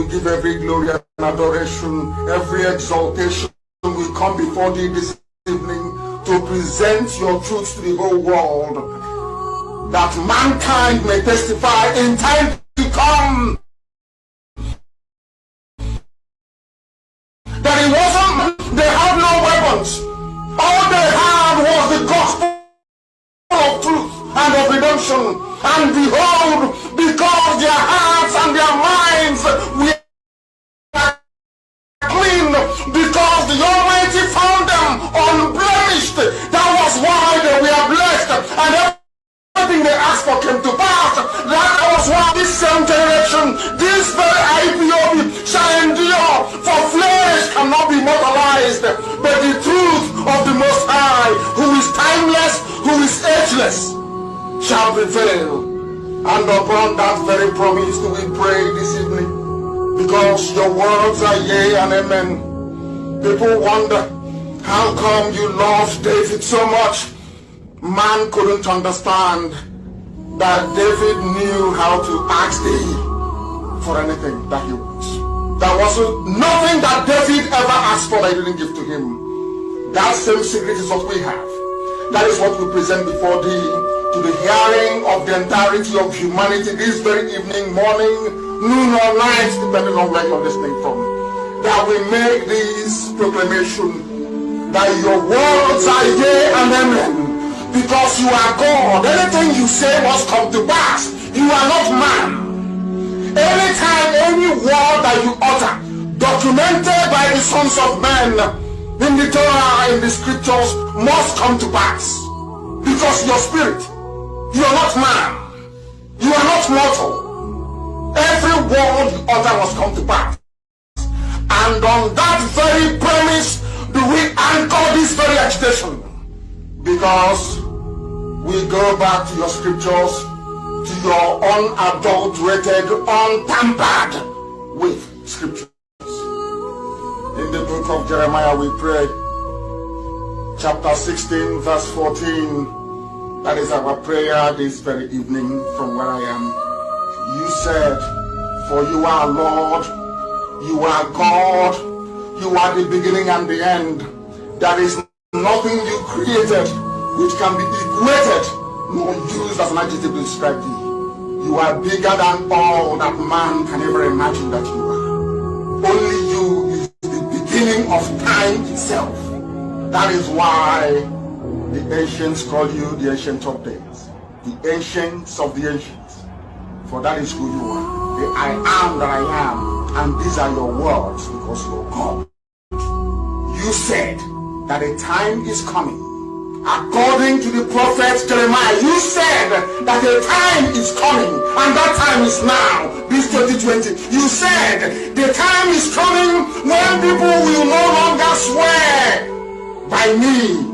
give every glory and adoration, every exaltation. We come before thee this evening to present your truth to the whole world, that mankind may testify in time to come that it wasn't, they had no weapons. All they had was the gospel of truth and of redemption. And behold, because their hearts and their minds were clean, because the Almighty found them unblemished, that was why they were blessed, and everything they asked for came to pass. That was why this same generation, this very Ipob shall endure, for flesh cannot be mortalized, but the truth of the Most High, who is timeless, who is ageless, shall prevail. And upon that very promise do we pray this evening, because your words are yea and amen. People wonder, how come you loved David so much? Man couldn't understand that David knew how to ask thee for anything that he wants. There wasn't nothing that David ever asked for that he didn't give to him. That same secret is what we have. That is what we present before thee, to the hearing of the entirety of humanity this very evening, morning, noon or night, depending on where you're listening from. That we make this proclamation, that your words are yea and amen, because you are God. Anything you say must come to pass. You are not man. Anytime, any word that you utter, documented by the sons of men in the Torah, in the scriptures, must come to pass. Because your spirit, you are not man. You are not mortal. Every word you utter must come to pass. And on that very premise do we anchor this very agitation. Because we go back to your scriptures, to your unadulterated, untampered with scriptures. In the book of Jeremiah we pray, chapter 16 verse 14, that is our prayer this very evening from where I am. You said, for you are Lord, you are God, you are the beginning and the end. There is nothing you created which can be equated nor used as an adjective to describe thee. You are bigger than all that man can ever imagine that you are. Only you is the beginning of time itself. That is why the ancients call you the Ancient of Days, the Ancients of the Ancients. For that is who you are. The I am that I am. And these are your words, because you are God. You said that a time is coming. According to the prophet Jeremiah, you said that a time is coming, and that time is now, this 2020. You said the time is coming when people will no longer swear by me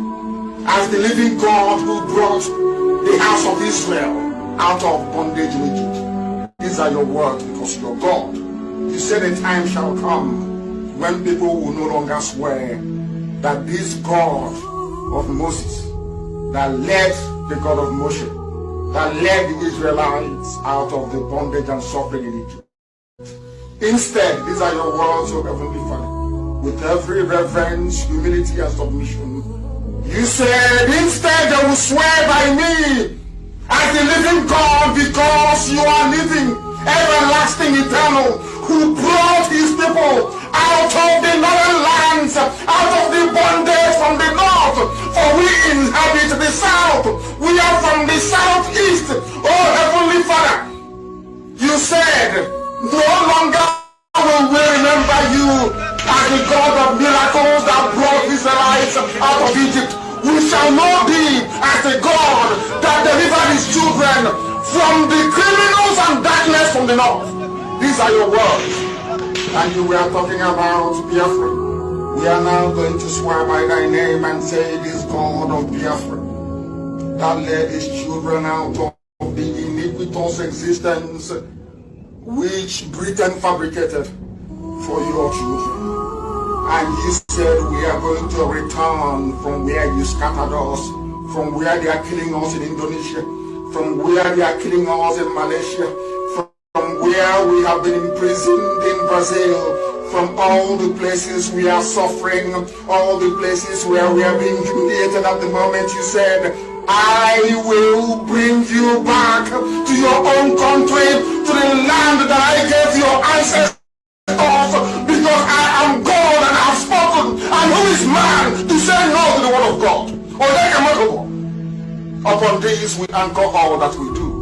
as the living God who brought the house of Israel out of bondage in Egypt. These are your words, because you're God. You said a time shall come when people will no longer swear that this God of Moses, that led the God of Moshe, that led the Israelites out of the bondage and suffering in Egypt. Instead, these are your words, O Heavenly Father, with every reverence, humility, and submission. You said, instead they will swear by me as the living God, because you are living, everlasting, eternal, who brought his people out of the northern lands, out of the bondage from the north, for we inhabit the south. We are from the southeast. Oh Heavenly Father, you said, no longer will we remember you as the God of miracles that brought Israelites out of Egypt. We shall know thee as the God that delivered his children from the criminals and darkness from the north. These are your words. And you were talking about Biafra. We are now going to swear by thy name and say, this God of Biafra that led his children out of the iniquitous existence which Britain fabricated for your children. And you said we are going to return from where you scattered us, from where they are killing us in Indonesia, from where they are killing us in Malaysia, from where where we have been imprisoned in Brazil, from all the places we are suffering, all the places where we are being humiliated at the moment. You said, I will bring you back to your own country, to the land that I gave your ancestors, because I am God and I have spoken. And who is man to say no to the word of God? Upon this we anchor all that we do.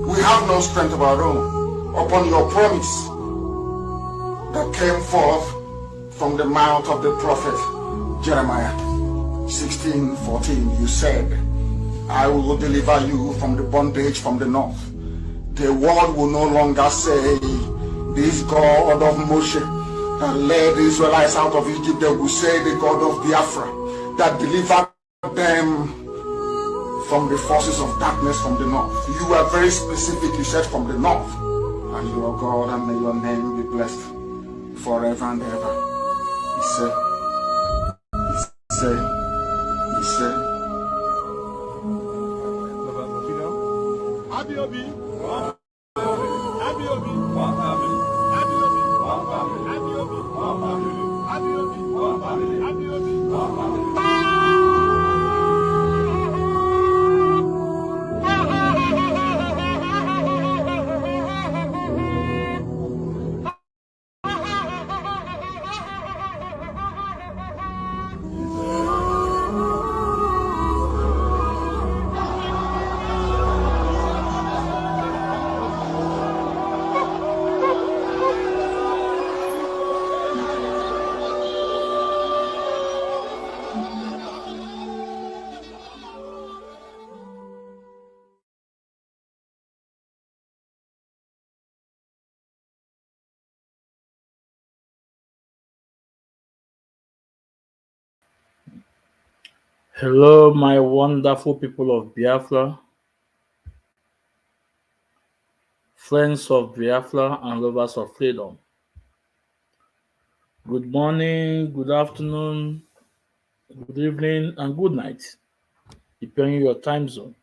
We have no strength of our own. Upon your promise that came forth from the mouth of the prophet Jeremiah 16:14, you said, I will deliver you from the bondage from the north. The world will no longer say, this God of Moshe that led the Israelites out of Egypt. They will say, the God of Biafra that delivered them from the forces of darkness from the north. You were very specific. You said from the north. And you are God, and may your name be blessed forever and ever. He said, Hello, my wonderful people of Biafra, friends of Biafra and lovers of freedom. Good morning, good afternoon, good evening, and good night, depending on your time zone.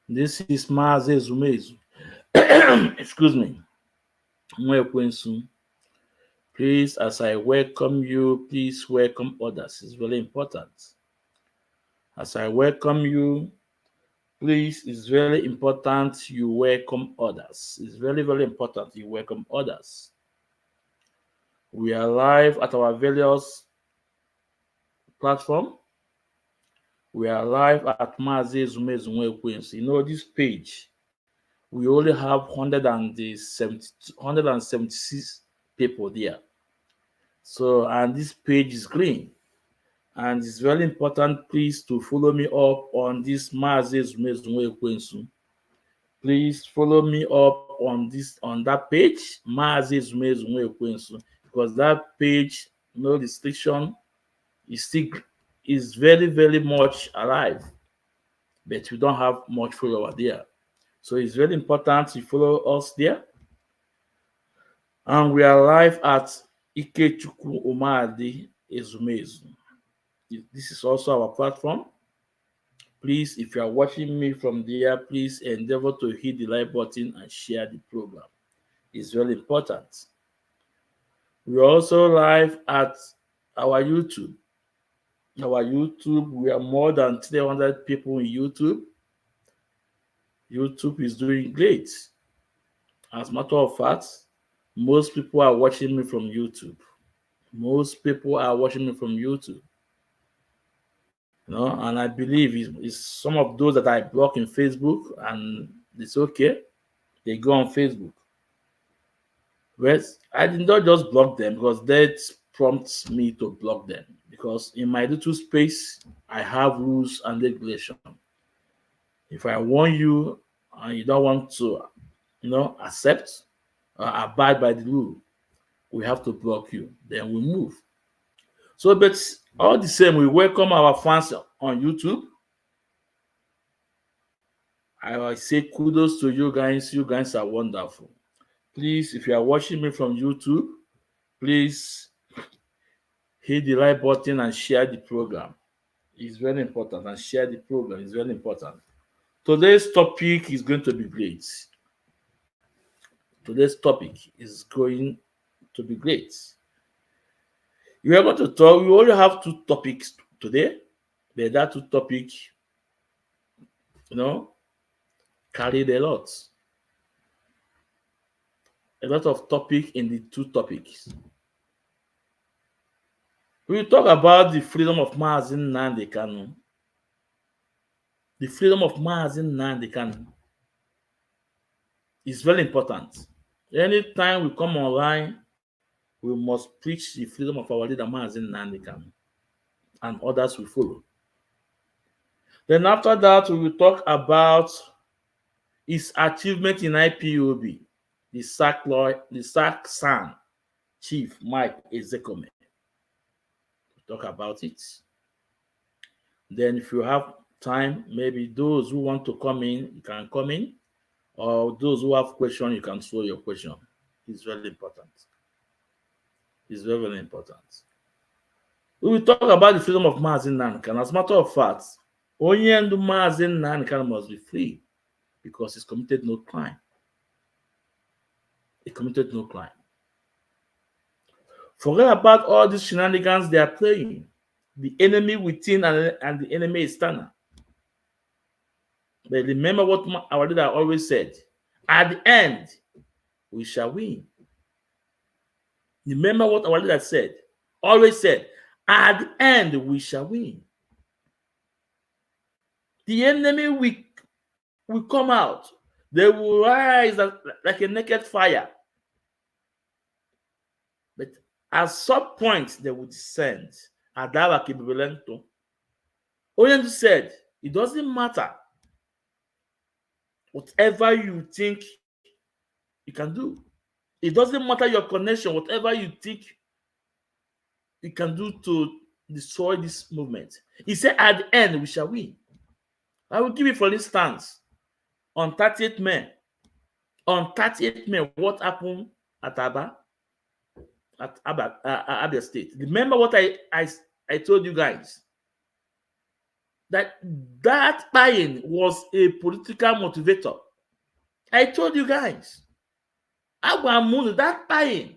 This is Maazị Ezumezu. Excuse me. Nwekwensu. Please, as I welcome you, please welcome others. It's very important. As I welcome you, please, it's very important you welcome others. It's very, very important you welcome others. We are live at our various platforms. We are live at Maazị Ezumezu Nwekwensu. You know, this page, we only have 176 people there. So, and this page is green. And it's very important, please, to follow me up on this Maazị Ezumezu Nwekwensu. Please follow me up on that page, Maazị Ezumezu Nwekwensu, because that page, no restriction, is very, very much alive, but we don't have much follower there. So it's very important you follow us there. And we are live at Ikechukwu Umadi Ezumezu. This is also our platform. Please, if you are watching me from there, please endeavor to hit the like button and share the program. It's very important. We are also live at our YouTube. We are more than 300 people in YouTube. YouTube is doing great. As a matter of fact, most people are watching me from YouTube. And I believe it's some of those that I block in Facebook, and it's okay. They go on Facebook. Well, I did not just block them because that prompts me to block them. Because in my little space, I have rules and regulations. If I warn you and you don't want to, accept or abide by the rule, we have to block you. Then we move. So, but all the same, we welcome our fans on YouTube. I say kudos to you guys. You guys are wonderful. Please, if you are watching me from YouTube, please hit the like button and share the program. It's very important. And share the program is very important. Today's topic is going to be great. Today's topic is going to be great. We are going to talk. We only have two topics today, but that two topics, you know, carried a lot of topic in the two topics. We will talk about the freedom of Mazi Nnamdi Kanu. The freedom of Mazi Nnamdi Kanu is very important. Anytime we come online, we must preach the freedom of our leader Mazi Nnamdi Kanu, and others will follow. Then after that, we will talk about his achievement in IPOB, the SAC SAN chief Mike Ozekhome. We'll talk about it. Then if you have time, maybe those who want to come in, you can come in, or those who have questions, you can throw your question. It's very important. It's very, very important. We will talk about the freedom of Mazi Nnamdi Kanu. As a matter of fact, Onyendu Mazi Nnamdi Kanu must be free because he's committed no crime. He committed no crime. Forget about all these shenanigans they are playing. The enemy within and the enemy external. But remember what our leader always said: at the end, we shall win. Remember what our leader said, always said: at the end, we shall win. The enemy will come out. They will rise like a naked fire. But at some point, they will descend. Adava Kibilento. Oyendu said, it doesn't matter whatever you think you can do. It doesn't matter your connection, whatever you think you can do to destroy this movement. He said, at the end, we shall win. I will give you, for instance, on 30th May. On 30th May, what happened at Abia State? Remember what I told you guys? That buying was a political motivator. I told you guys. That buying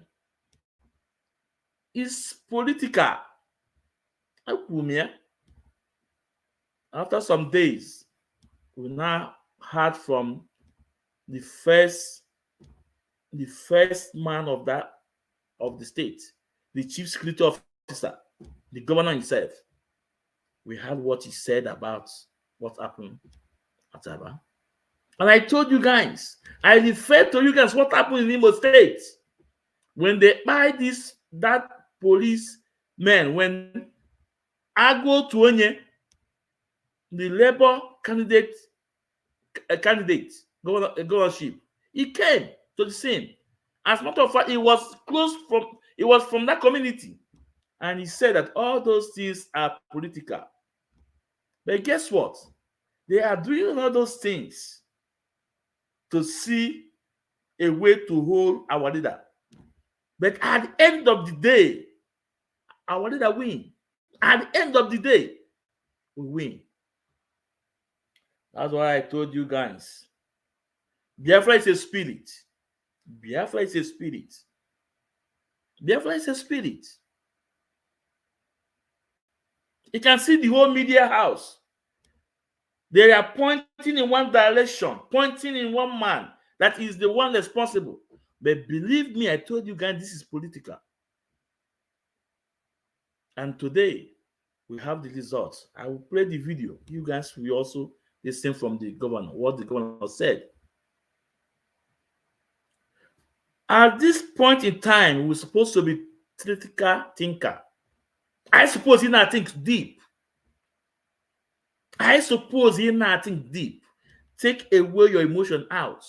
is political. After some days, we now heard from the first man of the state, the chief security officer, the governor himself. We heard what he said about what happened at Aba. And I told you guys, I referred to you guys what happened in Imo State when they buy that policeman, when Ago Tuonye, the Labour candidate governorship, he came to the scene. As a matter of fact, he was from that community, and he said that all those things are political. But guess what? They are doing all those things to see a way to hold our leader. But at the end of the day, our leader win. At the end of the day, we win. That's why I told you guys. Biafra is a spirit. Biafra is a spirit. Biafra is a spirit. You can see the whole media house. They are pointing in one direction, pointing in one man. That is the one responsible. But believe me, I told you guys, this is political. And today, we have the results. I will play the video. You guys will also listen from the governor, what the governor said. At this point in time, we're supposed to be critical thinker. I suppose he not thinks deep. I suppose he not think deep. Take away your emotion out.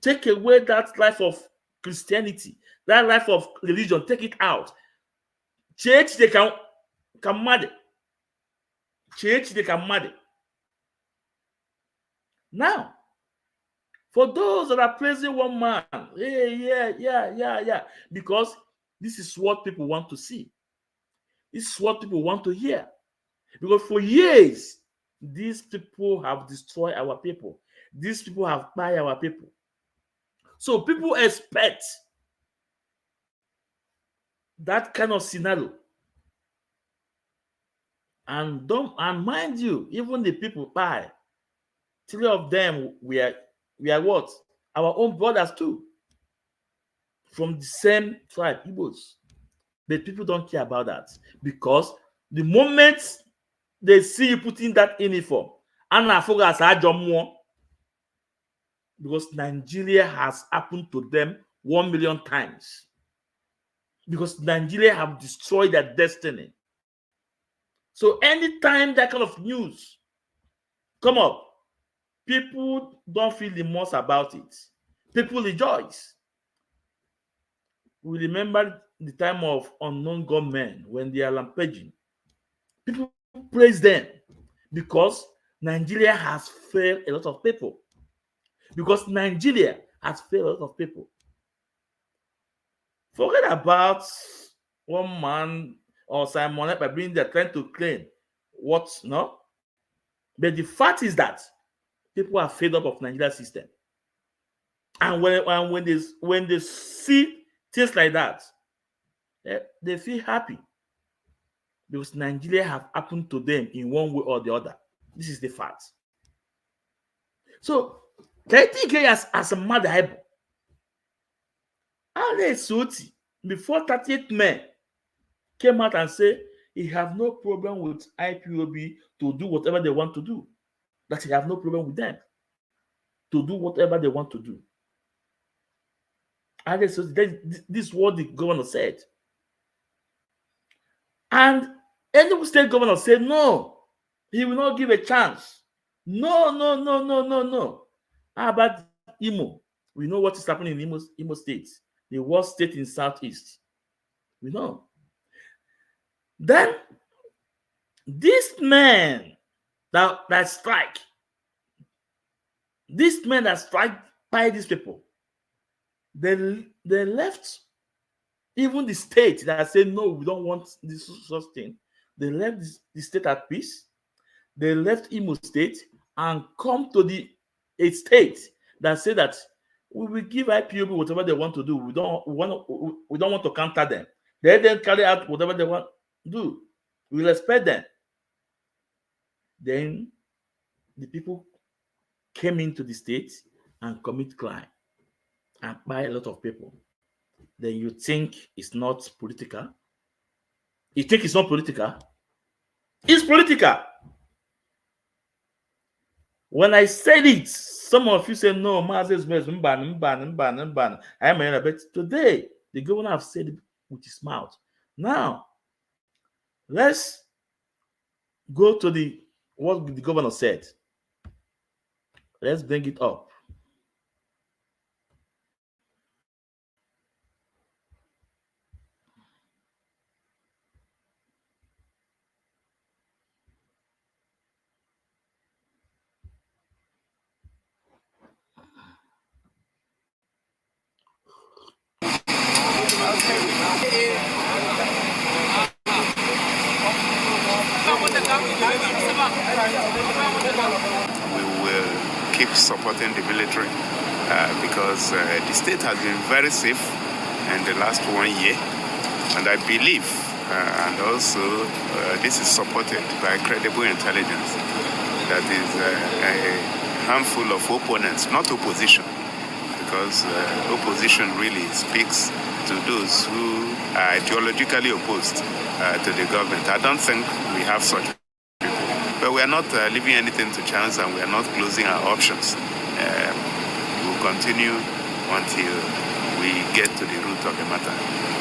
Take away that life of Christianity, that life of religion. Take it out. Church they can mad. Church they can mad. Now, for those that are praising one man, yeah, because this is what people want to see. This is what people want to hear. Because for years, These people have destroyed our people. These people have killed our people. So people expect that kind of scenario. And mind you, even the people buy, 3 of them we are what? Our own brothers too. From the same tribe, Igbos. But people don't care about that because the moment they see you putting that uniform, and focus because Nigeria has happened to them 1 million times. Because Nigeria have destroyed their destiny. So anytime that kind of news come up, people don't feel remorse about it. People rejoice. We remember the time of unknown gunmen when they are rampaging. People praise them because Nigeria has failed a lot of people. Because Nigeria has failed a lot of people. Forget about one man or Simon by being there trying to claim what, no? But the fact is that people are fed up of Nigeria system. And when they see things like that, they feel happy. Because Nigeria have happened to them in one way or the other. This is the fact. So, can you think as a mother, Ale Soti, before 30th May, came out and said he have no problem with IPOB to do whatever they want to do. That he have no problem with them to do whatever they want to do. Ale Soti, this is what the governor said. And any state governor said no, he will not give a chance. No. How about Imo? We know what is happening in Imo State, the worst state in Southeast. We know. Then this man that strike by these people, they left even the state that said no, we don't want this such thing. They left the state at peace. They left Imo State and come to a state that said that we will give IPOB whatever they want to do. We don't want to counter them. They then carry out whatever they want to do. We respect them. Then the people came into the state and commit crime and buy a lot of people. Then you think it's not political? You think it's not political? It's political. When I said it, some of you say no, Mban. I am but today the governor have said it with his mouth. Now, let's go to what the governor said. Let's bring it up. We will keep supporting the military because the state has been very safe in the last 1 year, and I believe, and also this is supported by credible intelligence, that is a handful of opponents, not opposition, because opposition really speaks to those who are ideologically opposed to the government. I don't think we have such people. But we are not leaving anything to chance, and we are not closing our options. We will continue until we get to the root of the matter.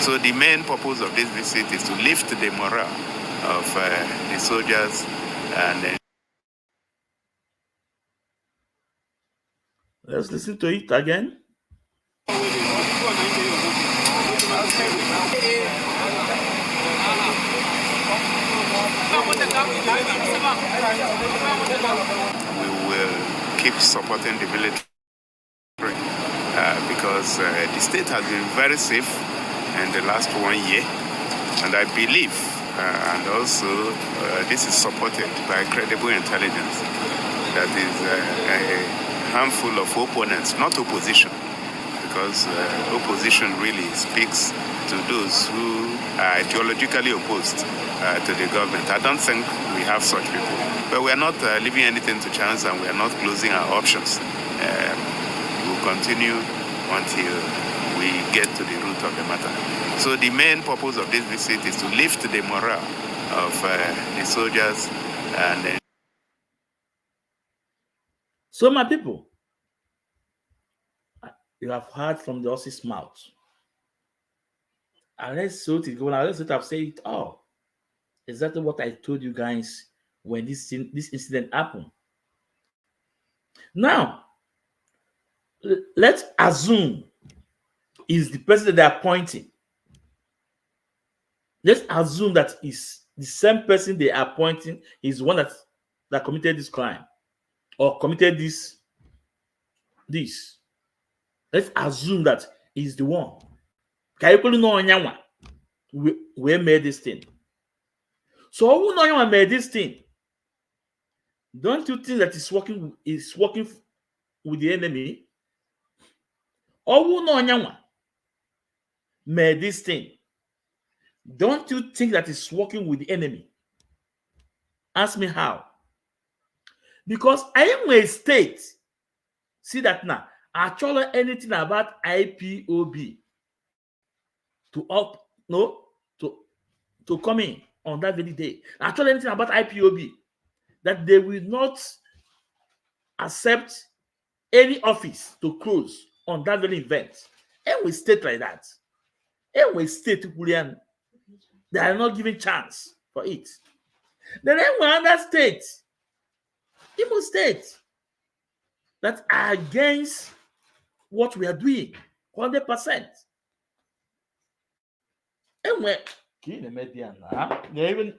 So the main purpose of this visit is to lift the morale of the soldiers and let's listen to it again. We will keep supporting the military because the state has been very safe in the last 1 year, and I believe, and also this is supported by credible intelligence. That is a handful of opponents, not opposition, because opposition really speaks to those who are ideologically opposed to the government. I don't think we have such people. But we are not leaving anything to chance, and we are not closing our options. We'll continue until we get to the root of the matter. So the main purpose of this visit is to lift the morale of the soldiers and So, my people, you have heard from the horse's mouth. And let's so it go. Now let's have said it all. Exactly what I told you guys when this incident happened. Now, let's assume is the person that they're appointing. Let's assume that is the same person they are appointing is one that committed this crime or committed this. Let's assume that is the one. We made this thing. So who know made this thing? Don't you think that is working with the enemy? Or who know made this thing? Don't you think that is working with the enemy? Ask me how. Because I am a state. See that now. Actually, anything about IPOB to up no to come in on that very day. Actually, anything about IPOB that they will not accept any office to close on that very event. And we state like that. And we state they are not giving chance for it. Then we other states, Imo State, that are against what we are doing 100%. And we in the media now, they even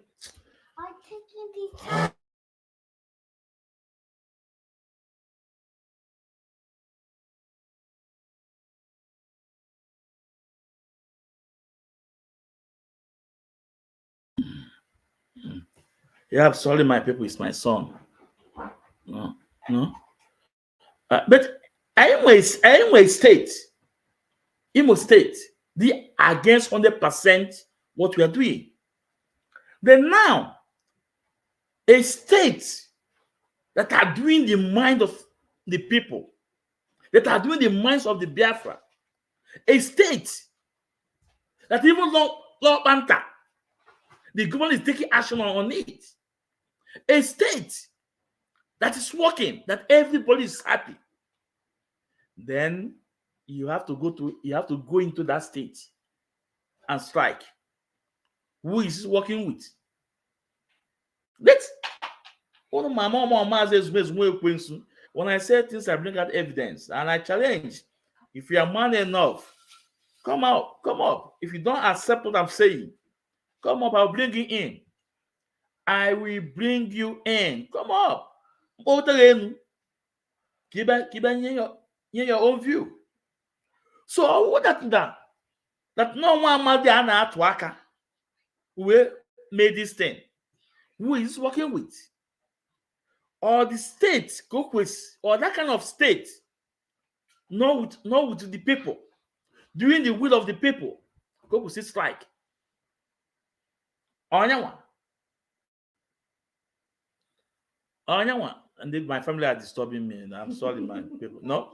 yeah, sorry, my people, it's my son. No. But Imo State, they are against 100% what we are doing. Then now, a state that are doing the mind of the people, that are doing the minds of the Biafra, a state that even Law Banta, the government is taking action on it, a state that is working, that everybody is happy, then you have to go into that state and strike. Who is working with? Let's when I say things, I bring out evidence and I challenge. If you are man enough, come out, come up. If you don't accept what I'm saying, come up, I'll bring you in. I will bring you in. Come up. Keep your own view. So what that no one Madiana Atwaka who made this thing. Who is working with? Or the state, or that kind of state, not with the people, doing the will of the people. Go with strike. Onyawa. And then my family are disturbing me. And I'm sorry, my people. No.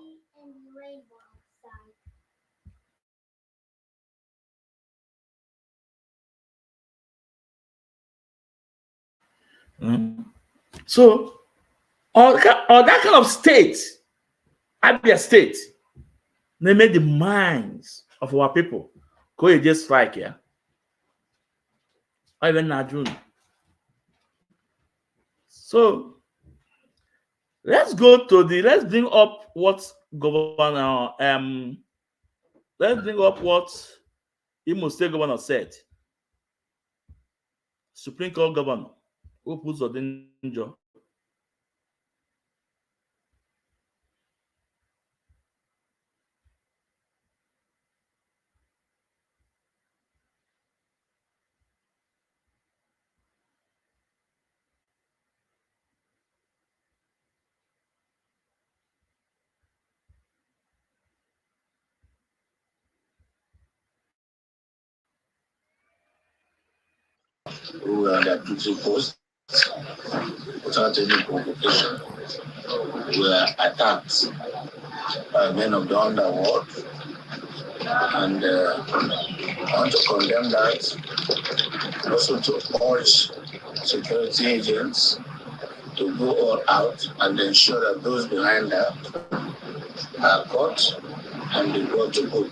So, or that kind of state, Abia State, they made the minds of our people. Go you just strike here. Or even Najun. So let's bring up what Governor let's bring up what Imo State Governor said. Supreme Court Governor who puts danger. who were on their duty posts without any provocation were attacked by men of the underworld. And I want to condemn that, also to urge security agents to go all out and ensure that those behind that are caught and be brought to book.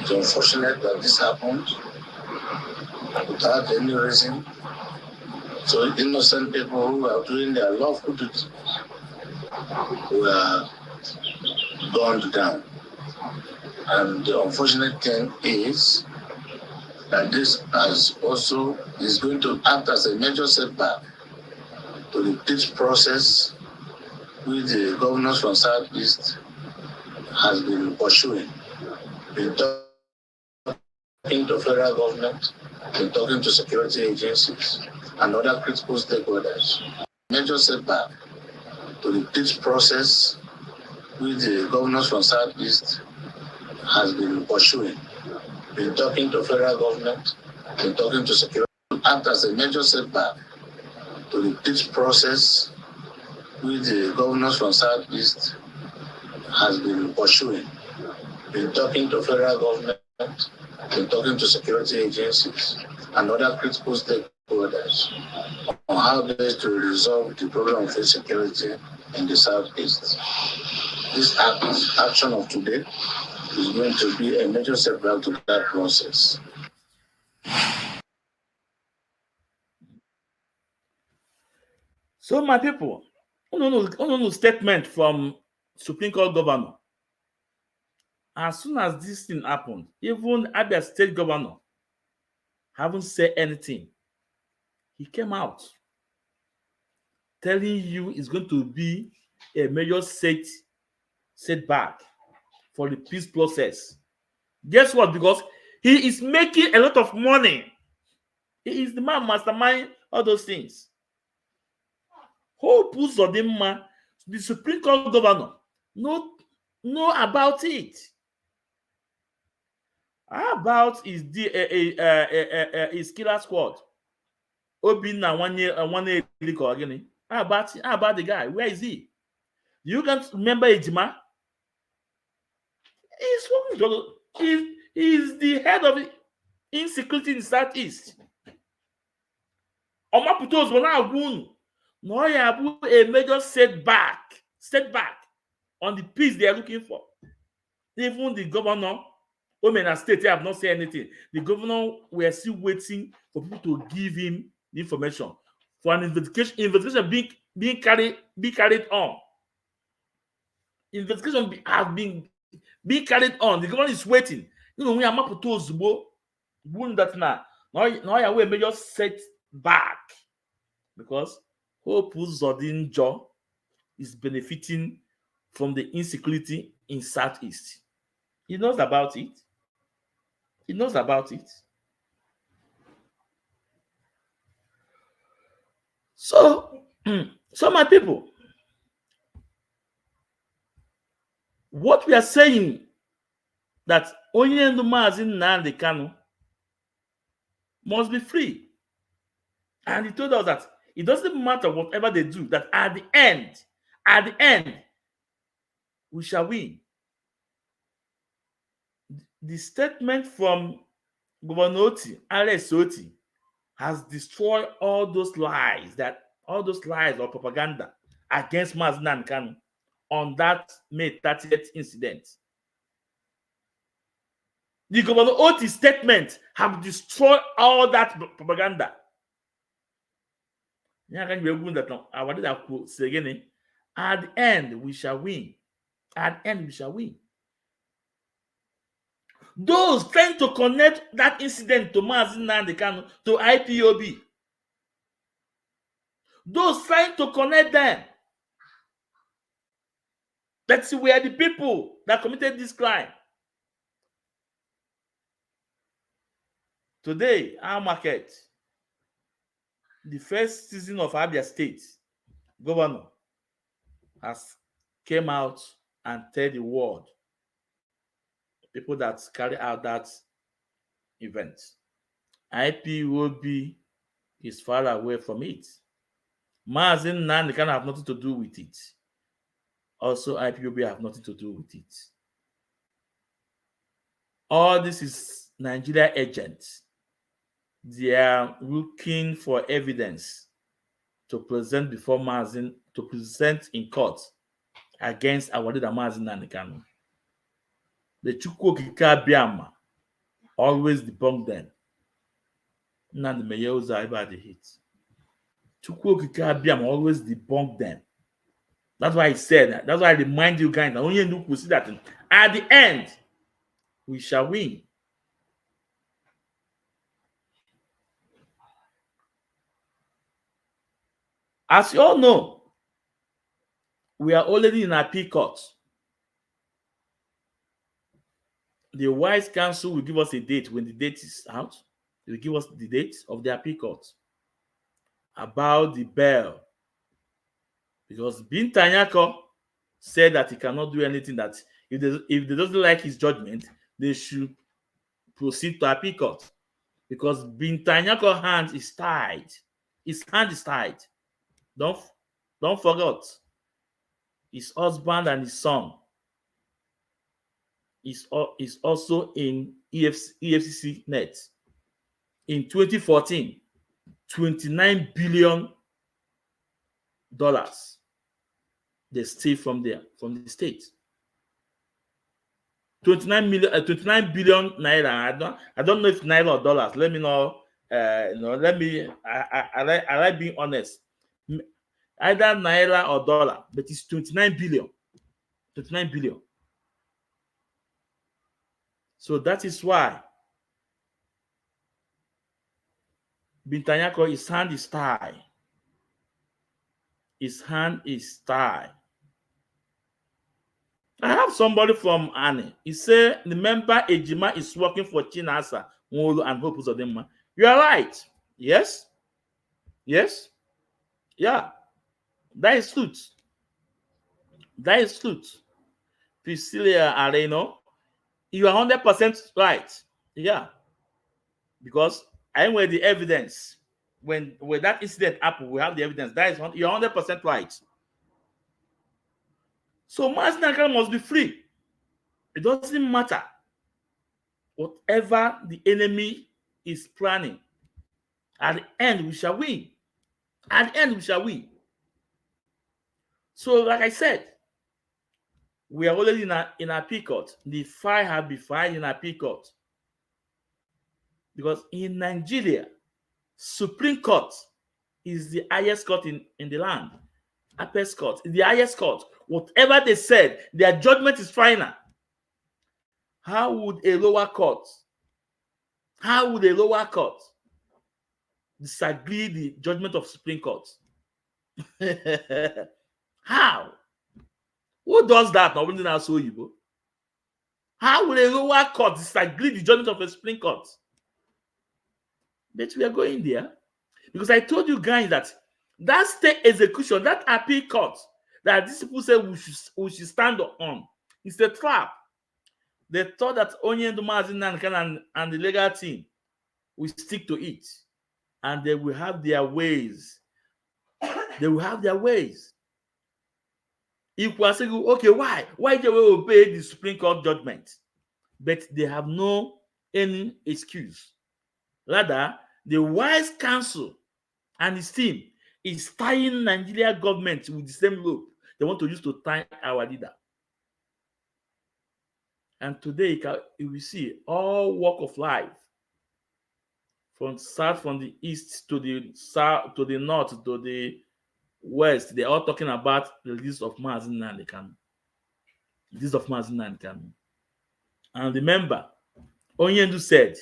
It's unfortunate that this happened without any reason. So innocent people who are doing their lawful duty were gunned down. And the unfortunate thing is that this is going to act as a major setback to the peace process which the governors from Southeast has been pursuing. Been talking to federal government, been talking to security agencies and other critical stakeholders. Major setback to the peace process which the governors from Southeast has been pursuing. Been talking to federal government, been talking to security, act as a major setback to the peace process which the governors from Southeast has been pursuing. Been talking to federal government, been talking to security agencies and other critical stakeholders on how best to resolve the problem of insecurity in the Southeast. This action of today is going to be a major setback to that process. So, my people, no statement from Supreme Court governor. As soon as this thing happened, even Abia State governor haven't said anything. He came out telling you it's going to be a major setback for the peace process. Guess what? Because he is making a lot of money. He is the man mastermind all those things. Who puts Odimma, the Supreme Court governor, know about it? How about his killer squad? Obinna one year again. How about the guy? Where is he? You can't remember Ejima? He's the head of insecurity in the Southeast. Omaputos will now go. No, a major setback on the peace they are looking for. Even the governor, Omena State, have not said anything. The governor were still waiting for people to give him the information for an investigation being carried on. Investigation has been carried on. The government is waiting. You know, we are not to that now. Now I will major setback because Hope Zodinjo is benefiting from the insecurity in Southeast. He knows about it. He knows about it. So my people, what we are saying that Onyendu Mazin Nnamdi Kanu must be free. And he told us that it doesn't matter whatever they do, that at the end, we shall win. The statement from Governor Oti, Alex Oti, has destroyed all those lies or propaganda against Mazi Nnamdi Kanu on that May 30th incident. The Governor Oti statement have destroyed all that propaganda. At the end, we shall win. At the end, we shall win. Those trying to connect that incident to Mazi Nnamdi Kanu, to IPOB, those trying to connect them, that were the people that committed this crime. Today, our market, the first season of Abia State governor has came out and tell the world, people that carry out that event, IPOB is far away from it. Mazin Nan can have nothing to do with it. Also, IPOB have nothing to do with it. All this is Nigeria agents. They are looking for evidence to present before Mazin, to present in court against our leader Mazin Nanikano. The Chukwokika Biama always debunk them. None the mayors are ever the hit. Chukwokika Biama always debunk them. That's why I said that. That's why I remind you guys that only you will see that at the end we shall win. As you all know, we are already in appeal court. The Wise Council will give us a date when the date is out. They will give us the date of the appeal court about the bail. Because Bintanyako said that he cannot do anything, that if they doesn't like his judgment, they should proceed to appeal court. Because Bintanyako's hand is tied. His hand is tied. Don't forget. His husband and his son is also in EFCC net. In 2014, $29 billion they steal from the state. 29 billion naira. I don't know if naira or dollars. Let me know. I like being honest. Either naira or dollar, but it's 29 billion. 29 billion. So that is why Bintanyako, his hand is tied. His hand is tied. I have somebody from Annie. He said, remember Ejima is working for Chinasa, Nwolu, and Hope Uzodinma. You are right. Yes. Yes. Yeah. That is truth. That is truth. Priscilla Areno, you are 100% right. Yeah. Because I know the evidence. When that incident happened, we have the evidence. That is, you're 100% right. So Mazin Nanikano must be free. It doesn't matter whatever the enemy is planning. At the end, we shall win. At the end, we shall win. So, like I said, we are already in appeal court. The file have been filed in appeal court. Because in Nigeria, Supreme Court is the highest court in the land. Apex court is the highest court. Whatever they said, their judgment is final. How would a lower court disagree the judgment of Supreme Court? How? Who does that? How will a lower court disagree the judgment of a Supreme Court? But we are going there. Because I told you guys that state execution, that appeal court that these people say we should stand on, it's a trap. They thought that Onyendu Mazin Nanikano and the legal team will stick to it. And they will have their ways. They will have their ways. If we are saying, okay, why? Why do we obey the Supreme Court judgment? But they have no any excuse. Rather, the Wise Council and his team is tying Nigeria government with the same rope they want to use to tie our leader. And today, you will see all walk of life, from south, from the east to the south, to the north, to the west, they're all talking about the release of Mazin Nanikano. Release of Mazin Nanikano. And remember, Onyendu said,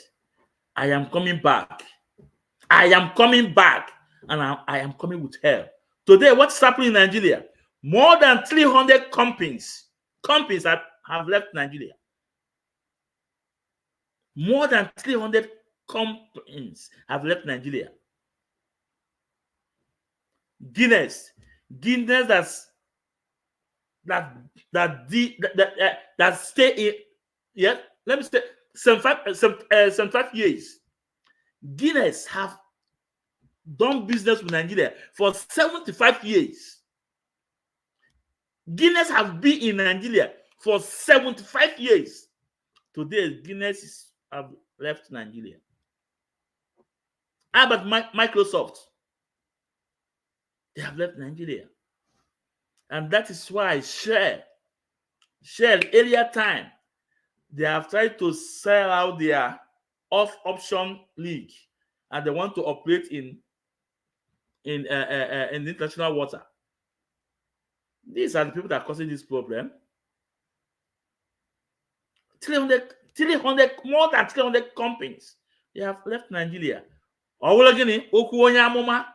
I am coming back. I am coming back. And I am coming with hell. Today, what's happening in Nigeria? More than 300 companies have left Nigeria. More than 300 companies have left Nigeria. Guinness that stay in, yeah, let me say 75 years. Guinness have done business with Nigeria for 75 years. Guinness have been in Nigeria for 75 years. Today, Guinness have left Nigeria. How about Microsoft? They have left Nigeria. And that is why Shell earlier time, they have tried to sell out their off-option league, and they want to operate in international water. These are the people that are causing this problem. 300, more than 300 companies, they have left Nigeria. Okwu onye amụma.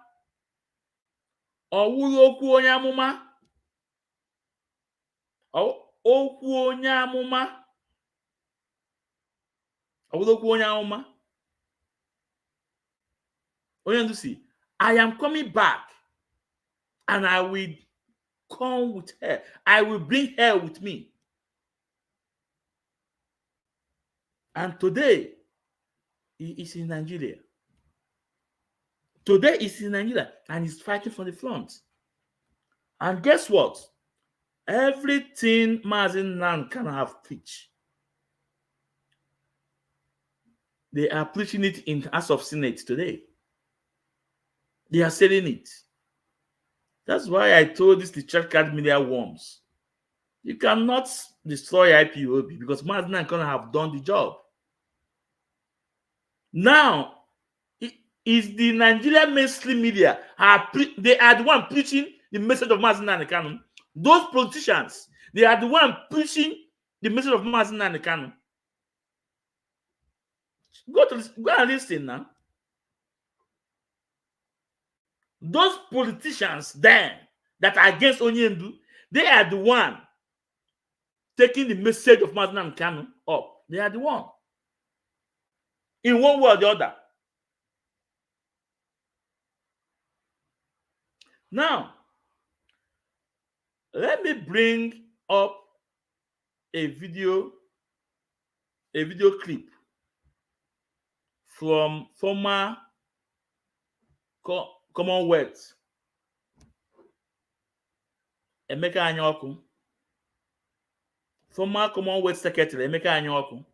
Okwu onye amụma. Okwu onye amụma. Okwu onye amụma. Onye ndusi, I am coming back and I will come with her. I will bring her with me. And today, he is in Nigeria. Today, he's in Nigeria and he's fighting for the front. And guess what? Everything Mazen Nan can have preached, they are preaching it in the House of Senate today. They are selling it. That's why I told this the church card media worms. You cannot destroy IPOB because Mazen Nan can have done the job. Now, is the Nigerian mainstream media they are the one preaching the message of Mazen Nan Kanu. Those politicians, they are the one preaching the message of Mazen Nan Kanu. Go and listen now. Those politicians then that are against Onyendu, they are the one taking the message of Mazen Nan Kanu up. They are the one. In one way or the other. Now, let me bring up a video clip from former Commonwealth Emeka Anyaoku, former Commonwealth Secretary Emeka Anyaoku.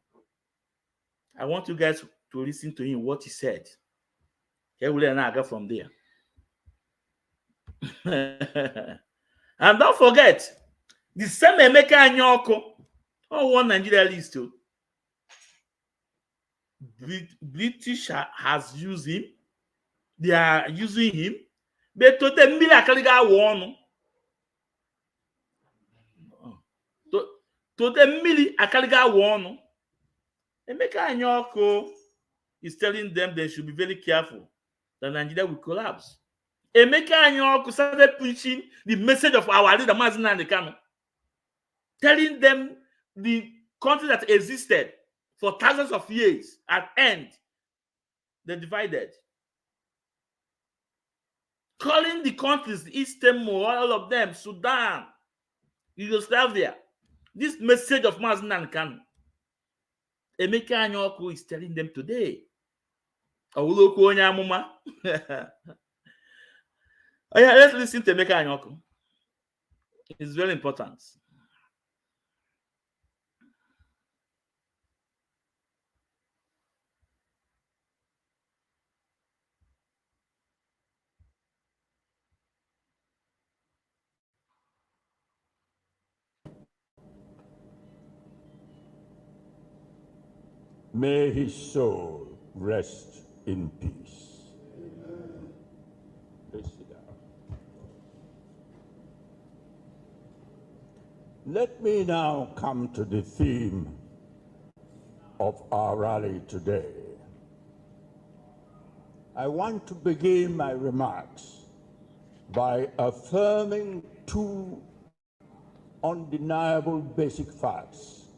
I want you guys to listen to him, what he said. Okay, we'll now go from there. And don't forget, the same Emeka Anyaoku, on one Nigeria list too. British has used him. They are using him. But to the million akaliga one. To the million akaliga one. Emeka Anyaoku is telling them they should be very careful that Nigeria will collapse. Emeka Anyaoku started preaching the message of our leader Mazen Nan Kanu, telling them the country that existed for thousands of years at end, they divided. Calling the countries, East Timor, all of them, Sudan, Yugoslavia, this message of Mazen Nan Kanu, Emeka Anyaoku is telling them today. Okwu onye amụma. Oh yeah, let's listen to Emeka Anyaoku. It's very important. May his soul rest in peace. Amen. Please sit down. Let me now come to the theme of our rally today. I want to begin my remarks by affirming two undeniable basic facts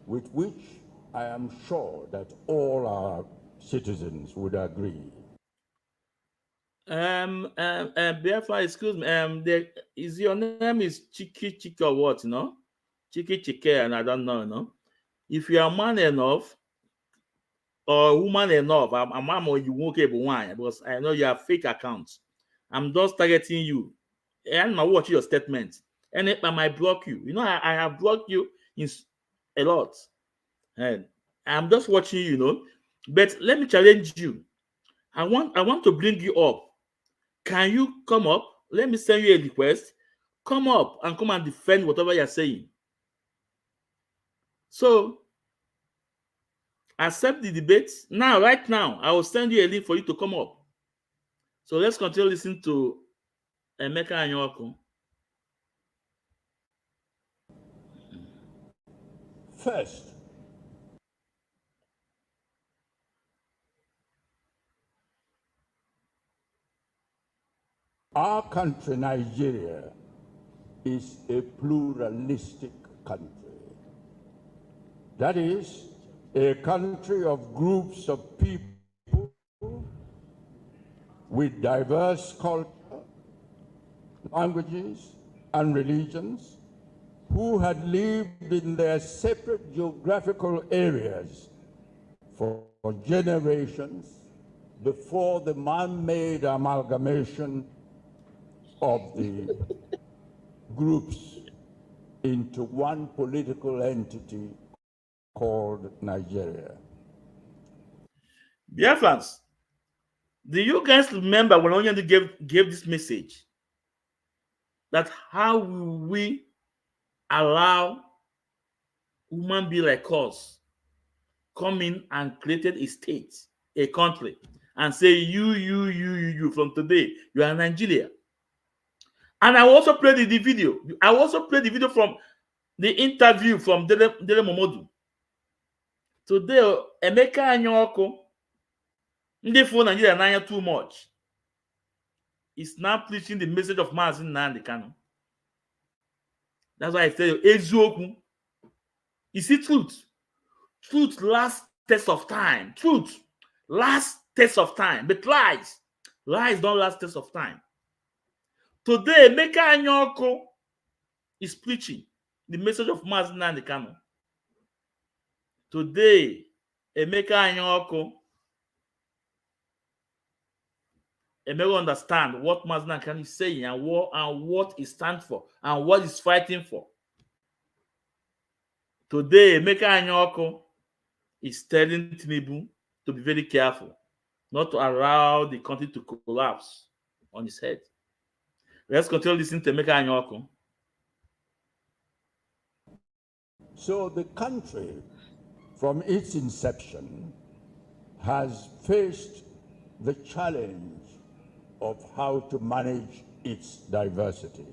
with which I am sure that all our citizens would agree. Biafra, excuse me. Is your name is Chiki or what? No, Chiki, and I don't know. No, if you are man enough, or woman enough. I'm or you won't able one because I know you have fake accounts. I'm just targeting you. And I watch your statement. And I might block you. You know, I have blocked you in a lot. And I'm just watching you, you know. But let me challenge you. I want to bring you up. Can you come up? Let me send you a request. Come up and come and defend whatever you're saying. So accept the debate. Now, right now, I will send you a link for you to come up. So let's continue listening to Emeka Anyoko. First, our country, Nigeria, is a pluralistic country. That is, a country of groups of people with diverse culture, languages, and religions who had lived in their separate geographical areas for generations before the man-made amalgamation of the groups into one political entity called Nigeria. Biafrans, do you guys remember when Onyende gave this message? That how will we allow human being like us come in and created a state, a country, and say you from today, you are Nigeria. And I also played the video. I also played the video from the interview from Dele Momodu. Today, Emeka Anyoko, ndị fụ Nigeria n'anya too much, is now preaching the message of Mazi Nnamdi Kanu. That's why I tell you, eziokwu. You see, truth. Truth last test of time. Truth last test of time. But lies don't last test of time. Today, Emeka Anyoko is preaching the message of Mazi Nnamdi Kanu. Today, Emeka Anyoko never understand what Mazi Nnamdi Kanu is saying and what he stands for and what he's fighting for. Today, Emeka Anyoko is telling Tinubu to be very careful, not to allow the country to collapse on his head. Let's continue listening to Emeka Anyoko. So the country, from its inception, has faced the challenge of how to manage its diversity.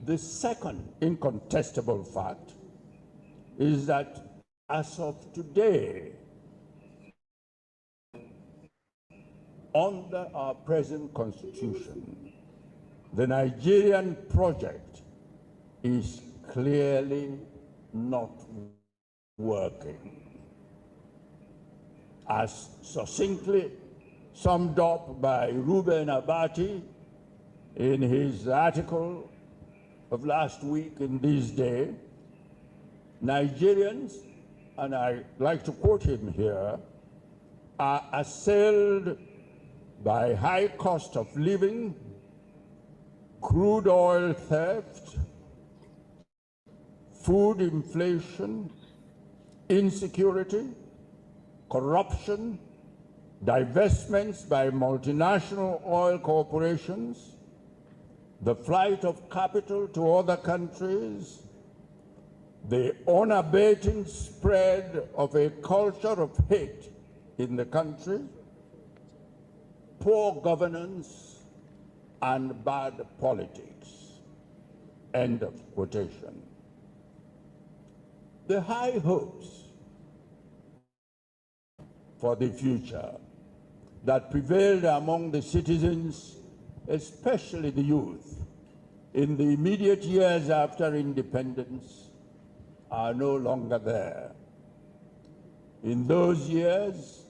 The second incontestable fact is that as of today, under our present constitution, the Nigerian project is clearly not working. As succinctly summed up by Ruben Abati in his article of last week in This Day, Nigerians, and I like to quote him here, are assailed by high cost of living, crude oil theft, food inflation, insecurity, corruption, divestments by multinational oil corporations, the flight of capital to other countries, the unabating spread of a culture of hate in the country, poor governance, and bad politics. End of quotation. The high hopes for the future that prevailed among the citizens, especially the youth, in the immediate years after independence are no longer there. In those years,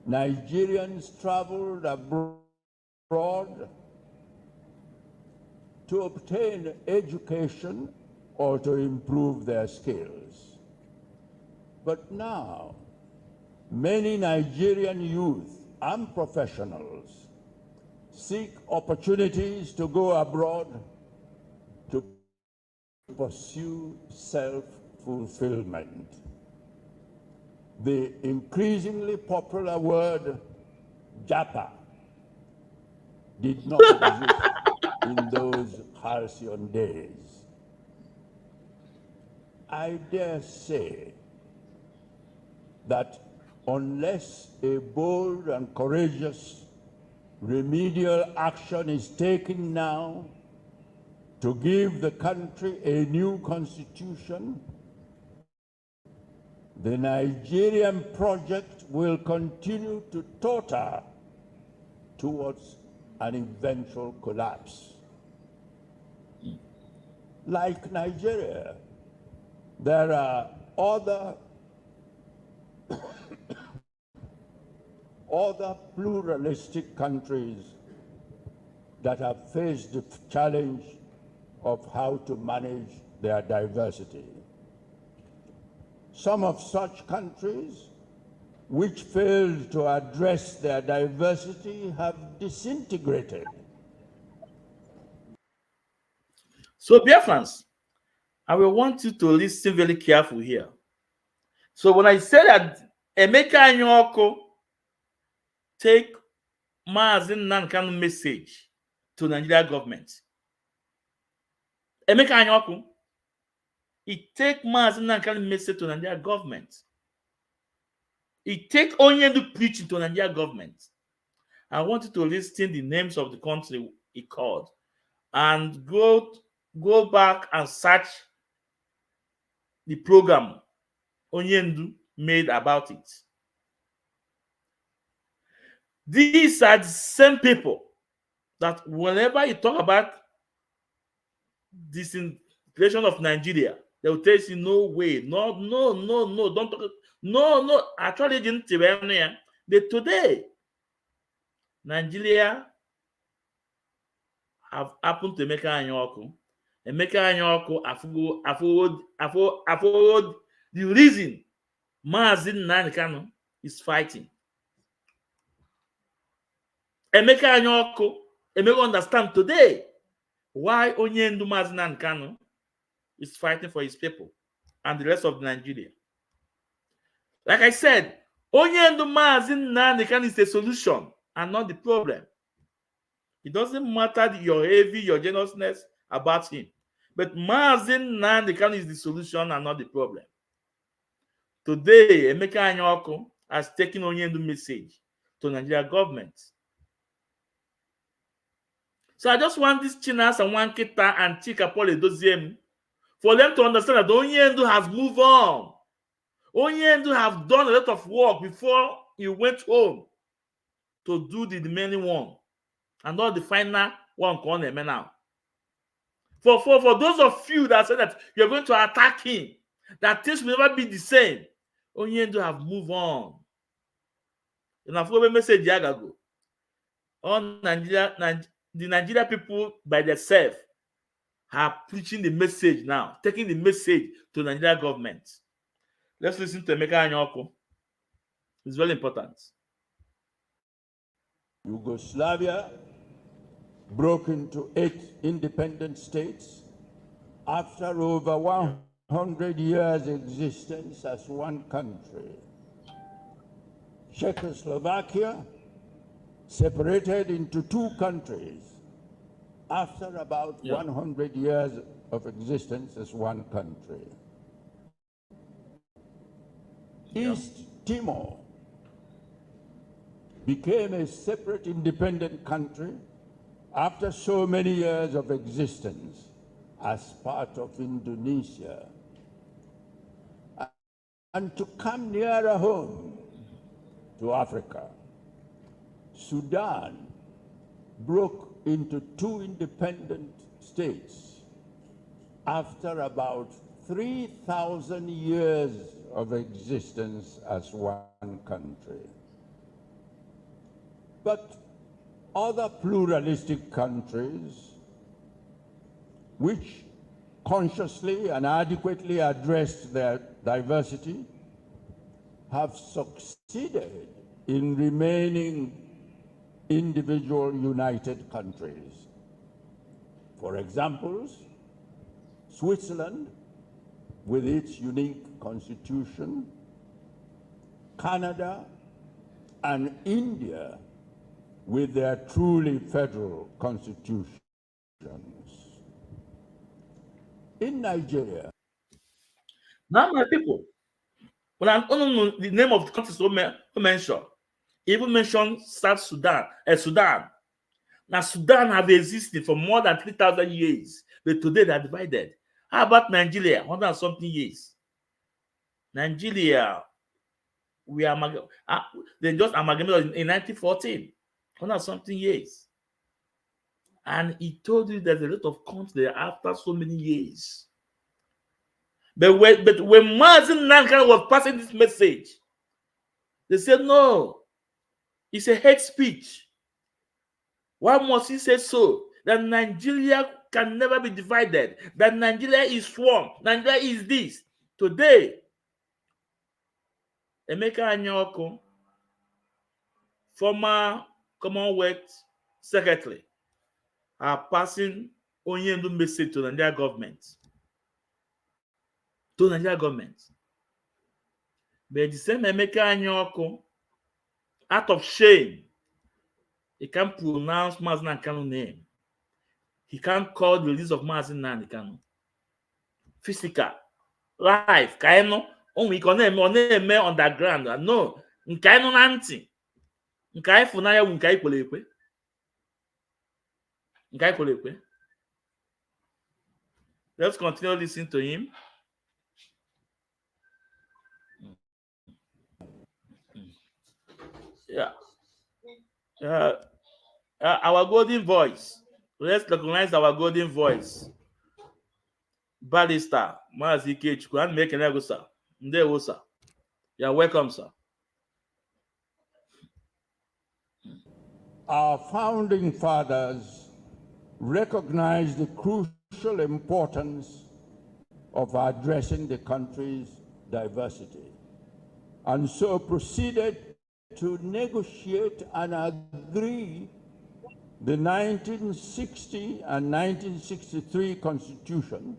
Nigerians traveled abroad to obtain education or to improve their skills. But now, many Nigerian youth and professionals seek opportunities to go abroad to pursue self-fulfillment. The increasingly popular word Japa did not exist in those halcyon days. I dare say that unless a bold and courageous remedial action is taken now to give the country a new constitution, the Nigerian project will continue to totter towards an eventual collapse. Like Nigeria, there are other pluralistic countries that have faced the challenge of how to manage their diversity. Some of such countries which failed to address their diversity have disintegrated. So, dear friends, I will want you to listen very carefully here. So, when I say that Emeka Anyoko take Maazị Nnamdi Kanu message to Nigeria government, Emeka Anyoko, he take Maazị Nnamdi Kanu message to Nigeria government. He take Onyendu preaching to Nigeria government. I want you to listen the names of the country he called and go back and search the program Onyendu made about it. These are the same people that whenever you talk about disintegration of Nigeria, they will tell you, no way, no, don't talk. No, actually didn't. But today, Nigeria have happened to Emeka Anyoko. Emeka Anyoko afford the reason Maazị Nnamdi Kanu is fighting. Emeka Anyoko, Emeka understand today why Onyendu Maazị Nnamdi Kanu is fighting for his people and the rest of Nigeria. Like I said, Onyendu Maazị Nnamdi Kanu is the solution and not the problem. It doesn't matter your heavy, your generousness about him. But Maazị Nnamdi Kanu is the solution and not the problem. Today, Emeka Anyoko has taken Onyendu message to Nigeria government. So I just want these Chinas and Wankita and Chika Paul Edoziem for them to understand that Onyendu has moved on. Onyendu have done a lot of work before he went home to do the remaining one. And not the final one coming now. For those of you that say that you're going to attack him, that things will never be the same, Onyendu have moved on. And I've got a message ago. All the Nigeria people by themselves are preaching the message now, taking the message to the Nigeria government. Let's listen to Emeka Anyoko. It's very important. Yugoslavia broke into 8 independent states after over 100 years' existence as one country. Czechoslovakia separated into 2 countries after about 100 years of existence as one country. East Timor became a separate independent country after so many years of existence as part of Indonesia. And to come nearer home to Africa, Sudan broke into 2 independent states after about 3,000 years of existence as one country. But other pluralistic countries which consciously and adequately addressed their diversity have succeeded in remaining individual united countries. For examples, Switzerland, with its unique constitution, Canada, and India, with their truly federal constitutions. In Nigeria, Now, my people, when I don't know the name of the countries who mention, even mention South Sudan, Sudan. Now, Sudan have existed for more than 3,000 years, but today they are divided. How about Nigeria? 100 and something years. Nigeria, they just amalgamated in 1914, 100 and something years. And he told you there's a lot of countries there after so many years. But when Mazen Nankan was passing this message, they said, no, it's a hate speech. Why must he say so? That Nigeria can never be divided. That Nigeria is one. Nigeria is this. Today, Emeka Anyoko, former Commonwealth Secretary, are passing Onyendu message to the Nigeria government. To the Nigeria government. But the same Emeka Anyoko, out of shame, he can't pronounce Mazen Nankano's name. He can't call the release of Mazen Nankano. Physical, life, kaino, only me underground. No, nkaino nanti, nkai funaya nkai kolekwe, nkai kolekwe. Let's continue listening to him. Yeah. Our golden voice. Let's recognize our golden voice. Barrister Mazi Ikechukwu and make an ego, sir. Ndewo, sir. You're welcome, sir. our founding fathers recognized the crucial importance of addressing the country's diversity, and so proceeded to negotiate and agree the 1960 and 1963 constitutions,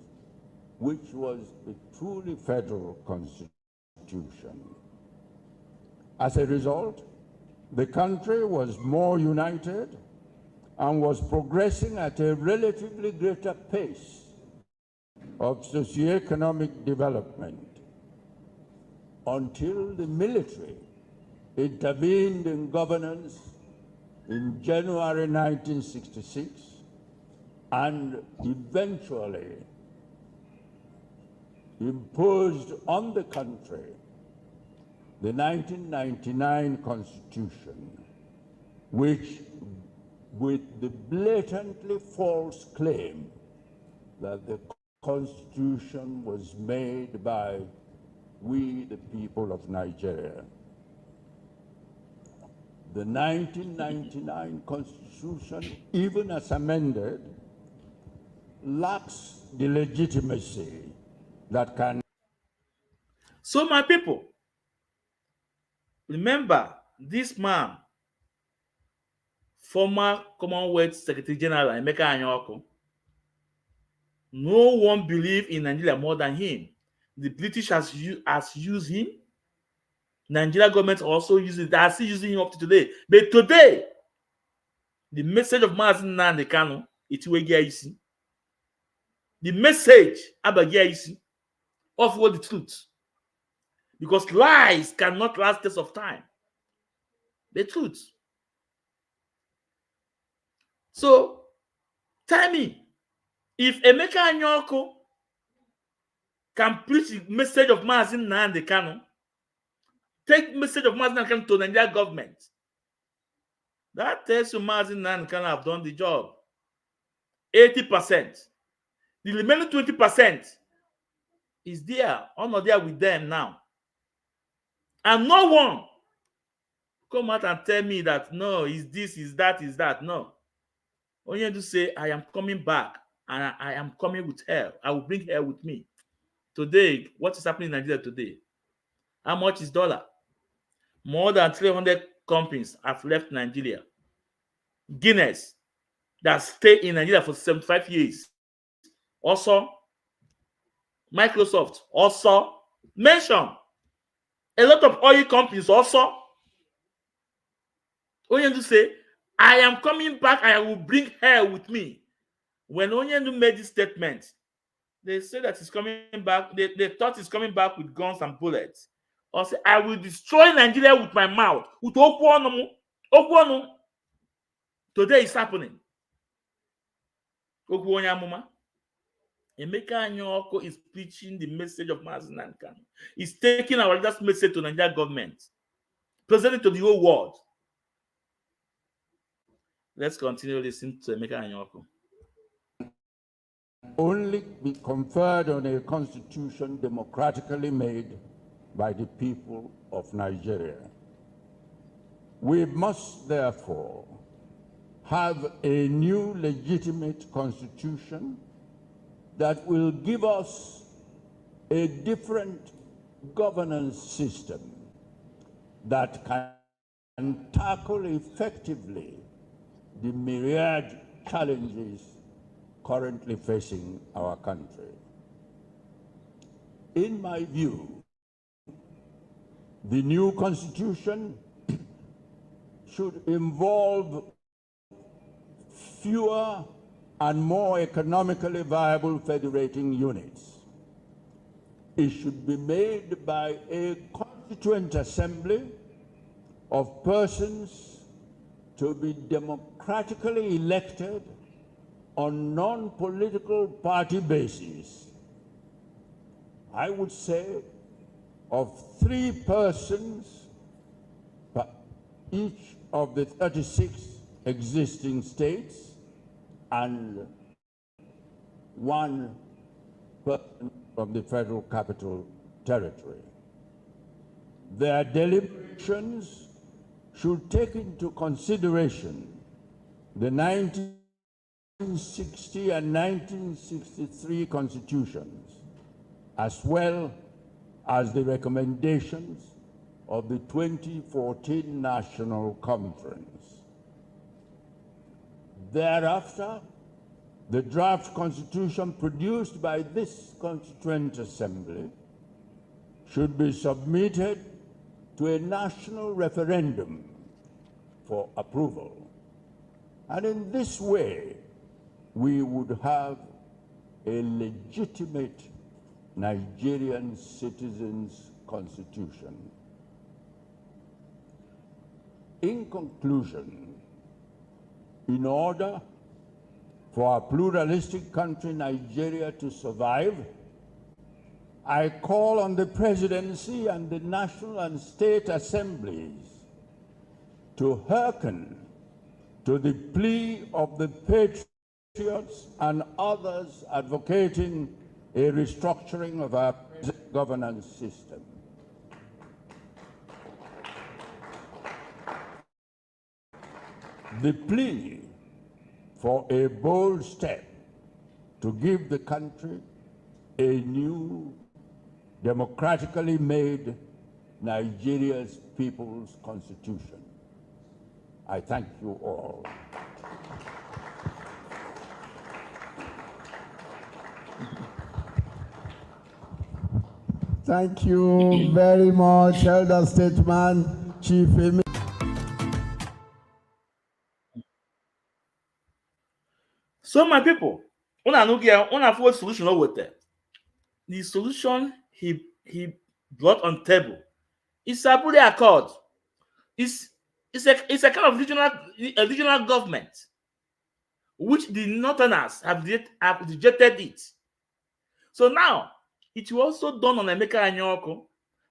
which was a truly federal constitution. As a result, the country was more united and was progressing at a relatively greater pace of socioeconomic development until the military intervened in governance in January 1966 and eventually imposed on the country the 1999 Constitution, which, with the blatantly false claim that the Constitution was made by we, the people of Nigeria. The 1999 Constitution, even as amended, lacks the legitimacy that can. So, my people, remember this man, former Commonwealth Secretary General Emeka Anyoko. No one believes in Nigeria more than him. The British has used him. Nigeria government also uses it. They are still using him up to today. But today, the message of Mazen Nankano, it's where isi. The message about isi of what the truth. Because lies cannot last test of time. The truth. So, tell me, if Emeka Anyoko can preach the message of Mazen Nankano, take message of Mazen Nankano to the Nigeria government, that tells you Mazen Nankano have done the job. 80%. The remaining 20% is there, or not there with them now. And no one come out and tell me that no, is this, is that, is that. No. All you have to say, I am coming back and I am coming with hell. I will bring hell with me. Today, what is happening in Nigeria today? How much is dollar? More than 300 companies have left Nigeria. Guinness, that stayed in Nigeria for 75 years. Also, Microsoft, also mention a lot of oil companies also. Onyendu say, I am coming back and I will bring her with me. When Onyendu made this statement, they say that he's coming back. They thought he's coming back with guns and bullets. Or say, I will destroy Nigeria with my mouth. With Okwonomu. Okwonomu. Today is happening. Okwonyamuma. Emeka Anyoko is preaching the message of Mazi Nankan. He's taking our last message to Nigerian government, presenting to the whole world. Let's continue listening to Emeka Anyoko. Only be conferred on a constitution democratically made by the people of Nigeria. We must therefore have a new legitimate constitution that will give us a different governance system that can tackle effectively the myriad challenges currently facing our country. In my view, the new constitution should involve fewer and more economically viable federating units. It should be made by a constituent assembly of persons to be democratically elected on non-political party basis. I would say of 3 persons per each of the 36 existing states and 1 person from the Federal Capital Territory. Their deliberations should take into consideration the 1960 and 1963 constitutions, as well as the recommendations of the 2014 National Conference. Thereafter, the draft constitution produced by this Constituent Assembly should be submitted to a national referendum for approval. And in this way, we would have a legitimate Nigerian citizens' constitution. In conclusion, in order for a pluralistic country, Nigeria, to survive, I call on the presidency and the national and state assemblies to hearken to the plea of the patriots and others advocating a restructuring of our governance system. The plea for a bold step to give the country a new, democratically made Nigeria's People's Constitution. I thank you all. Thank you very much, Elder Statesman, Chief Emir. So my people, una full solution over there. The solution he brought on table is a Abule Accord. It's a kind of regional government, which the Northerners have rejected it. So now it will also dawn on Emeka Anyoko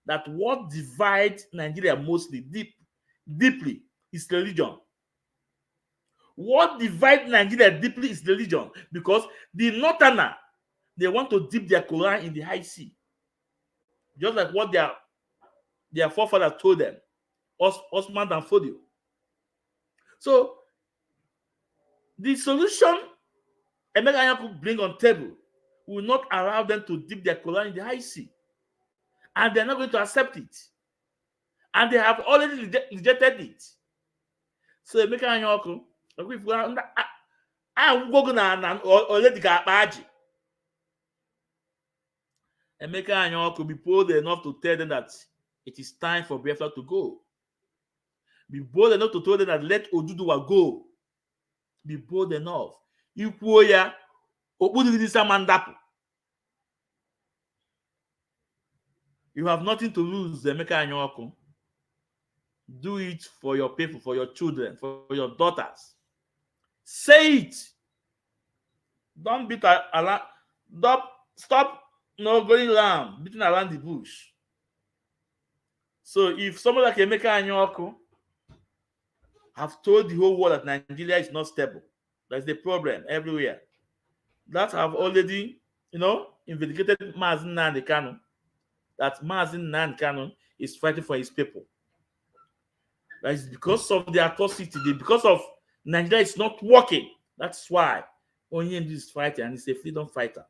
that what divides Nigeria mostly deeply is religion. What divides Nigeria deeply is religion, because the Northerner, they want to dip their Quran in the high sea, just like what their forefathers told them, Osman and Fodio. So the solution Emeka Anyoko bring on table will not allow them to dip their Quran in the high sea, and they're not going to accept it. and they have already rejected it. So Emeka Anyaoku, Emeka Anyaoku be bold enough to tell them that it is time for Biafra to go. Be bold enough to tell them that let Oduduwa go. Be bold enough. Ikwuo ya, okpudidisa mandapu. You have nothing to lose, Emeka Anyaoku. Do it for your people, for your children, for your daughters. Say it. Don't beat around. Stop going around, beating around the bush. So if someone like Emeka Anyaoku have told the whole world that Nigeria is not stable, that's the problem everywhere. That have already, investigated Mazi Nnamdi Kanu, that Mazi Nnamdi Kanu is fighting for his people. That is because of the atrocity, because of Nigeria is not working. That's why Onyemdi is fighting, and he's a freedom fighter.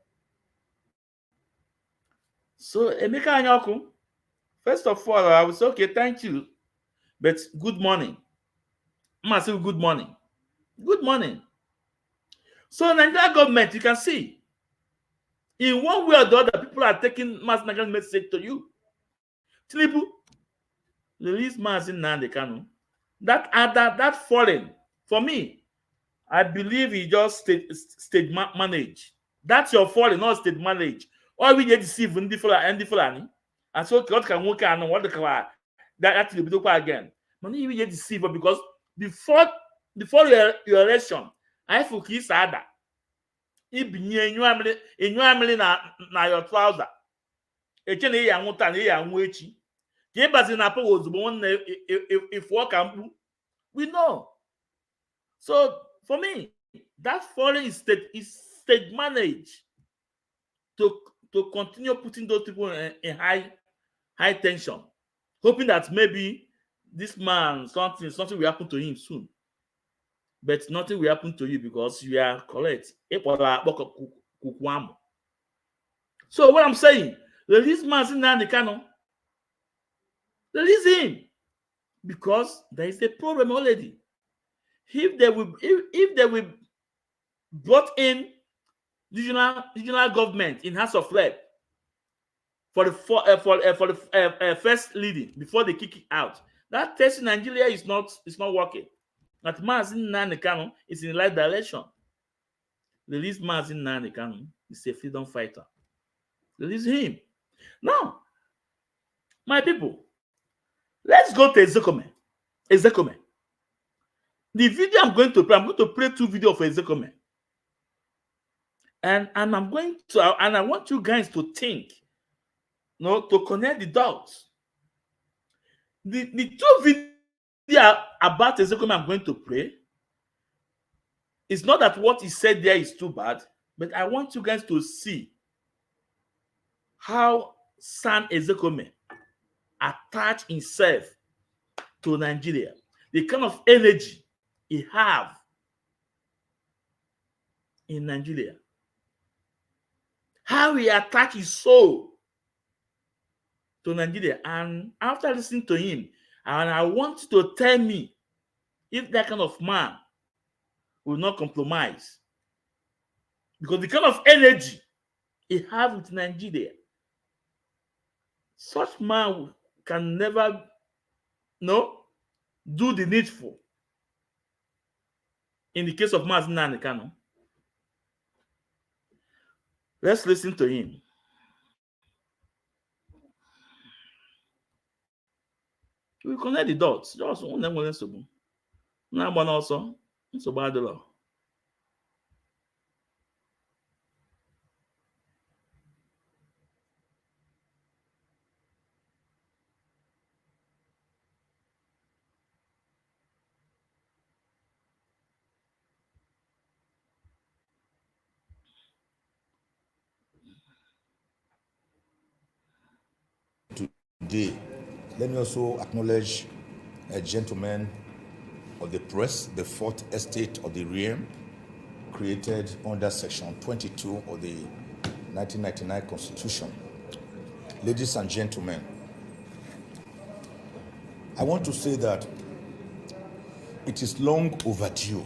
So Emeka Anyaoku, first of all, I will say, okay, thank you, but good morning. I'm going to say good morning. Good morning. So Nigeria government, you can see, in one way or the other, people are taking mass Nigerian message to you. Tinubu, release Mazi Nnamdi Kanu. That foreign, for me, I believe he just state manage. That's your foreign, not state manage. Or we get deceive in the Fulani. And so what can work and what the car that actually be again. Money we get deceive because before your election, I focus ada. Ibinye enyu na your trouser. Eche na ya nwuta na ya nwu echi. Ke bazi na po ozugbo nne if work am. We know. So for me, that foreign state is state managed to continue putting those people in high tension, hoping that maybe this man something will happen to him soon. But nothing will happen to you because you are correct. So what I'm saying, release Mazi Nnamdi Kanu. Release him. Because there is a problem already. If they will brought in regional government in House of Rep for the first leading before they kick it out, that test in Nigeria is not working. That Mazi Nnamdi Kanu is in the right direction. Release Mazi Nnamdi Kanu. He's a freedom fighter. Release him. Now, my people, let's go to Ozekhome. Ozekhome. The video I'm going to play 2 videos of Ozekhome. And I want you guys to think, to connect the dots. The 2 videos about Ozekhome I'm going to play, it's not that what he said there is too bad, but I want you guys to see how San Ozekhome attached himself to Nigeria, the kind of energy he have in Nigeria, how he attached his soul to Nigeria. And after listening to him, and I want you to tell me if that kind of man will not compromise, because the kind of energy he have with Nigeria, such man can never do the needful. In the case of Mazi Nnamdi Kanu, let's listen to him. We connect the dots. Just one them nsogbu. Na agba n'ọsọ, nsogbu adịrọ. Today, let me also acknowledge a gentleman of the press, the 4th estate of the realm, created under Section 22 of the 1999 Constitution. Ladies and gentlemen, I want to say that it is long overdue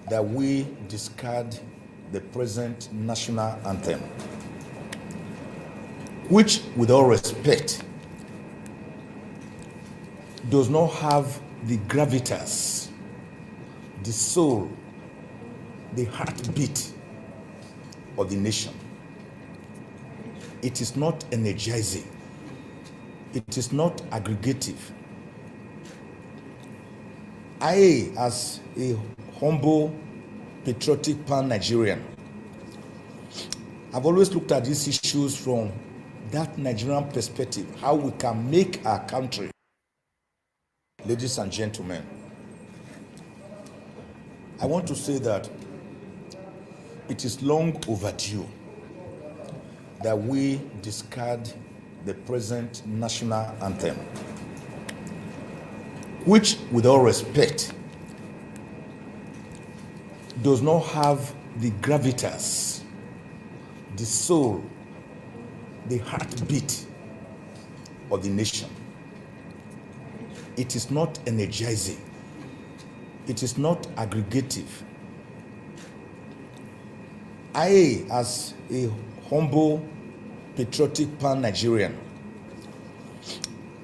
that we discard the present national anthem, which, with all respect, does not have the gravitas, the soul, the heartbeat of the nation. It is not energizing. It is not aggregative. I, as a humble, patriotic pan-Nigerian, I've always looked at these issues from that Nigerian perspective, how we can make our country. Ladies and gentlemen, I want to say that it is long overdue that we discard the present national anthem, which, with all respect, does not have the gravitas, the soul, the heartbeat of the nation. It is not energizing. It is not aggregative. I, as a humble, patriotic pan-Nigerian,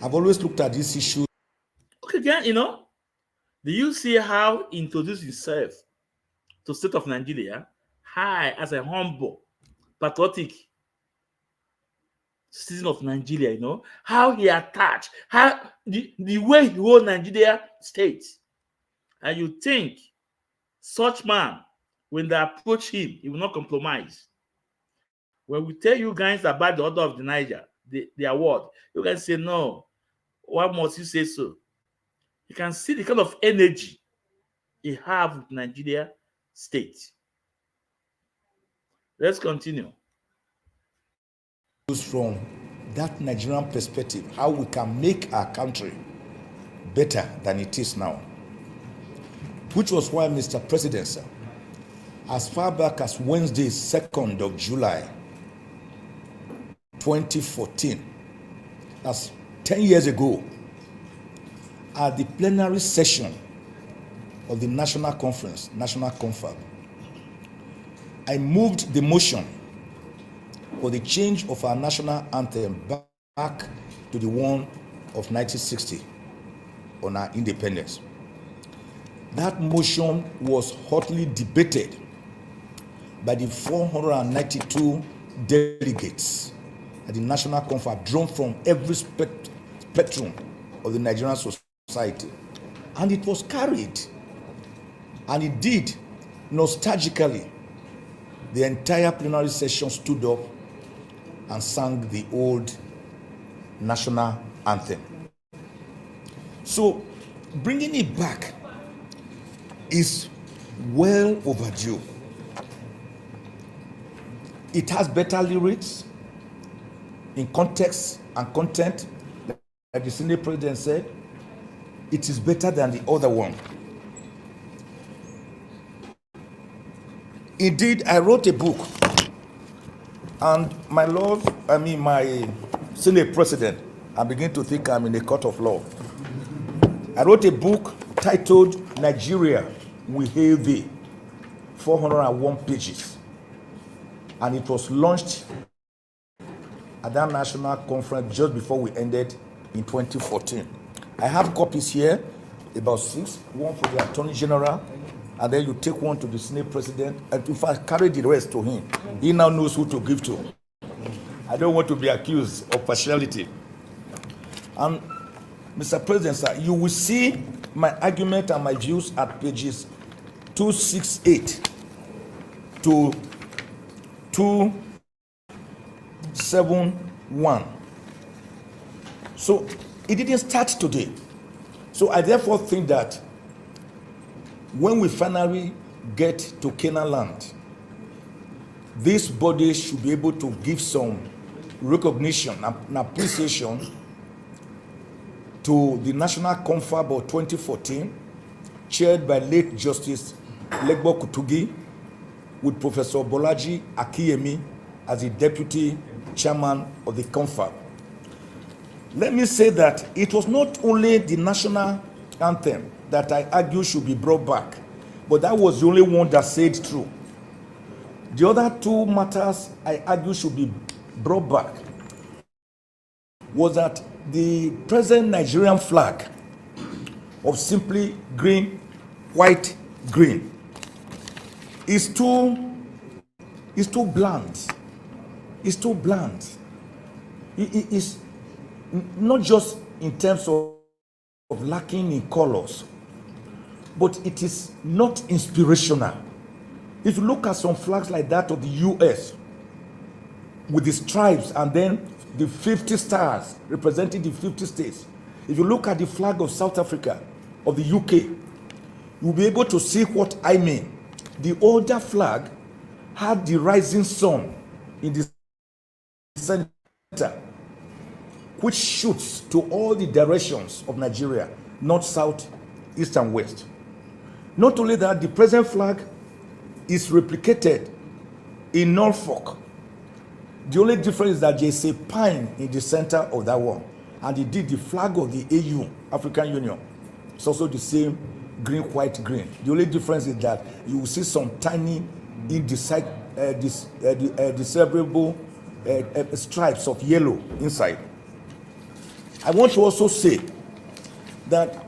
I've always looked at this issue. Okay, again, do you see how he introduced himself to the state of Nigeria? Hi, as a humble, patriotic citizen of Nigeria, how he attached, how the way he hold Nigeria state. And you think such man, when they approach him, he will not compromise. When we tell you guys about the order of the Niger, the award, you guys say, no, why must you say so? You can see the kind of energy he have with Nigeria state. Let's continue. From that Nigerian perspective, how we can make our country better than it is now. Which was why, Mr. President, sir, as far back as Wednesday, 2nd of July, 2014, that's 10 years ago, at the plenary session of the National Conference, National Confab, I moved the motion for the change of our national anthem back to the one of 1960 on our independence. That motion was hotly debated by the 492 delegates at the National Conference, drawn from every spectrum of the Nigerian society. And it was carried. And indeed, nostalgically, the entire plenary session stood up and sang the old national anthem. So, bringing it back is well overdue. It has better lyrics in context and content. Like the Senate President said, it is better than the other one. Indeed, I wrote a book, and my Senate President, I begin to think I'm in a court of law. I wrote a book titled Nigeria, We Hail Thee, 401 pages. And it was launched at that national conference just before we ended in 2014. I have copies here, about 6, one for the Attorney General, and then you take one to the Senate President, and if I carry the rest to him, he now knows who to give to. I don't want to be accused of partiality. And Mr. President, sir, you will see my argument and my views at pages 268 to 271. So it didn't start today. So I therefore think that when we finally get to Canaan land, this body should be able to give some recognition and appreciation to the National Confab of 2014, chaired by late Justice Legbo Kutugi, with Professor Bolaji Akiyemi as the Deputy Chairman of the Confab. Let me say that it was not only the national anthem that I argue should be brought back, but that was the only one that said true. The other two matters I argue should be brought back was that the present Nigerian flag of simply green, white, green is too bland. It's too bland. It is not just in terms of lacking in colors, but it is not inspirational. If you look at some flags like that of the US with the stripes and then the 50 stars representing the 50 states, if you look at the flag of South Africa, of the UK, you'll be able to see what I mean. The older flag had the rising sun in the center, which shoots to all the directions of Nigeria, north, south, east, and west. Not only that, the present flag is replicated in Norfolk. The only difference is that there's a pine in the center of that one. And they did the flag of the AU, African Union. It's also the same green, white, green. The only difference is that you will see some tiny indecipherable stripes of yellow inside. I want to also say that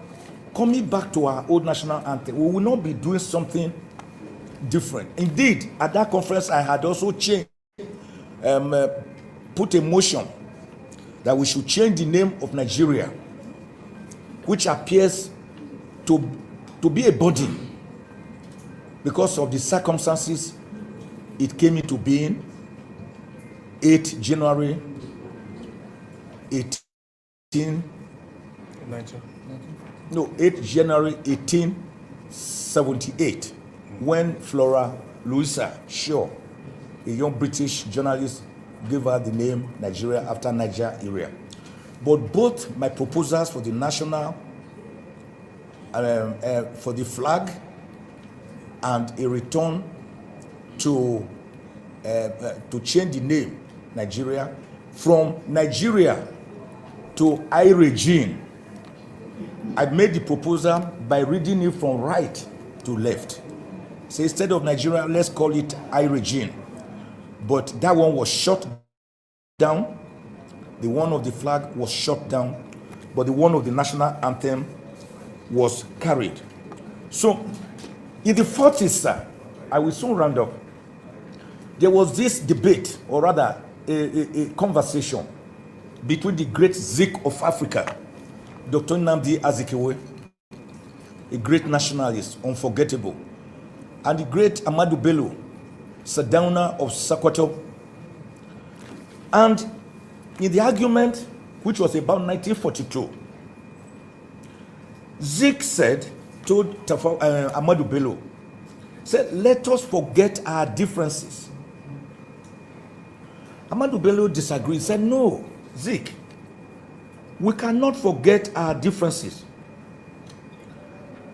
coming back to our old national anthem, we will not be doing something different. Indeed, at that conference, I had also put a motion that we should change the name of Nigeria, which appears to be a burden because of the circumstances it came into being 8 January 8 January 1878, when Flora Louisa Shaw, a young British journalist, gave her the name Nigeria after Niger area. But both my proposals for the national, for the flag, and a return to change the name Nigeria from Nigeria to Iregine. I made the proposal by reading it from right to left. So instead of Nigeria, let's call it Iregine. But that one was shut down. The one of the flag was shut down, but the one of the national anthem was carried. So in the 40s, I will soon round up, there was this debate, or rather a conversation between the great Zik of Africa, Dr. Nnamdi Azikiwe, a great nationalist, unforgettable, and the great Ahmadu Bello, Sardauna of Sokoto. And in the argument, which was about 1942, Zik said, told Ahmadu Bello, said, let us forget our differences. Ahmadu Bello disagreed, said, no, Zik, we cannot forget our differences.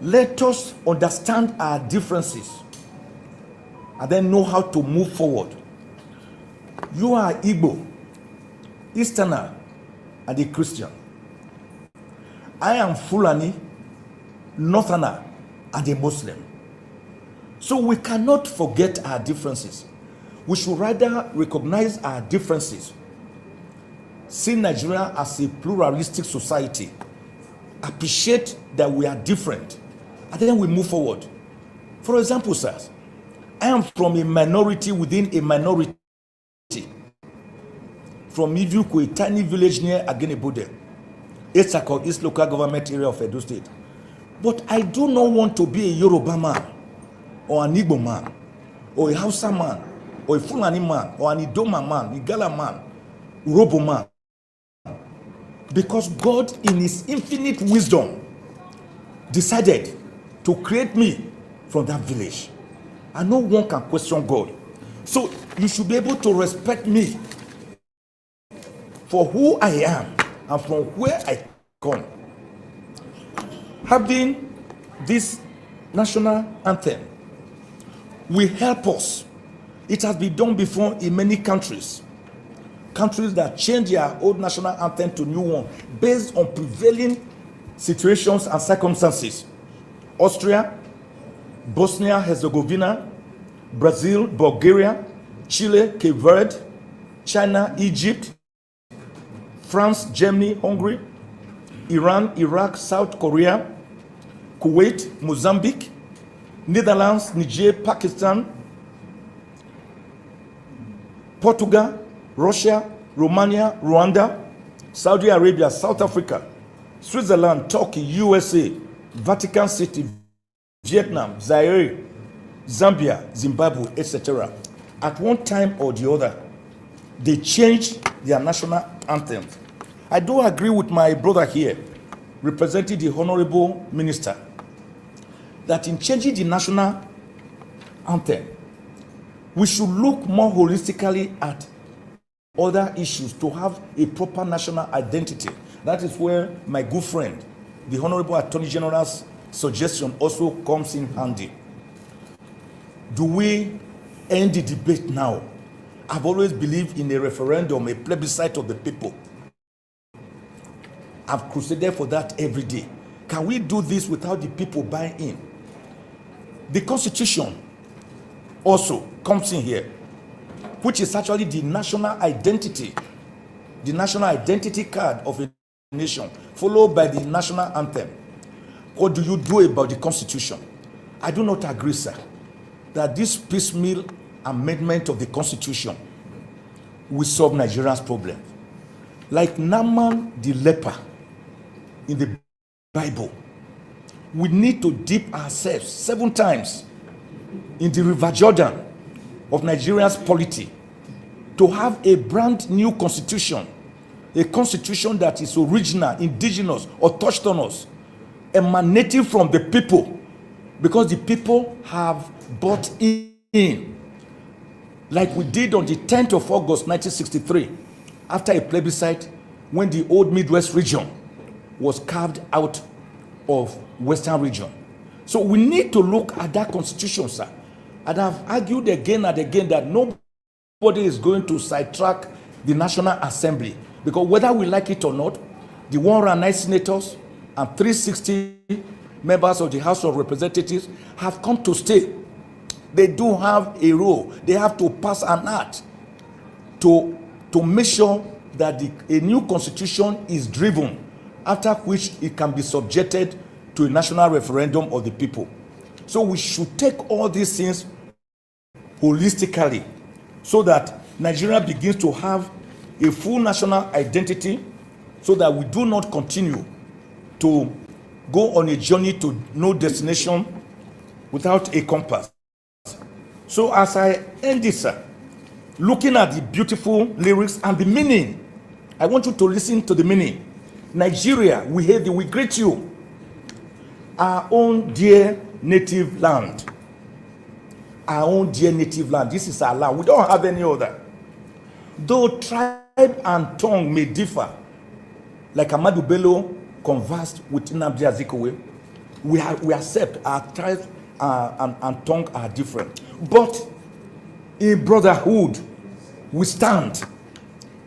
Let us understand our differences and then know how to move forward. You are Igbo, Easterner, and a Christian. I am Fulani, Northerner, and a Muslim. So we cannot forget our differences. We should rather recognize our differences, see Nigeria as a pluralistic society, appreciate that we are different, and then we move forward. For example, sirs, I am from a minority within a minority. From Ivuku, a tiny village near Agenebode, Etsako, East Local Government Area of Edo State. But I do not want to be a Yoruba man, or an Igbo man, or a Hausa man, or a Fulani man, or an Idoma man, Igala man, Urobo man. Because God, in His infinite wisdom, decided to create me from that village. And no one can question God. So you should be able to respect me for who I am and from where I come. Having this national anthem will help us. It has been done before in many countries countries that change their old national anthem to new one based on prevailing situations and circumstances. Austria, Bosnia-Herzegovina, Brazil, Bulgaria, Chile, Cape Verde, China, Egypt, France, Germany, Hungary, Iran, Iraq, South Korea, Kuwait, Mozambique, Netherlands, Niger, Pakistan, Portugal, Russia, Romania, Rwanda, Saudi Arabia, South Africa, Switzerland, Turkey, USA, Vatican City, Vietnam, Zaire, Zambia, Zimbabwe, etc. At one time or the other, they changed their national anthems. I do agree with my brother here, representing the Honorable Minister, that in changing the national anthem, we should look more holistically at other issues to have a proper national identity. That is where my good friend, the Honorable Attorney General's suggestion also comes in handy. Do we end the debate now? I've always believed in a referendum, a plebiscite of the people. I've crusaded for that every day. Can we do this without the people buying in? The Constitution also comes in here, which is actually the national identity card of a nation, followed by the national anthem. What do you do about the Constitution? I do not agree, sir, that this piecemeal amendment of the Constitution will solve Nigeria's problem. Like Naaman the leper in the Bible, we need to dip ourselves 7 times in the River Jordan of Nigeria's polity to have a brand new constitution, a constitution that is original, indigenous, autochthonous, emanating from the people, because the people have bought in, like we did on the 10th of August 1963, after a plebiscite when the old Midwest region was carved out of Western region. So we need to look at that constitution, sir. And I've argued again and again that nobody is going to sidetrack the National Assembly, because whether we like it or not, the 109 senators and 360 members of the House of Representatives have come to stay. They do have a role. They have to pass an act to make sure that a new constitution is driven, after which it can be subjected to a national referendum of the people. So we should take all these things holistically so that Nigeria begins to have a full national identity, so that we do not continue to go on a journey to no destination without a compass. So as I end this, sir, looking at the beautiful lyrics and the meaning, I want you to listen to the meaning. Nigeria, we hate you, we greet you, our own dear native land. Our own dear native land. This is our land. We don't have any other. Though tribe and tongue may differ, like Ahmadu Bello conversed with Nnamdi Azikiwe, we accept our tribe and tongue are different. But in brotherhood, we stand.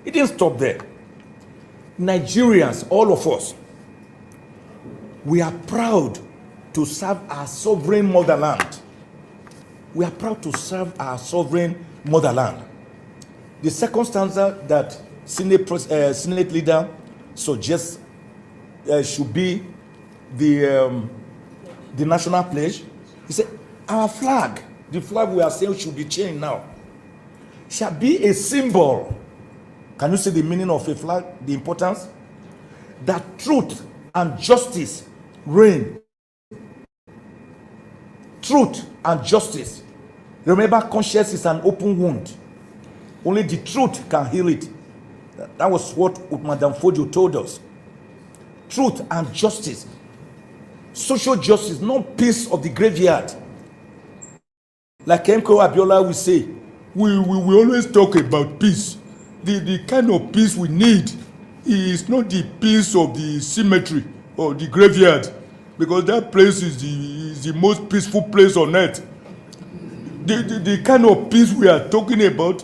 It didn't stop there. Nigerians, all of us, we are proud to serve our sovereign motherland. We are proud to serve our sovereign motherland. The second stanza that Senate leader suggests should be the national pledge. He said, our flag, the flag we are saying should be changed now, shall be a symbol. Can you see the meaning of a flag, the importance? That truth and justice reign. Truth and justice. Remember, conscience is an open wound. Only the truth can heal it. That was what Madam Fodio told us. Truth and justice. Social justice, not peace of the graveyard. Like Mko Abiola will say, we always talk about peace. The kind of peace we need is not the peace of the cemetery or the graveyard, because that place is the most peaceful place on earth. The kind of peace we are talking about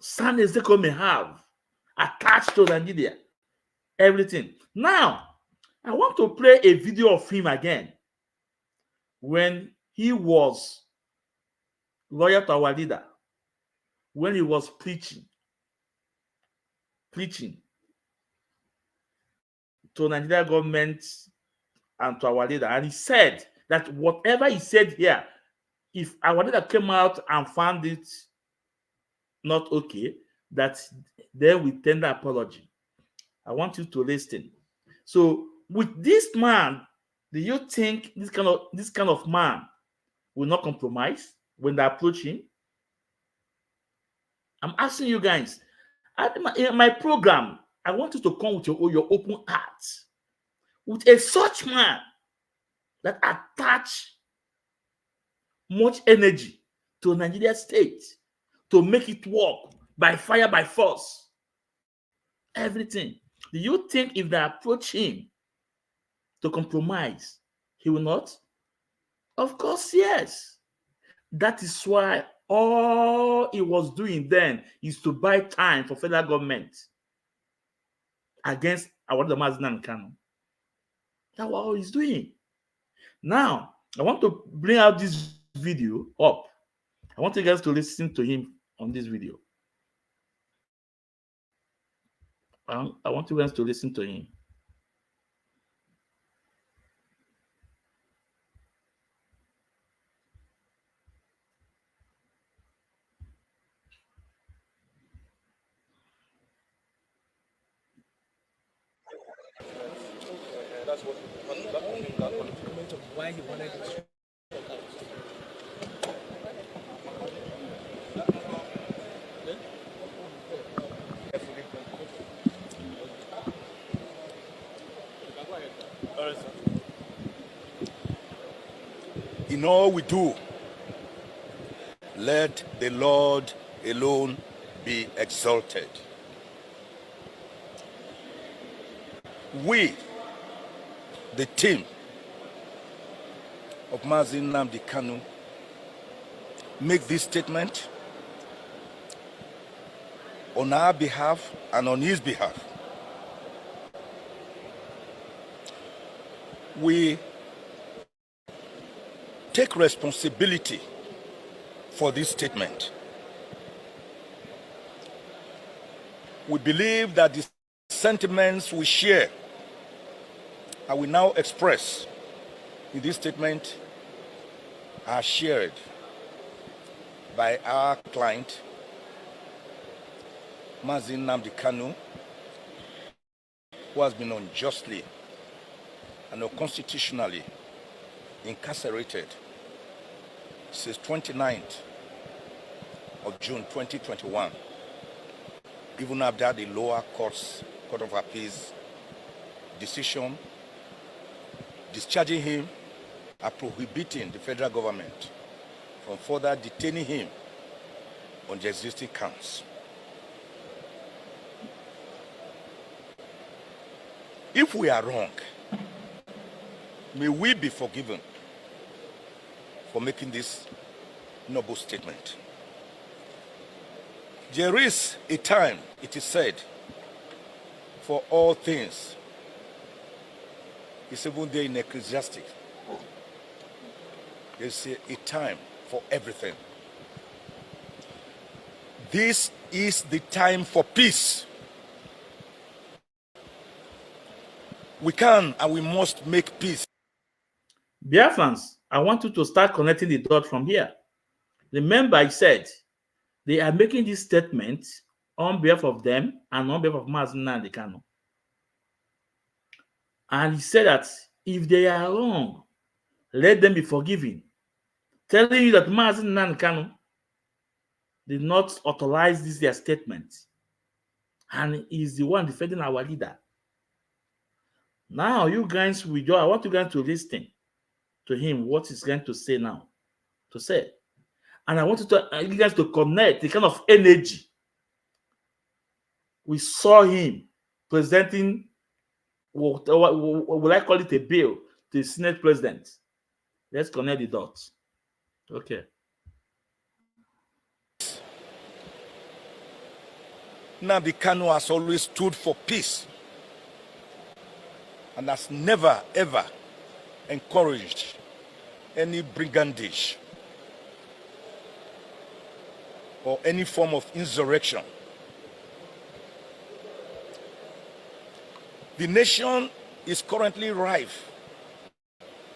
San Ozekhome have attached to Nigeria. Everything. Now, I want to play a video of him again when he was loyal to our leader, when he was preaching to Nigeria government and to our leader. And he said that whatever he said here, if our leader came out and found it not okay, that then we tender apology. I want you to listen. So with this man, do you think this kind of man will not compromise when they approach him? I'm asking you guys. In my program, I want you to come with your open heart. With a such man that attach much energy to Nigeria state to make it work by fire, by force, everything. Do you think if they approach him to compromise, he will not? Of course, yes. That is why all he was doing then is to buy time for federal government against Awadu Mazin and Kanu. That's what he's doing. Now, I want to bring out this video up. I want you guys to listen to him on this video. I want you guys to listen to him. That's what why he wanted to. In all we do, let the Lord alone be exalted. We, the team of Mazin Nnamdi Kanu, make this statement on our behalf and on his behalf. We take responsibility for this statement. We believe that the sentiments we share and we now express in this statement are shared by our client, Mazin Nnamdi Kanu, who has been unjustly and unconstitutionally incarcerated since 29th of June 2021, even after the lower Court of Appeals decision discharging him and prohibiting the federal government from further detaining him on the existing counts. If we are wrong, may we be forgiven for making this noble statement. There is a time, it is said, for all things. It's even there in Ecclesiastes. There's a time for everything. This is the time for peace. We can and we must make peace. Biafrans, I want you to start connecting the dot from here. Remember, I said they are making this statement on behalf of them and on behalf of Mazin Nnamdi Kanu. And he said that if they are wrong, let them be forgiven. Telling you that Mazin Nnamdi Kanu did not authorize this their statement. And he's the one defending our leader. Now, you guys, I want you guys to listen to him, what he's going to say now. And I want you guys to connect the kind of energy we saw him presenting, what would I call it, a bill to the Senate president. Let's connect the dots. Okay. Nnamdi Kanu has always stood for peace and has never, ever encouraged any brigandage or any form of insurrection. The nation is currently rife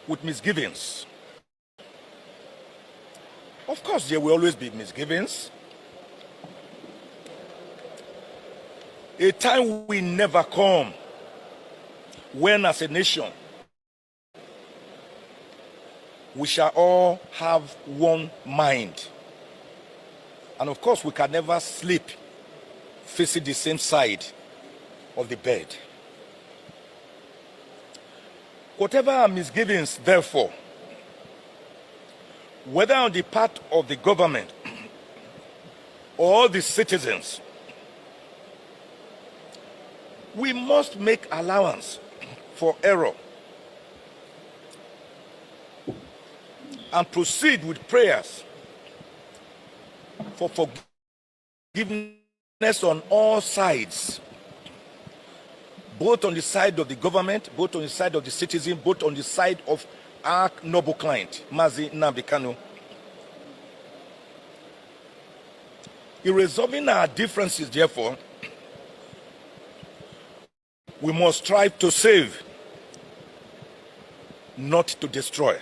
with misgivings. Of course, there will always be misgivings. A time will never come when, as a nation, we shall all have one mind. And of course, we can never sleep facing the same side of the bed. Whatever our misgivings, therefore, whether on the part of the government or the citizens, we must make allowance for error and proceed with prayers for forgiveness on all sides, both on the side of the government, both on the side of the citizen, both on the side of our noble client, Mazi Nnamdi Kanu. In resolving our differences, therefore, we must strive to save, not to destroy.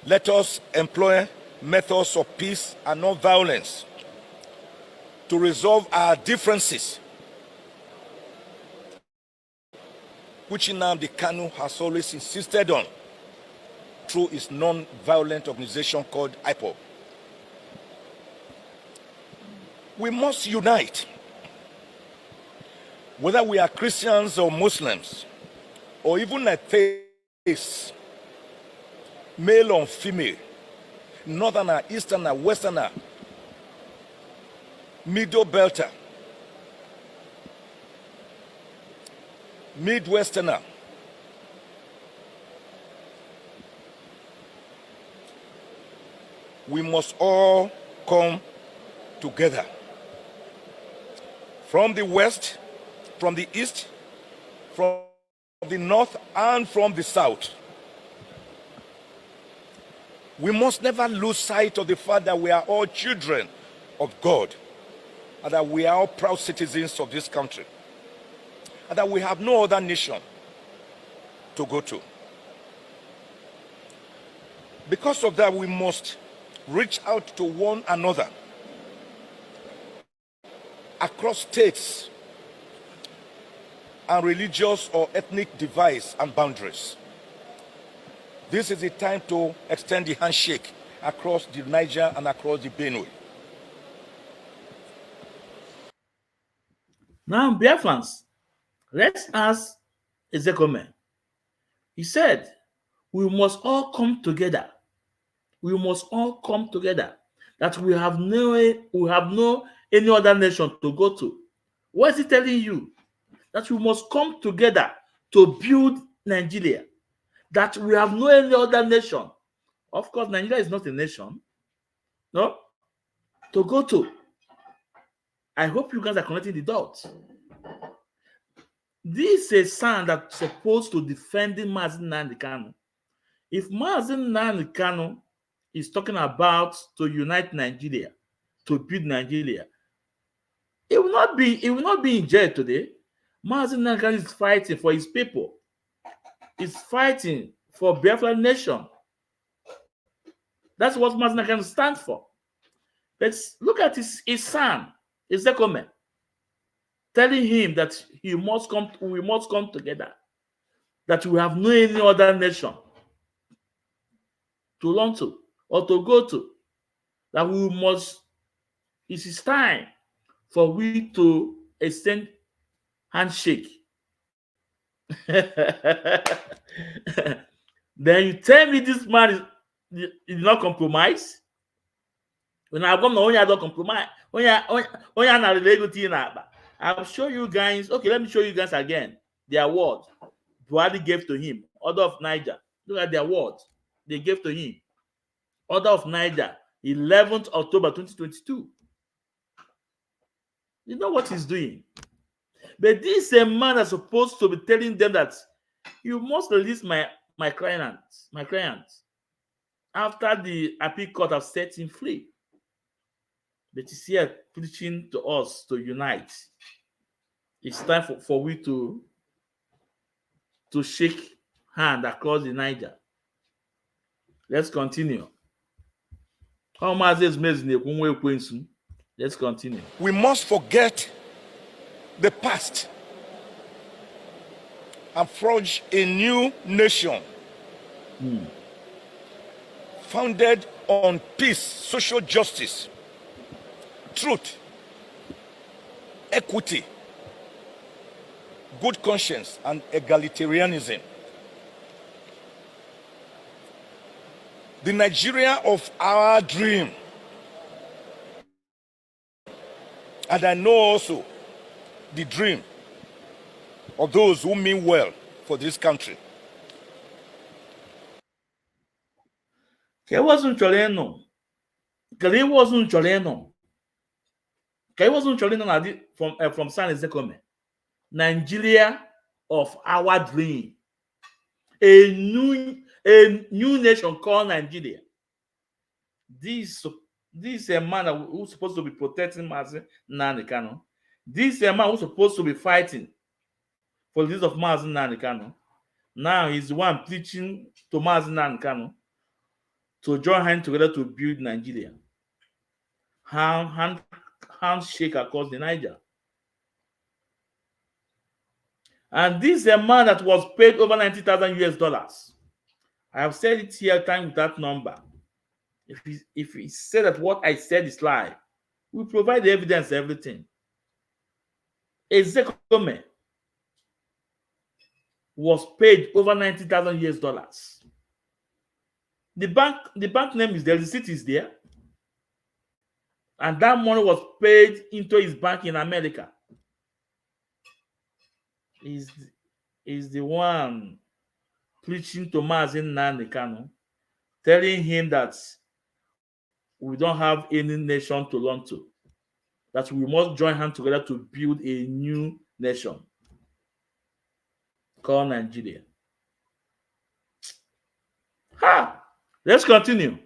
Let us employ methods of peace and non-violence to resolve our differences, which Nnamdi Kanu has always insisted on through his non-violent organization called Ipob. We must unite, whether we are Christians or Muslims, or even atheists, male or female, northerner, easterner, westerner, middle belter, midwesterner. We must all come together. From the west, from the east, from the north, and from the south. We must never lose sight of the fact that we are all children of God, and that we are all proud citizens of this country, and that we have no other nation to go to. Because of that, we must reach out to one another across states and religious or ethnic divides and boundaries. This is the time to extend the handshake across the Niger and across the Benue. Now, Biafrans, let's ask Ozekhome. He said, we must all come together. We must all come together. That we have no any other nation to go to. What is he telling you? That we must come together to build Nigeria. That we have no any other nation. Of course, Nigeria is not a nation. No? To go to. I hope you guys are connecting the dots. This is a sign that's supposed to defend Mazi Nnamdi Kanu. If Mazi Nnamdi Kanu is talking about to unite Nigeria, to build Nigeria, it will not be in jail today. Mazi Nnamdi Kanu is fighting for his people. He's fighting for Biafra nation. That's what Mazi Nnamdi Kanu stands for. Let's look at his son, Ozekhome, telling him that we must come together, that we have no any other nation to run to or to go to, that it is time for we to extend handshake. Then you tell me this man is not compromised? When I come on, don't compromise. I'll show you guys. Okay, let me show you guys again the award Buhari gave to him. Order of Niger. Look at the award they gave to him. Order of Niger, 11th October 2022. You know what he's doing. But this is a man that's supposed to be telling them that you must release my client, after the appeal court have set him free. But he's here preaching to us to unite. It's time for we to shake hand across the Niger. Let's continue. Let's continue. We must forget the past and forge a new nation founded on peace, social justice, truth, equity, good conscience, and egalitarianism. The Nigeria of our dream. And I know also the dream of those who mean well for this country. From San Ozekhome. Nigeria of our dream. A new nation called Nigeria. This is a man who's supposed to be protecting Mazi Nnamdi Kanu. This is a man who's supposed to be fighting for the release of Mazi Nnamdi Kanu. Now he's the one preaching to Mazi Nnamdi Kanu to join hands together to build Nigeria. Handshake across the Niger. And this is a man that was paid over $90,000. I have said it here time with that number. If he said that what I said is lie, we provide the evidence, everything. Ozekhome was paid over $90,000. The bank name is there, the receipt is there. And that money was paid into his bank in America. He's the one preaching to Mazi Nnamdi Kanu, telling him that we don't have any nation to run to, that we must join hands together to build a new nation called Nigeria. Let's continue.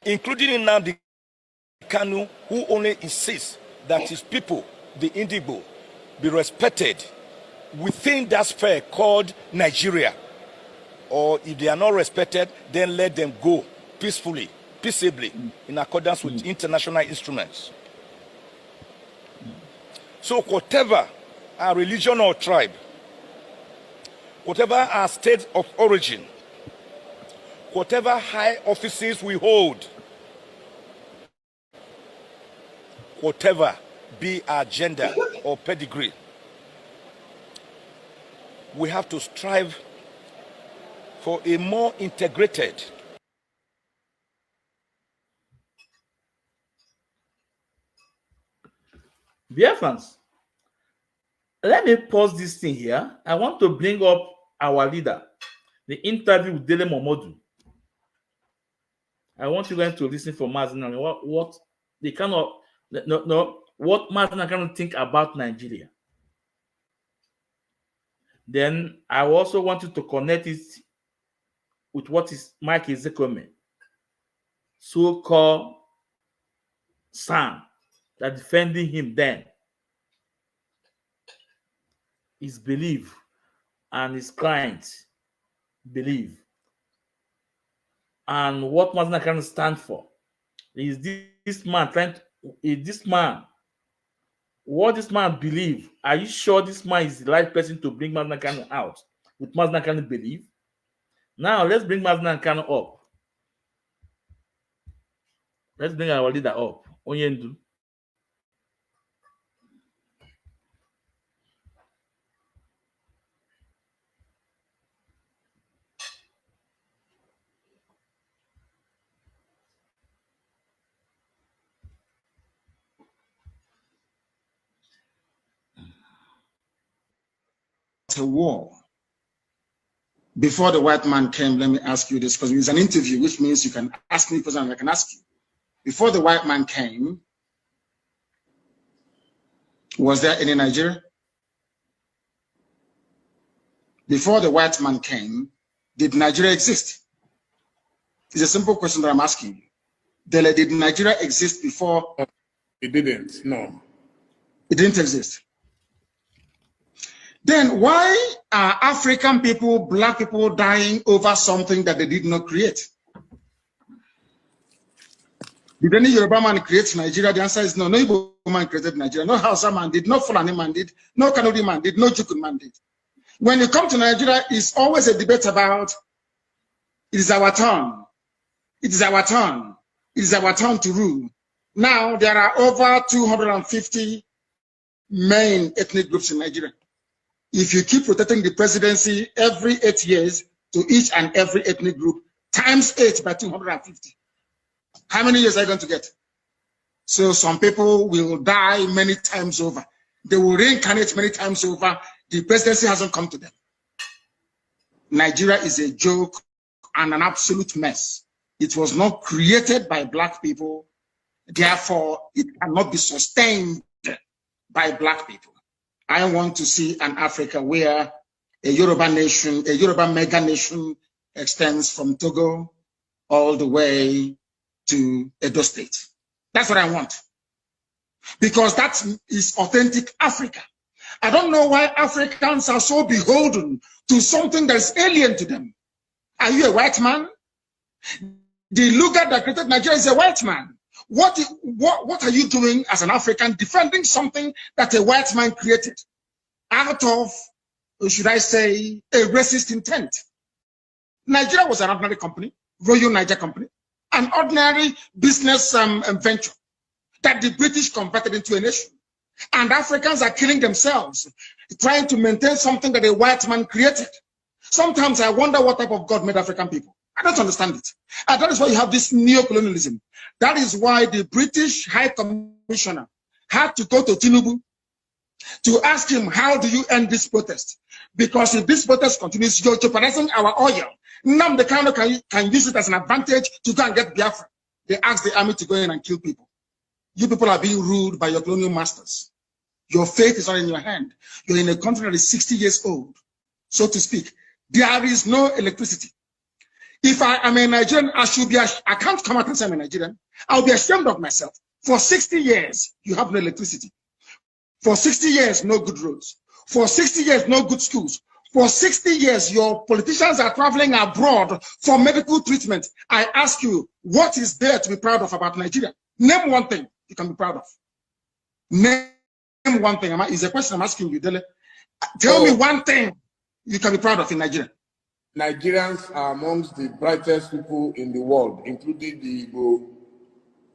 Including Nnamdi Kanu, who only insists that his people, the Indigo, be respected within that sphere called Nigeria. Or if they are not respected, then let them go peacefully, peaceably, in accordance with international instruments. So whatever our religion or tribe, whatever our state of origin, whatever high offices we hold, whatever be our gender or pedigree, we have to strive for a more integrated Dear fans, let me pause this thing here. I want to bring up our leader, the interview with Dele Momodu. I want you guys to listen for Mazi Nnamdi, what they cannot what Mazi Nnamdi cannot think about Nigeria. Then I also want you to connect it with what is Mike Ozekhome, so-called son that defending him then. His belief and his clients believe. And what Mazi Nnamdi Kanu stand for is this man trying to, what this man believe. Are you sure this man is the right person to bring Mazi Nnamdi Kanu out with Mazi Nnamdi Kanu believe? Now let's bring Mazi Nnamdi Kanu up. Let's bring our leader up. Onyendu. A war. Before the white man came, let me ask you this, because it's an interview, which means you can ask me questions and I can ask you. Before the white man came, Was there any Nigeria? Before the white man came, did Nigeria exist? It's a simple question that I'm asking you. Dele, did Nigeria exist before? It didn't, no. It didn't exist. Then why are African people, black people dying over something that they did not create? Did any Yoruba man create Nigeria? The answer is no. No Igbo man created Nigeria. No Hausa man did. No Fulani man did. No Kanuri man did. No Jukun man did. When you come to Nigeria, it's always a debate about it is our turn. It is our turn. It is our turn to rule. Now there are over 250 main ethnic groups in Nigeria. If you keep rotating the presidency every 8 years to each and every ethnic group, times 8 by 250, how many years are you going to get? So some people will die many times over. They will reincarnate many times over. The presidency hasn't come to them. Nigeria is a joke and an absolute mess. It was not created by black people. Therefore, it cannot be sustained by black people. I want to see an Africa where a Yoruba nation, a Yoruba mega nation extends from Togo all the way to Edo State. That's what I want. Because that is authentic Africa. I don't know why Africans are so beholden to something that is alien to them. Are you a white man? The Luga that created Nigeria is a white man. What are you doing as an African defending something that a white man created out of, should I say, a racist intent? Nigeria was an ordinary company, Royal Niger Company, an ordinary business venture that the British converted into a nation. And Africans are killing themselves, trying to maintain something that a white man created. Sometimes I wonder what type of God made African people. I don't understand it. And that is why you have this neo-colonialism. That is why the British High Commissioner had to go to Tinubu to ask him, how do you end this protest? Because if this protest continues, you're jeopardizing our oil. Nnamdi Kanu can use it as an advantage to go and get Biafra. They asked the army to go in and kill people. You people are being ruled by your colonial masters. Your fate is not in your hand. You're in a country that is 60 years old, so to speak. There is no electricity. If I am a Nigerian, I can't come out and say I'm a Nigerian. I'll be ashamed of myself. For 60 years, you have no electricity. For 60 years, no good roads. For 60 years, no good schools. For 60 years, your politicians are traveling abroad for medical treatment. I ask you, what is there to be proud of about Nigeria? Name one thing you can be proud of. Name one thing. It's a question I'm asking you, Dele. Tell me one thing you can be proud of in Nigeria. Nigerians are amongst the brightest people in the world, including the Igbo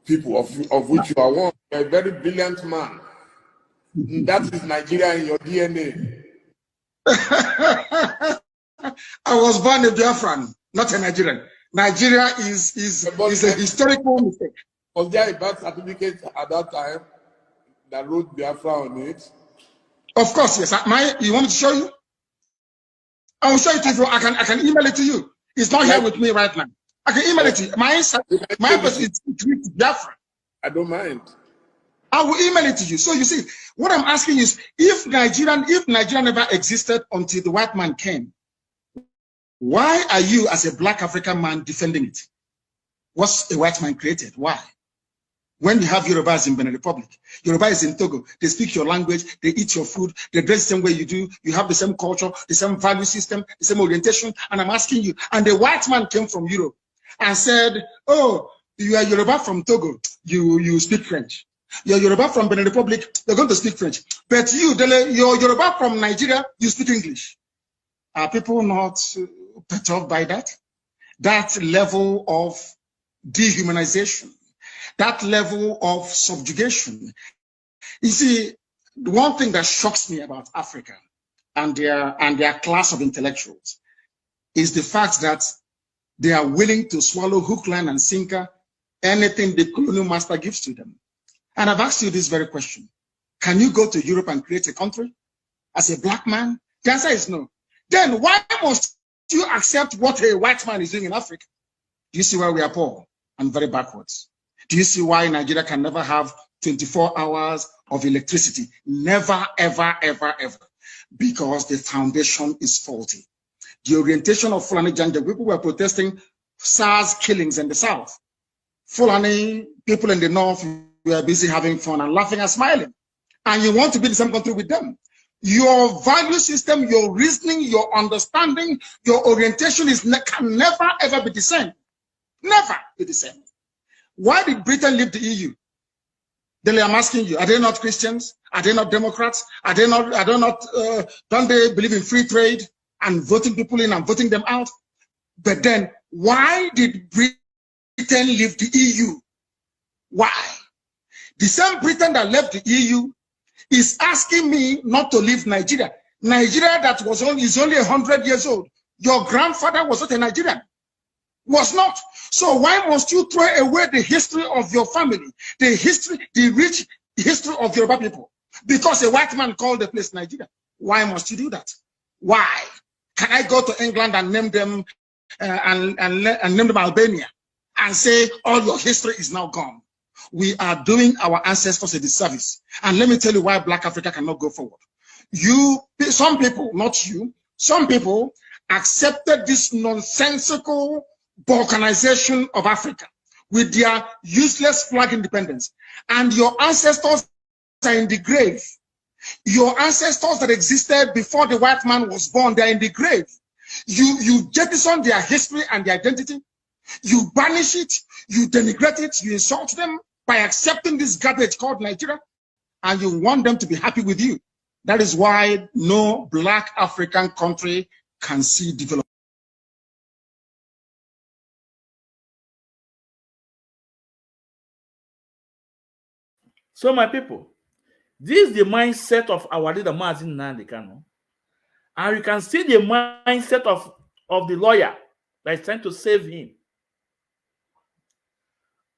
people, of which you are one. You're a very brilliant man. That is Nigeria in your DNA. I was born a Biafran, not a Nigerian. Nigeria is a historical mistake. Was there a birth certificate at that time that wrote Biafra on it? Of course, yes. You want me to show you? I will show it to you. I can email it to you. It's not here with me right now. I can email it to you. My person is Biafra. I don't mind. I will email it to you. So you see, what I'm asking is, if Nigeria never existed until the white man came, why are you as a black African man defending it? What's a white man created? Why? When you have Yorubas in Benin Republic, Yoruba is in Togo, they speak your language, they eat your food, they dress the same way you do, you have the same culture, the same value system, the same orientation, and I'm asking you, and the white man came from Europe and said, oh, you are Yoruba from Togo, you speak French. You're Yoruba from Benin Republic, you're going to speak French. But you, Dele, you're Yoruba from Nigeria, you speak English. Are people not perturbed by that? That level of dehumanization, that level of subjugation. You see, the one thing that shocks me about Africa and their class of intellectuals is the fact that they are willing to swallow hook, line, and sinker anything the colonial master gives to them. And I've asked you this very question. Can you go to Europe and create a country as a black man? The answer is no. Then why must you accept what a white man is doing in Africa? Do you see why we are poor and very backwards? Do you see why Nigeria can never have 24 hours of electricity. Never, ever, ever, ever. Because the foundation is faulty. The orientation of Fulani Janja, people were protesting SARS killings in the south. Fulani people in the north were busy having fun and laughing and smiling. And you want to be in the same country with them. Your value system, your reasoning, your understanding, your orientation can never ever be the same. Never be the same. Why did Britain leave the EU? Then I'm asking you, are they not Christians? Are they not Democrats? Are they not, don't they believe in free trade and voting people in and voting them out? But then why did Britain leave the EU? Why? The same Britain that left the EU is asking me not to leave Nigeria. Nigeria that is only 100 years old. Your grandfather was not a Nigerian. Was not. So why must you throw away the history of your family, the rich history of Yoruba people? Because a white man called the place Nigeria. Why must you do that? Why? Can I go to England and name them and name them Albania and say all your history is now gone? We are doing our ancestors a disservice. And let me tell you why Black Africa cannot go forward. Some people, not you, some people accepted this nonsensical balkanization of Africa with their useless flag independence. And your ancestors are in the grave. Your ancestors that existed before the white man was born, they're in the grave. You jettison their history and their identity. You banish it, you denigrate it, you insult them by accepting this garbage called Nigeria, and you want them to be happy with you. That is why no Black African country can see development. So my people, this is the mindset of our leader, Mazin Nnamdi Kanu. And you can see the mindset of the lawyer that is trying to save him.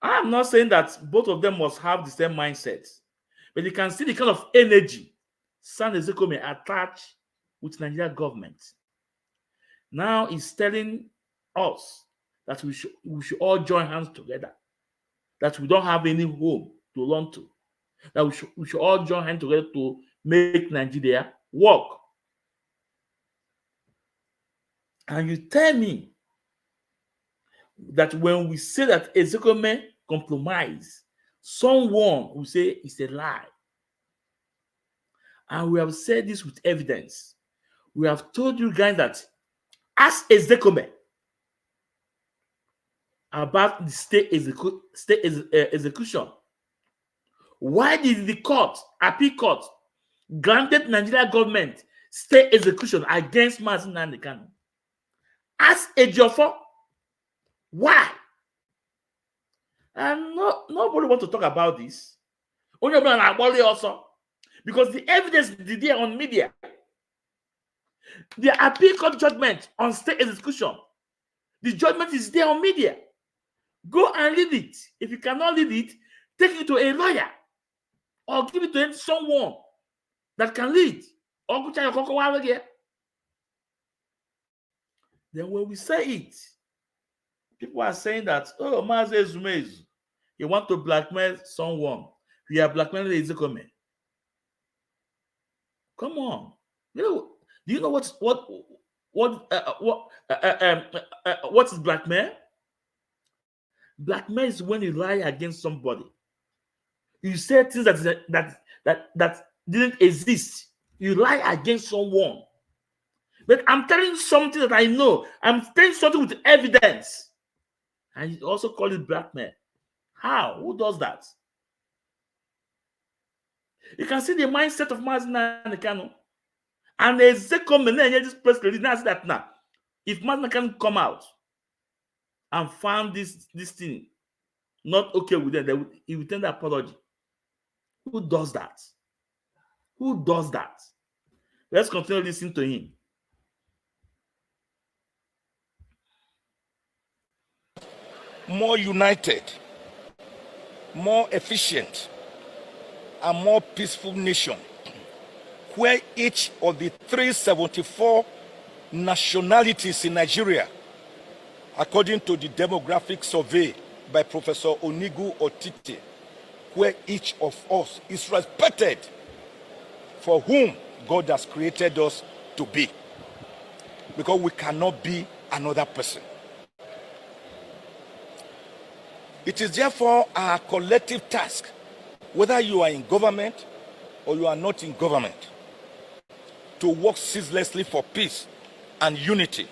I'm not saying that both of them must have the same mindset, but you can see the kind of energy San Ozekhome attached with Nigerian government. Now he's telling us that we should all join hands together, that we don't have any home to run to, that we should all join hands together to make Nigeria work. And you tell me that when we say that Ozekhome compromise, someone will say it's a lie. And we have said this with evidence. We have told you guys that ask Ozekhome about the state execution. Why did the court, appeal court, granted Nigeria government state execution against Mazin Nnamdi Kanu? Ask Ejiofor. Why? And nobody wants to talk about this. Only also, because the evidence is there on media. The appeal court judgment on state execution, the judgment is there on media. Go and read it. If you cannot read it, take it to a lawyer or give it to someone that can read. Then when we say it, people are saying that, oh, Mazi Ezumezu, you want to blackmail someone. We are blackmailing Ozekhome. Come on. Do you know what is blackmail? Blackmail is when you lie against somebody. You say things that didn't exist. You lie against someone. But I'm telling you something that I know. I'm telling you something with evidence. And you also call it blackmail. How? Who does that? You can see the mindset of Mazin Nnamdi Kanu. And Ozekhome, this press release, now see that now. If Mazin Kanu come out and found this thing not okay with them, he will tender apology. Who does that? Who does that? Let's continue listening to him. More united, more efficient, and more peaceful nation, where each of the 374 nationalities in Nigeria, according to the demographic survey by Professor Onigu Otite, where each of us is respected for whom God has created us to be. Because we cannot be another person. It is therefore our collective task, whether you are in government or you are not in government, to work ceaselessly for peace and unity.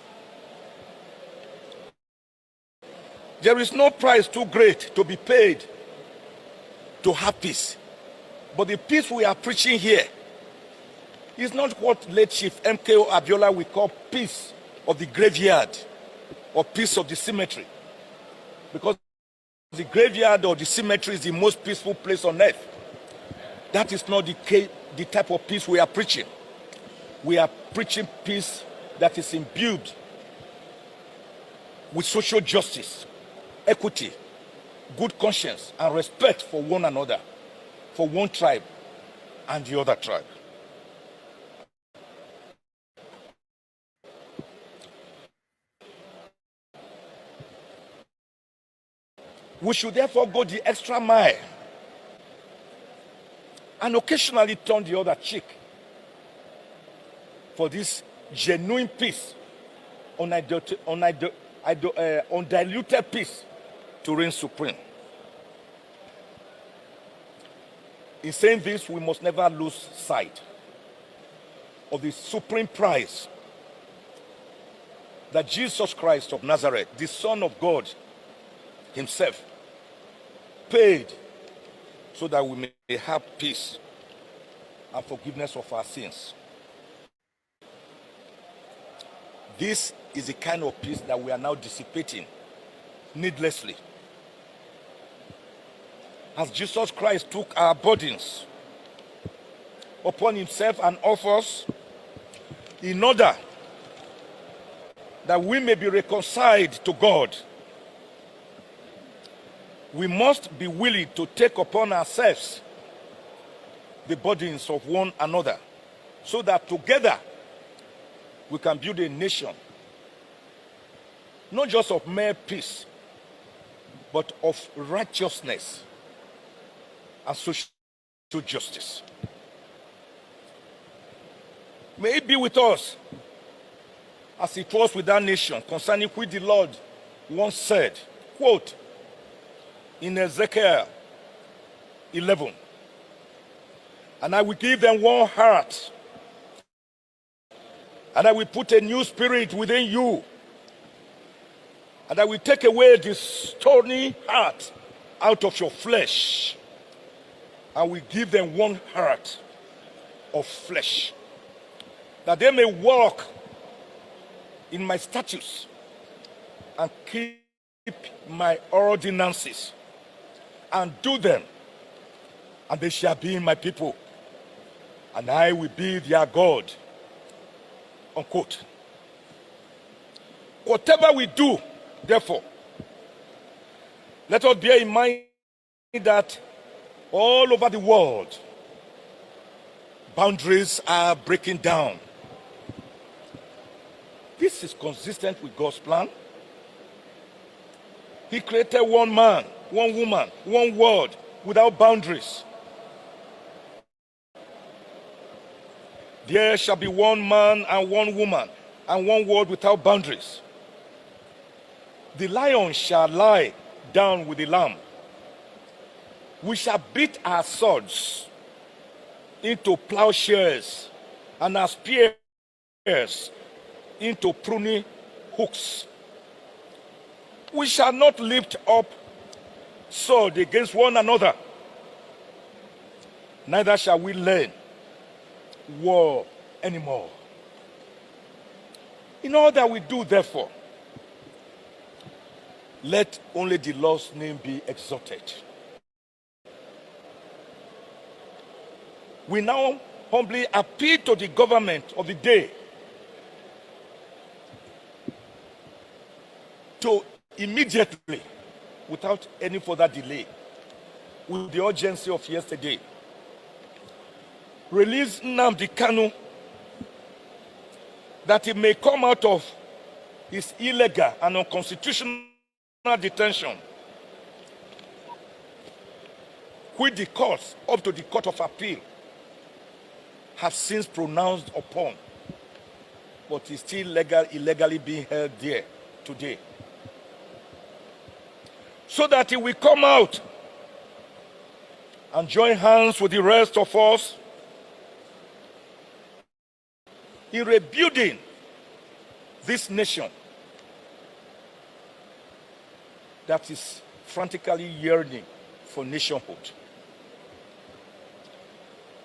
There is no price too great to be paid to have peace. But the peace we are preaching here is not what late Chief MKO Abiola will call peace of the graveyard or peace of the cemetery. Because the graveyard or the cemetery is the most peaceful place on earth. That is not the type of peace we are preaching. We are preaching peace that is imbued with social justice, equity, good conscience, and respect for one another, for one tribe and the other tribe. We should therefore go the extra mile and occasionally turn the other cheek for this genuine peace, undiluted peace to reign supreme. In saying this, we must never lose sight of the supreme price that Jesus Christ of Nazareth, the Son of God himself, paid so that we may have peace and forgiveness of our sins. This is the kind of peace that we are now dissipating needlessly. As Jesus Christ took our burdens upon himself and offers in order that we may be reconciled to God, we must be willing to take upon ourselves the burdens of one another so that together we can build a nation, not just of mere peace, but of righteousness and social justice. May it be with us as it was with that nation concerning which the Lord once said, quote, in Ezekiel 11, and I will give them one heart, and I will put a new spirit within you, and I will take away this stony heart out of your flesh, and will give them one heart of flesh, that they may walk in my statutes and keep my ordinances and do them, and they shall be my people, and I will be their God. Unquote. Whatever we do, therefore, let us bear in mind that all over the world, boundaries are breaking down. This is consistent with God's plan. He created one man, one woman, one world without boundaries. There shall be one man and one woman and one world without boundaries. The lion shall lie down with the lamb. We shall beat our swords into plowshares and our spears into pruning hooks. We shall not lift up sword against one another, neither shall we learn war anymore. In all that we do, therefore, let only the Lord's name be exalted. We now humbly appeal to the government of the day to immediately, without any further delay, with the urgency of yesterday, release Nnamdi Kanu, that he may come out of his illegal and unconstitutional detention, which the courts up to the Court of Appeal have since pronounced upon, but is still illegally being held there today. So that he will come out and join hands with the rest of us in rebuilding this nation that is frantically yearning for nationhood.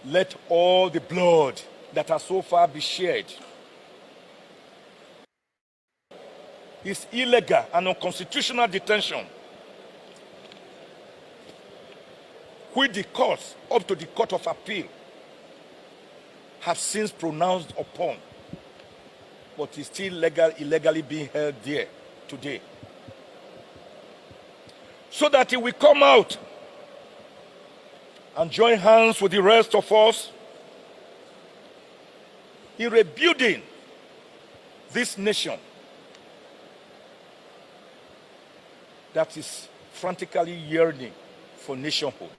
Let all the blood that has so far been shed, his illegal and unconstitutional detention, which the courts up to the Court of Appeal have since pronounced upon, but is still illegally being held there today. So that he will come out and join hands with the rest of us in rebuilding this nation that is frantically yearning for nationhood.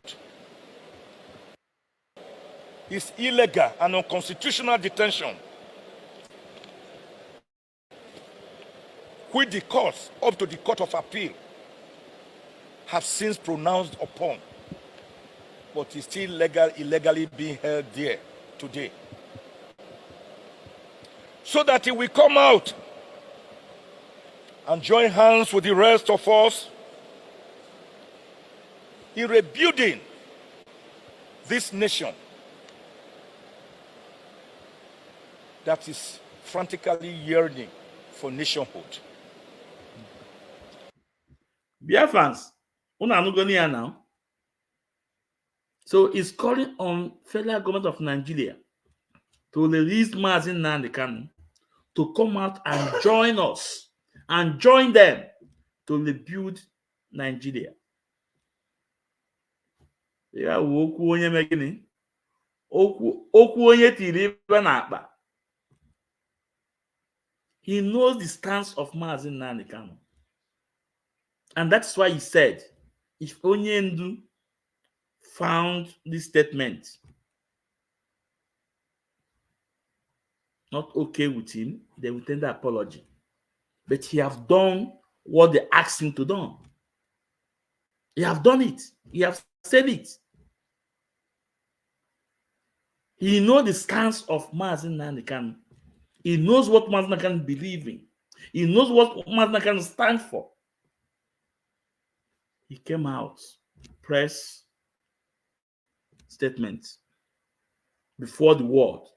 His illegal and unconstitutional detention, which the courts up to the Court of Appeal have since pronounced upon, but is still illegally being held there today. So that he will come out and join hands with the rest of us in rebuilding this nation that is frantically yearning for nationhood. Biafrans, una now. So it's calling on federal government of Nigeria to release Mazi Nnamdi Kanu to come out and join us and join them to rebuild Nigeria. Ya okwu onye megini okwu onye tiri ebe na akpa. He knows the stance of Mazi Nnamdi Kanu. And that's why he said, if Onyendu found this statement not okay with him, they will tender apology. But he have done what they asked him to do. He have done it. He have said it. He knows the stance of Mazi Nnamdi Kanu. He knows what Mazi Nnamdi Kanu believes in. He knows what Mazi Nnamdi Kanu stands for. He came out, press statement before the world,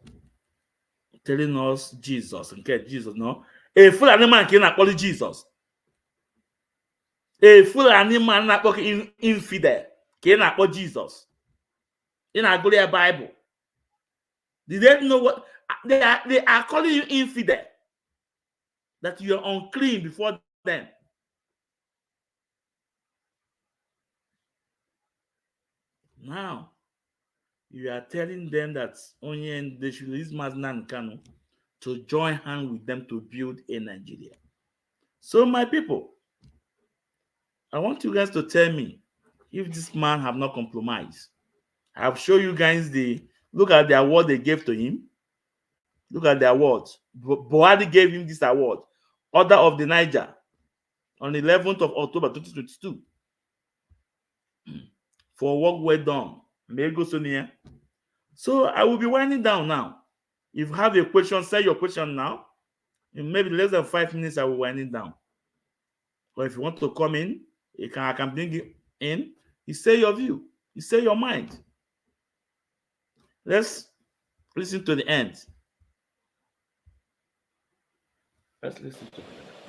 telling us Jesus. Okay, Jesus, no. A full animal cannot call Jesus. A full animal not infidel cannot call Jesus. In our Gloria Bible. Did they know what they are calling you infidel? That you are unclean before them. Now, you are telling them that only they should release Mazi Nnamdi Kanu to join hands with them to build a Nigeria. So, my people, I want you guys to tell me if this man have not compromised. I have shown you guys look at the award they gave to him. Look at the award. Buhari gave him this award, Order of the Niger, on 11th of October 2022. For work well done. So I will be winding down now. If you have a question, say your question now. In maybe less than 5 minutes, I will wind it down. Or if you want to come in, I can bring it in. You say your view. You say your mind. Let's listen to the end. Let's listen to it.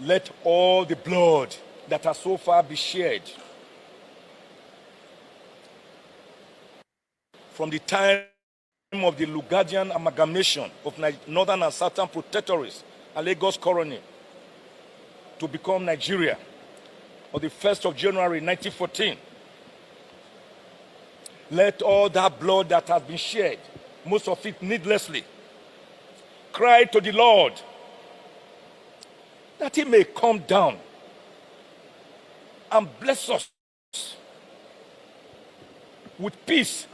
Let all the blood that has so far been shed from the time of the Lugadian amalgamation of Northern and Southern Protectorates and Lagos Colony to become Nigeria on the 1st of January 1914. Let all that blood that has been shed, most of it needlessly, cry to the Lord that he may come down and bless us with peace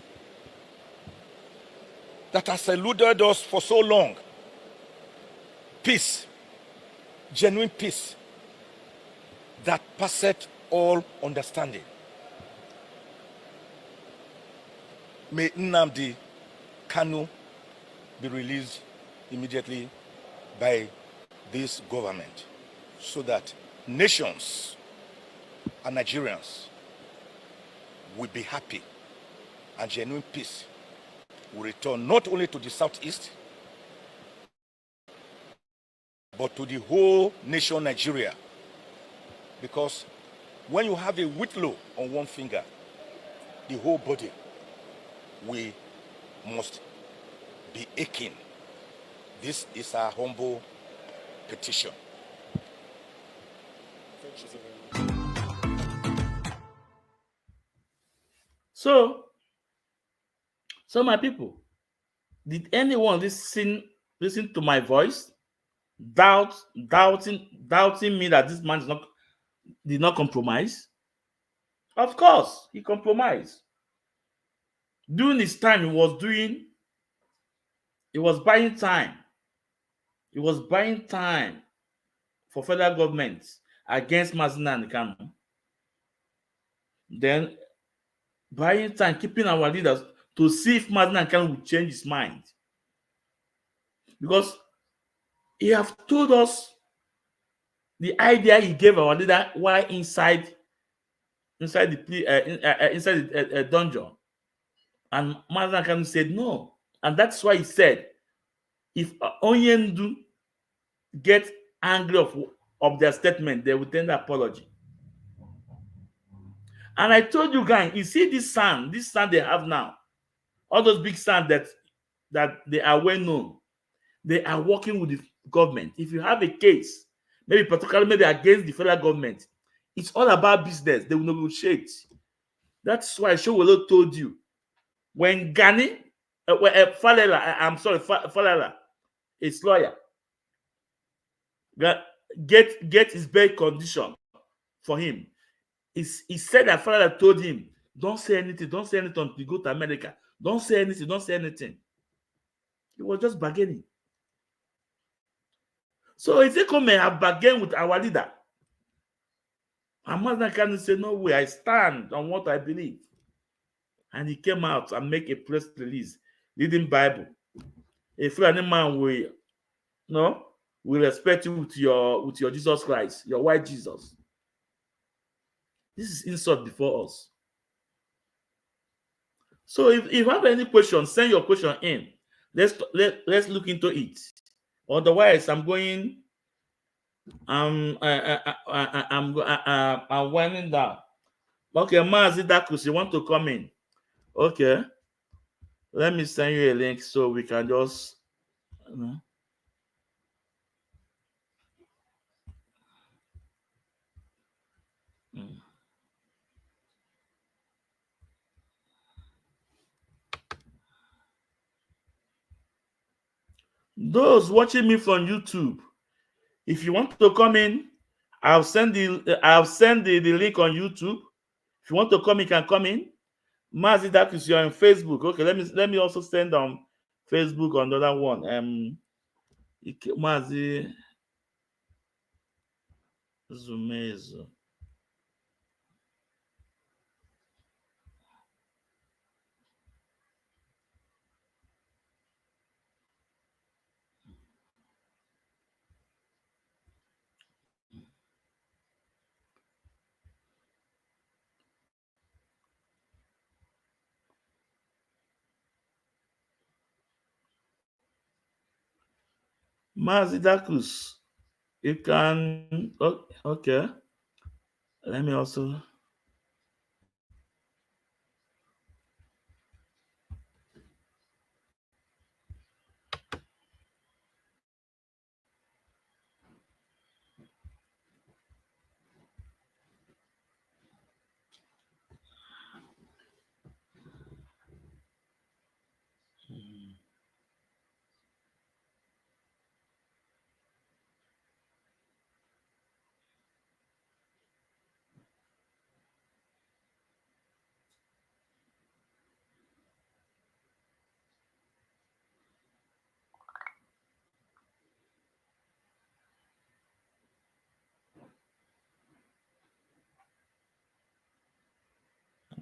that has eluded us for so long. Peace, genuine peace that passeth all understanding. May Nnamdi Kanu be released immediately by this government so that nations and Nigerians will be happy and genuine peace will return not only to the southeast but to the whole nation Nigeria. Because when you have a whitlow on one finger, the whole body must be aching. This is our humble petition. So my people, did anyone listen to my voice, doubting me that this man did not compromise? Of course, he compromised. During his time, he was buying time. He was buying time for federal government against Mazina and Kanu. Then buying time, keeping our leaders to see if Mazina and Kanu will change his mind. Because he have told us the idea he gave our leader while inside the dungeon, and Mazina Kanu said no, and that's why he said if Onyendu get angry of their statement, they will tender apology. And I told you guys, you see this sand they have now, all those big sand that they are well known, they are working with the government. If you have a case, maybe against the federal government, it's all about business. They will negotiate. That's why Showolo told you when Gani, Falala, his lawyer, get his bail condition for him. He said that Falala told him, don't say anything until you go to America. Don't say anything. He was just bargaining. So Ozekhome may have bargained with our leader. And Mazina Kanu said, no way, I stand on what I believe. And he came out and make a press release reading Bible. If any man will respect you with your Jesus Christ, your white Jesus. This is insult before us. So if you have any questions, send your question in. Let's look into it. Otherwise, I'm winding down. Okay, Mazi Dakus, you want to come in? Okay. Let me send you a link so we can just. Those watching me from YouTube, if you want to come in, I'll send the link on YouTube. If you want to come, you can come in. Mazi Dakus, you're on Facebook. Okay, let me also send on Facebook another one. Mazi Zumezo. Mazi Dakus, you can. Okay. Let me also.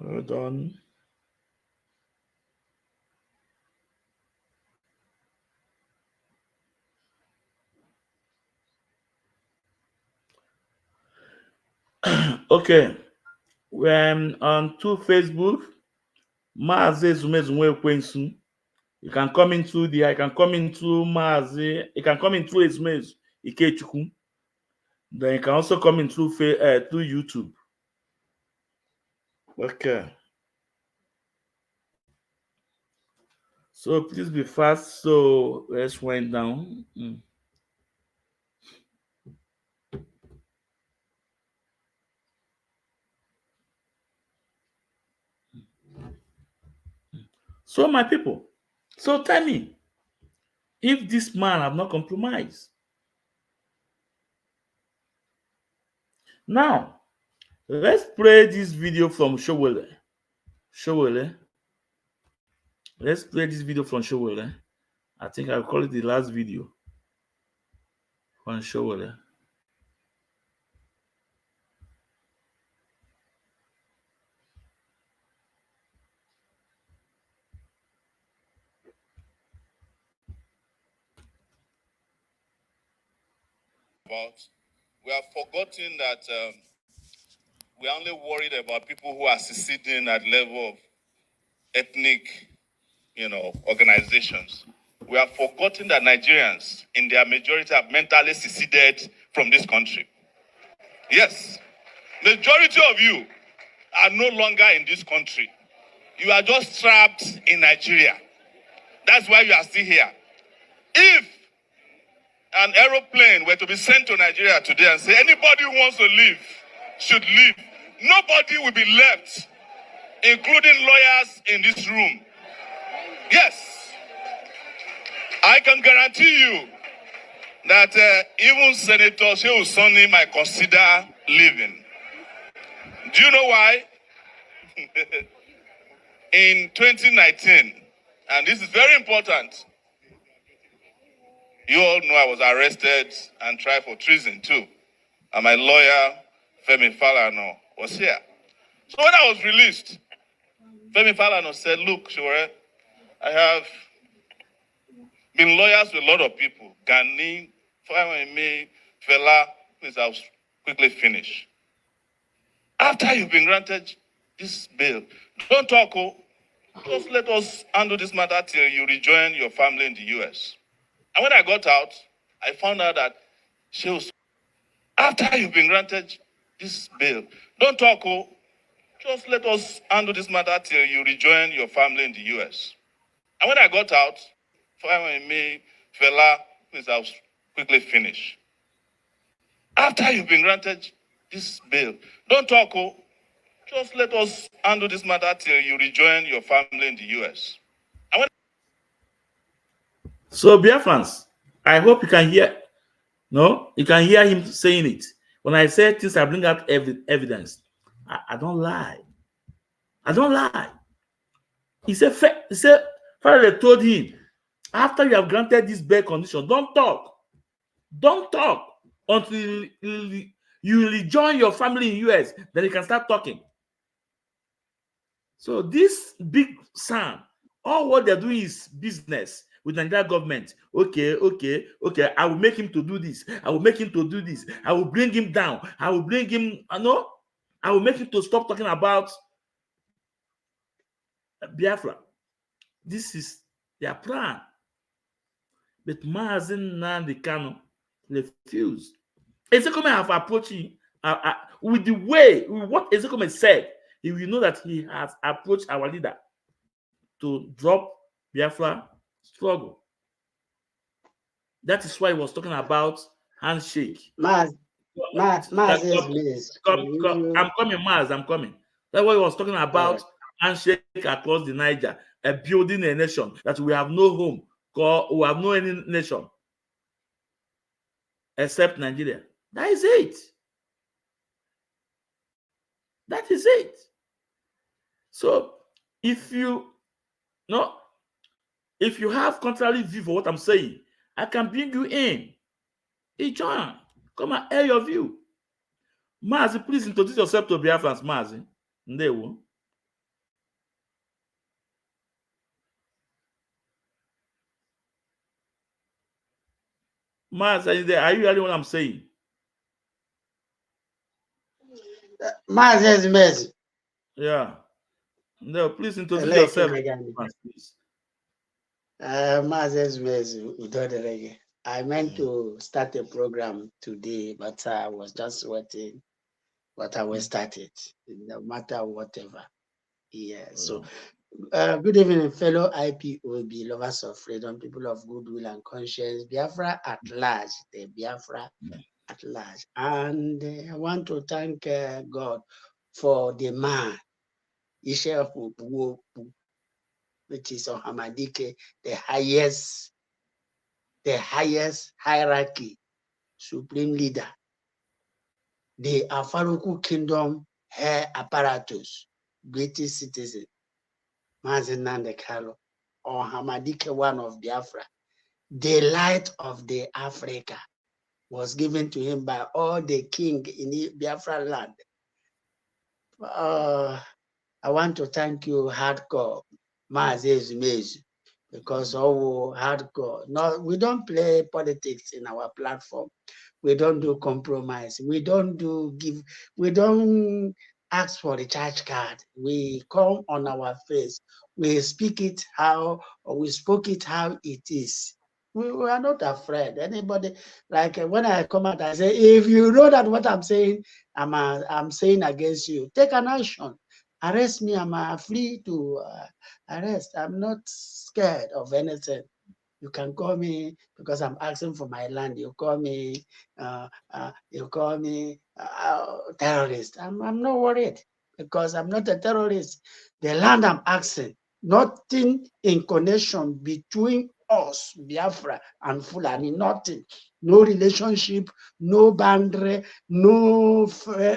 Hold on. Okay. When on to Facebook, Mazi Zumezumwe Kwensu. You can come into the, I can come into Mazi, you can come into Ezumez Ikechukwu. Then you can also come in through YouTube. Okay. So please be fast. So let's wind down. So my people, so tell me, if this man have not compromised. Now, let's play this video from Showele. Showele. Let's play this video from Showele. I think I'll call it the last video from Showele. We have forgotten that we are only worried about people who are seceding at level of ethnic, organizations. We have forgotten that Nigerians, in their majority, have mentally seceded from this country. Yes, majority of you are no longer in this country. You are just trapped in Nigeria. That's why you are still here. If an aeroplane were to be sent to Nigeria today and say anybody who wants to leave should leave, nobody will be left, including lawyers in this room. Yes, I can guarantee you that even Senator Shehu Sani might consider leaving. Do you know why? In 2019, and this is very important, you all know I was arrested and tried for treason too. And my lawyer, Femi Falana, was here. So when I was released, Femi Falana said, look, Shore, I have been lawyers with a lot of people. Gani, Femi, Fela, please, I'll quickly finish. After you've been granted this bail, don't talk, just let us handle this matter till you rejoin your family in the US. And when I got out, I found out that she was, after you've been granted this bail, don't talk, just let us handle this matter till you rejoin your family in the US. And when I got out, me, Fela, please, I'll quickly finish. After you've been granted this bail, don't talk, just let us handle this matter till you rejoin your family in the US. And when So, Biafrans, I hope you can hear. No, you can hear him saying it. When I say things, I bring out evidence. I don't lie. I don't lie. He said, Father told him, after you have granted this bail condition, don't talk. Don't talk until you rejoin your family in US. Then you can start talking. So this big Sam, all what they're doing is business with the Nigerian government. Okay. I will make him to do this. I will make him to do this. I will bring him down. I will bring him, I will make him to stop talking about Biafra. This is their plan. But Mazen Nnamdi Kanu refused. Ozekhome have approached him with the way, with what Ozekhome said. He will know that he has approached our leader to drop Biafra struggle. That is why he was talking about handshake. Maz, I'm coming, Maz. I'm coming. That's why he was talking about handshake across the Niger, building a nation that we have no home, we have no any nation except Nigeria. That is it. That is it. So if you have contrary view for what I'm saying, I can bring you in. Hey, John, come and air your view. Mazi, please introduce yourself to Biafrans, Mazi. Ndewo. Maz, are you there? Are you hearing what I'm saying? Maz Mez. Yeah. No, please introduce yourself, please. Maz Mez. I meant to start a program today, but I was just waiting. But I will start it, no matter whatever. Yeah. So, good evening, fellow IPOB, lovers of freedom, people of goodwill and conscience, Biafra at large, the Biafra at large. And I want to thank God for the man, Ishefu, which is Ohamadike, the highest hierarchy, supreme leader, the Afaruku kingdom hair apparatus, greatest citizen, Mazi Nnamdi Kanu, Ohamadike, one of Biafra, the light of the Africa, was given to him by all the king in Biafra land. I want to thank you, hardcore, Mazi Ezumezu, because hardcore. No, we don't play politics in our platform. We don't do compromise. We don't ask for the church card. We come on our face. We speak it how, or we spoke it how it is. We are not afraid. Anybody, like when I come out, I say, if you know that what I'm saying, I'm saying against you, take an action. Arrest me. I'm free to arrest. I'm not scared of anything. You can call me because I'm asking for my land. You call me terrorist. I'm not worried because I'm not a terrorist. The land I'm asking, nothing in connection between us, Biafra and Fulani, nothing. No relationship, no boundary, no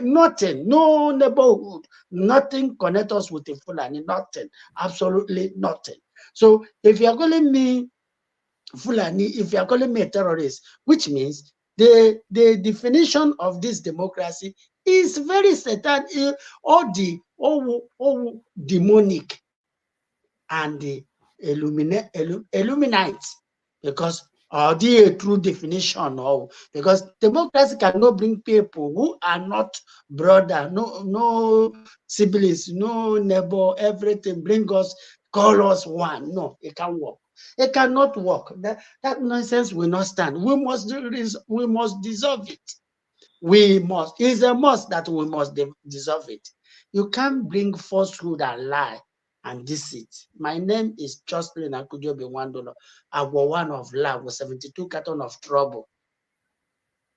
nothing, no neighborhood, nothing connect us with the Fulani, nothing, absolutely nothing. So if you're calling me Fulani, if you are calling me a terrorist, which means the definition of this democracy is very satanic, all demonic and the Illuminati, because the true definition of, because democracy cannot bring people who are not brother, no siblings, no neighbor, everything, bring us, call us one. No, it can't work. It cannot work. That nonsense will not stand. We must dissolve it. We must. It's a must that we must dissolve it. You can't bring falsehood and lie and deceit. My name is Jocelyn Akujobi Wandolo. I was one of love with 72 carton of trouble.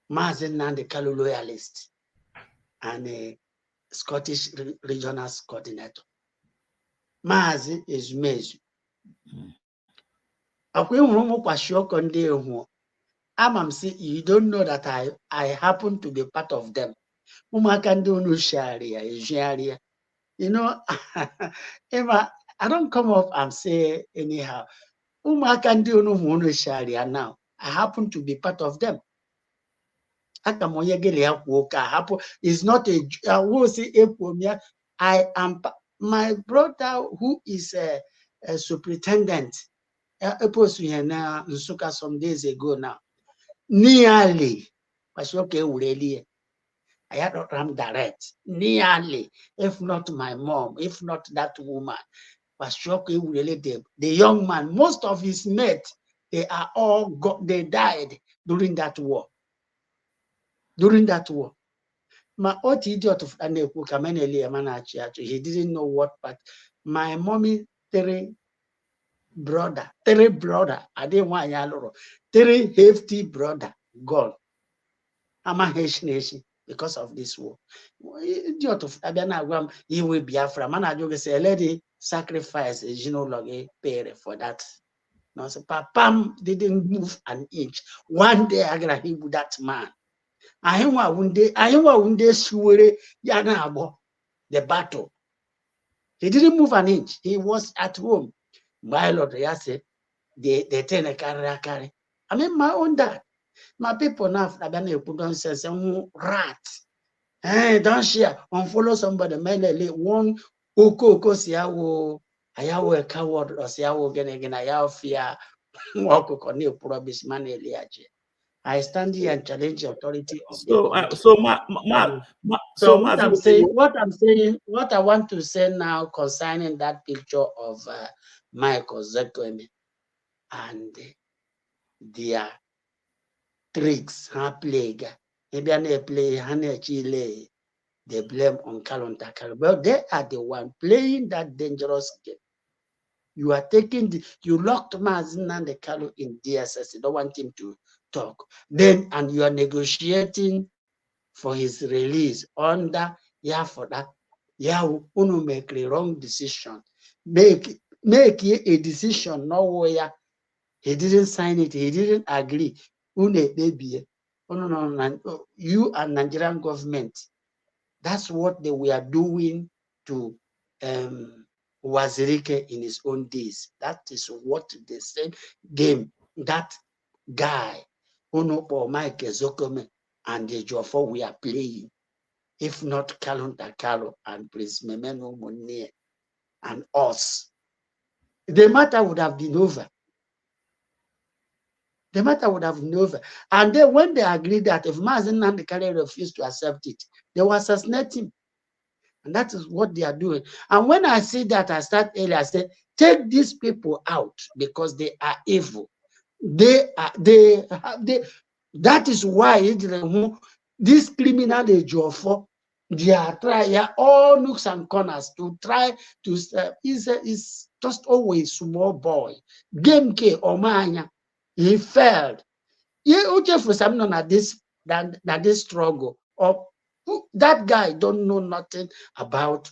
Mazi Nnamdi Kanu loyalist and a Scottish regional coordinator. Mazi Ezumezu. Amam say you don't know that I happen to be part of them. You know, Emma, I don't come up and say anyhow. Now, I happen to be part of them. It's not I am my brother who is a superintendent. Some days ago now. Nearly, I had not run direct. Nearly, if not my mom, if not that woman, the young man, most of his mates, they are all they died during that war. During that war. My old idiot of he didn't know what, but my mommy, three brother, I didn't want 3 hefty brother gone. Because of this war. Idiot of Abiana, he will be Biafra. Man, say, lady sacrifice a genealogy pay for that. No, so Papa didn't move an inch. One day I gotta hit with that man. I one day the battle. He didn't move an inch. He was at home. My Lord, I said, they turn a carry. I mean, my own dad. My people now, don't say rat. Hey, don't share. Unfollow somebody. Mainly one oko siawo. Ayawo a coward or siawo again. Ayawo fear. Wako kone promise man eliaje. I stand here and challenge the authority of the So, country. so what I'm saying, what I want to say now concerning that picture of Michael Ozekhome and their tricks, plague, maybe play, Chile, they blame on Kalonta. But they are the one playing that dangerous game. You are taking you locked Mazin and the Kalu in DSS. You don't want him to talk. Then, and you are negotiating for his release under for that. Unu make the wrong decision. Make a decision nowhere. He didn't sign it, he didn't agree. Baby. No. You and Nigerian government. That's what they were doing to Wazirike in his own days. That is what the same game that guy, Unopo Mike Ozekhome and the Jofo we are playing. If not Kalonta Kalo and Prince Memeno Monie and us, the matter would have been over. The matter would have been over. And then when they agreed that if Mazen Nandekale refused to accept it, they will assassinate him. And that is what they are doing. And when I see that, I start earlier, I say, take these people out because they are evil. That is why this criminal age of they are trying all nooks and corners to try to is just always small boy. Game K Omanya, he failed. For some this struggle or that guy don't know nothing about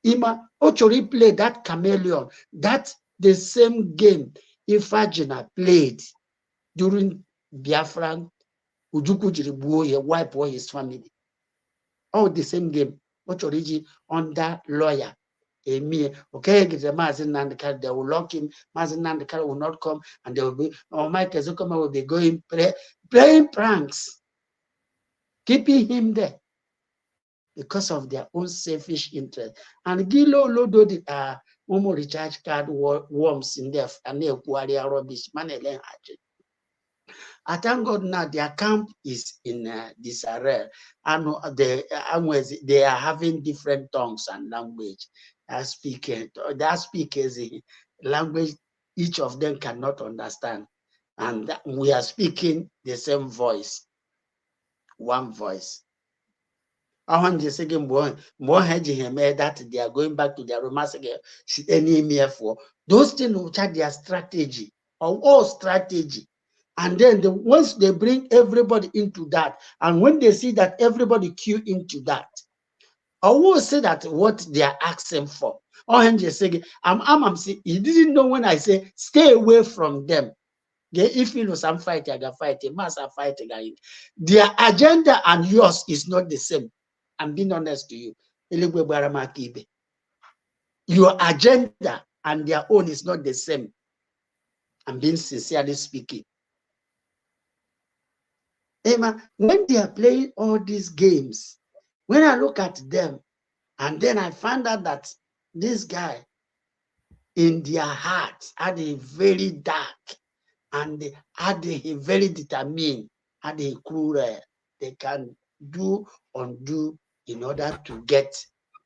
Ima Ochori played that chameleon. That's the same game Ifajina played during Biafran Ujuku Jiribuoye, wipe all his family. All the same game. Ochoriji under lawyer. Okay, get the Mazin Nandekal, they will lock him. Mazin Nandekal will not come, and they will be, Mike Ozekhome will be going playing pranks, keeping him there because of their own selfish interest. And Gilo Lodo the Momo recharge card worms in there, and they acquire rubbish. I thank God now their camp is in disarray, and they are having different tongues and language. That speakers language each of them cannot understand, and we are speaking the same voice, one voice. That they are going back to their romance again. For those things which are their strategy, or all strategy. And then once they bring everybody into that, and when they see that everybody queue into that, I will say that what they are asking for. I'm saying, he didn't know when I say stay away from them. If you know some fight, I got fight, mass fight again. Their agenda and yours is not the same. I'm being honest to you. Your agenda and their own is not the same. I'm being sincerely speaking. Emma, when they are playing all these games, when I look at them, and then I find out that this guy in their hearts are they very dark, and are they very determined, are they cruel, they can undo in order to get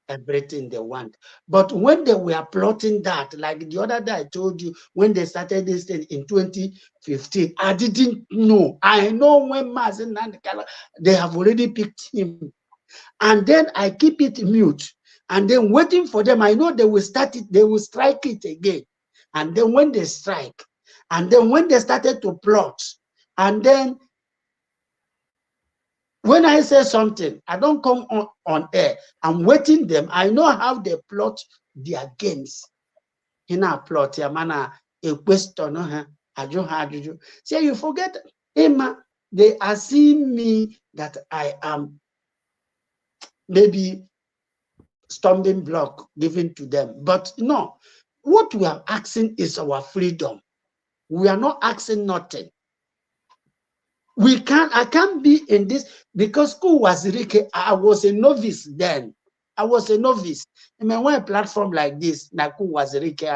everything they want. But when they were plotting that, like the other day I told you, when they started this thing in 2015, I didn't know. I know when Mazin Nandekala, they have already picked him. And then I keep it mute. And then waiting for them, I know they will start it, they will strike it again. And then when they strike, and then when they started to plot, and then when I say something, I don't come on air. I'm waiting them. I know how they plot their games. In a plot, a question, say you forget, Emma, they are seeing me that I am maybe stumbling block given to them. But no, what we are asking is our freedom. We are not asking nothing. I can't be in this because school was Ricky. I was a novice then. I was a novice. I mean, when a platform like this, Naku was Ricky,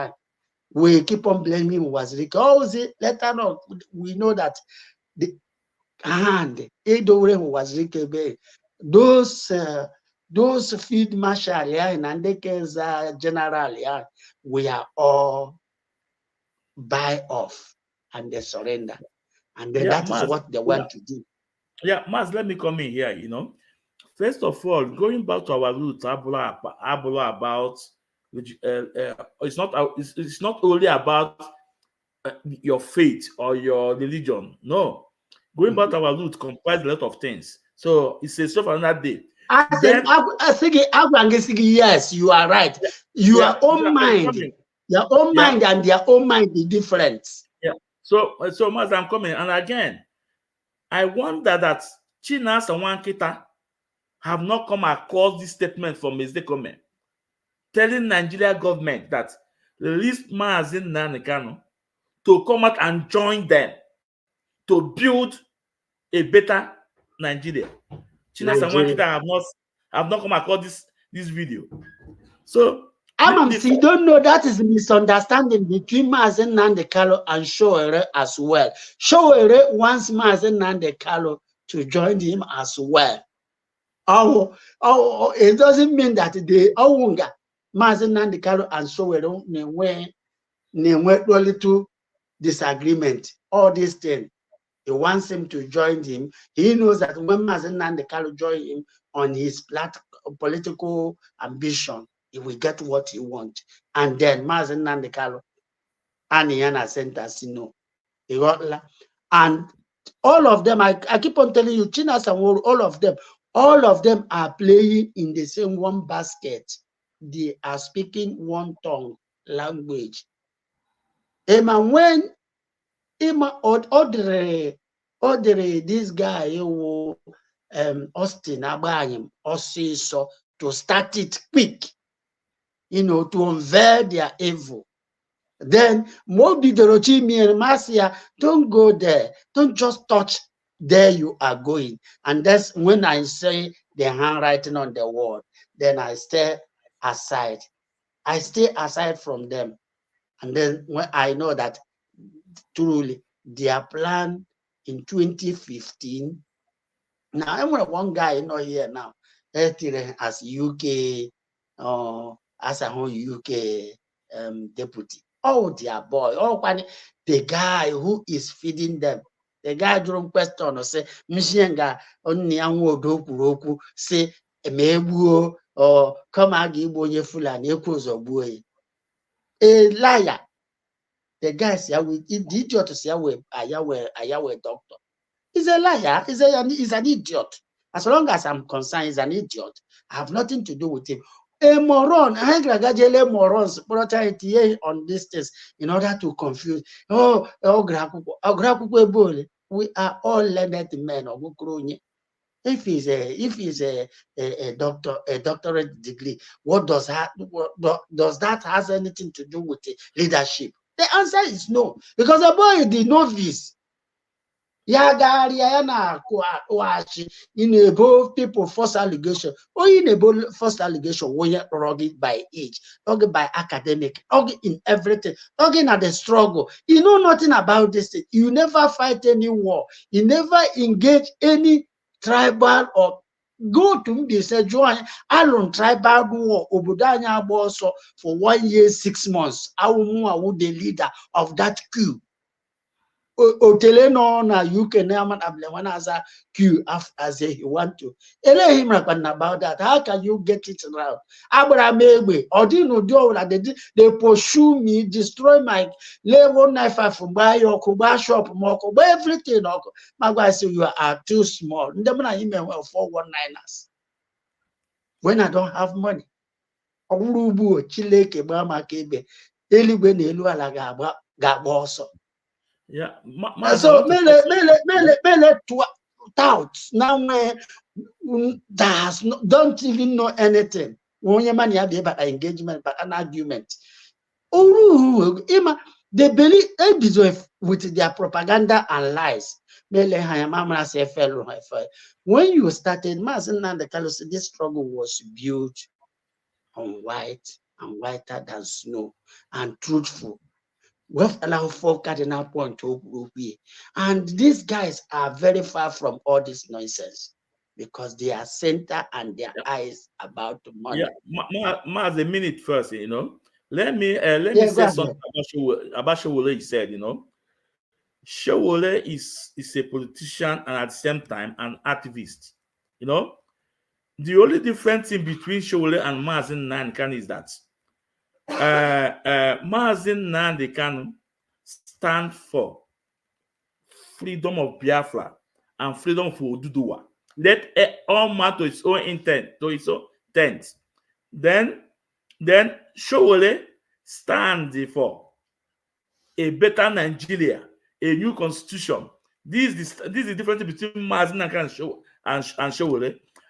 we keep on blaming was Ricky. Oh, later on, we know that hand. Those field marshal and Andekes general, we are all buy off and they surrender. And then that is what they want to do. Yeah, Mas, let me come in here, you know. First of all, going back to our roots, Abula about it's not only about your faith or your religion. No, going back to our roots comprises a lot of things. So it's a stuff another day. I think yes, you are right. Your own mind and their own mind is different. Yeah. So Mas, I'm coming, and again, I wonder that Chinas and Wankita have not come across this statement from Ozekhome telling Nigeria government that release Maazin Nanikano to come out and join them to build a better Nigeria. Chinas and Wankita have not come across this video. So you don't know that is a misunderstanding between Maazin Nandekalo and Shoere as well. Shoere wants Maazin Nandekalo to join him as well. Oh, it doesn't mean that they Maazin Nandekalo and Shoere went a little disagreement. All these things. He wants him to join him. He knows that when Maazin Nandekalo join him on his political ambition, he will get what he wants. And then Maazin Nandekalo and Yana Sentasino. And all of them, I keep on telling you, Chinas and all of them are playing in the same one basket. They are speaking one tongue language. When ordinary this guy who Austin Abraham also to start it quick, to unveil their evil. Then Modi Dorochimi and Marcia, don't go there, don't just touch there you are going. And that's when I say the handwriting on the wall, then I stay aside. I stay aside from them. And then when I know that truly their plan in 2015. Now I'm one guy here now, as UK, as a whole UK deputy. Oh dear boy, the guy who is feeding them. The guy during question or say, Mishianga only Odoku say Mebu or come Agibo Fulan equals or boy. A liar. The guy say the idiot say Ayawe doctor. He's a liar, he's an idiot. As long as I'm concerned, he's an idiot. I have nothing to do with him. A moron, I think morons on these things in order to confuse. We are all learned men. If he's a doctor, a doctorate degree, what does that has anything to do with leadership? The answer is no, because the boy is the novice. Above people false allegation. Or in above false allegation, when you're rugged by age, rugged by academic, rugged in everything, rugged at the struggle. You know nothing about this thing. You never fight any war. You never engage any tribal or go to me say join alone tribal war Obudanya also for 1 year 6 months. I will the leader of that coup. Otele no na UK Naman Ablewan as a Q as he want to. Ele him about that. How can you get it around? Abraham Megbe, or do you know that they pursue me, destroy my level knife from buy your Kuba shop, Moko, everything. My guy say you are too small. Ndemana email 419ers. When I don't have money. Orubu Chileke Bama Kebe. Eligwe Nelu Alaga Gaboso. Yeah, so mele doubts now don't even know anything. When your money have about engagement, but an argument. Oh, they believe with their propaganda and lies. When you started, this struggle was built on white and whiter than snow and truthful. We have allowed 4 cardinal points to be. And these guys are very far from all this nonsense because they are center and their eyes about the money. Yeah, a minute first, you know. Let me say something about Showole. He said, you know, Showole is a politician and at the same time an activist. You know, the only difference in between Showole and Mazin Nankan is that Mazin Nankan stand for freedom of Biafra and freedom for Oduduwa. Let all man to its own intent, to its own intent. Then Showole stands for a better Nigeria, a new constitution. This is the difference between Mazin and Showole.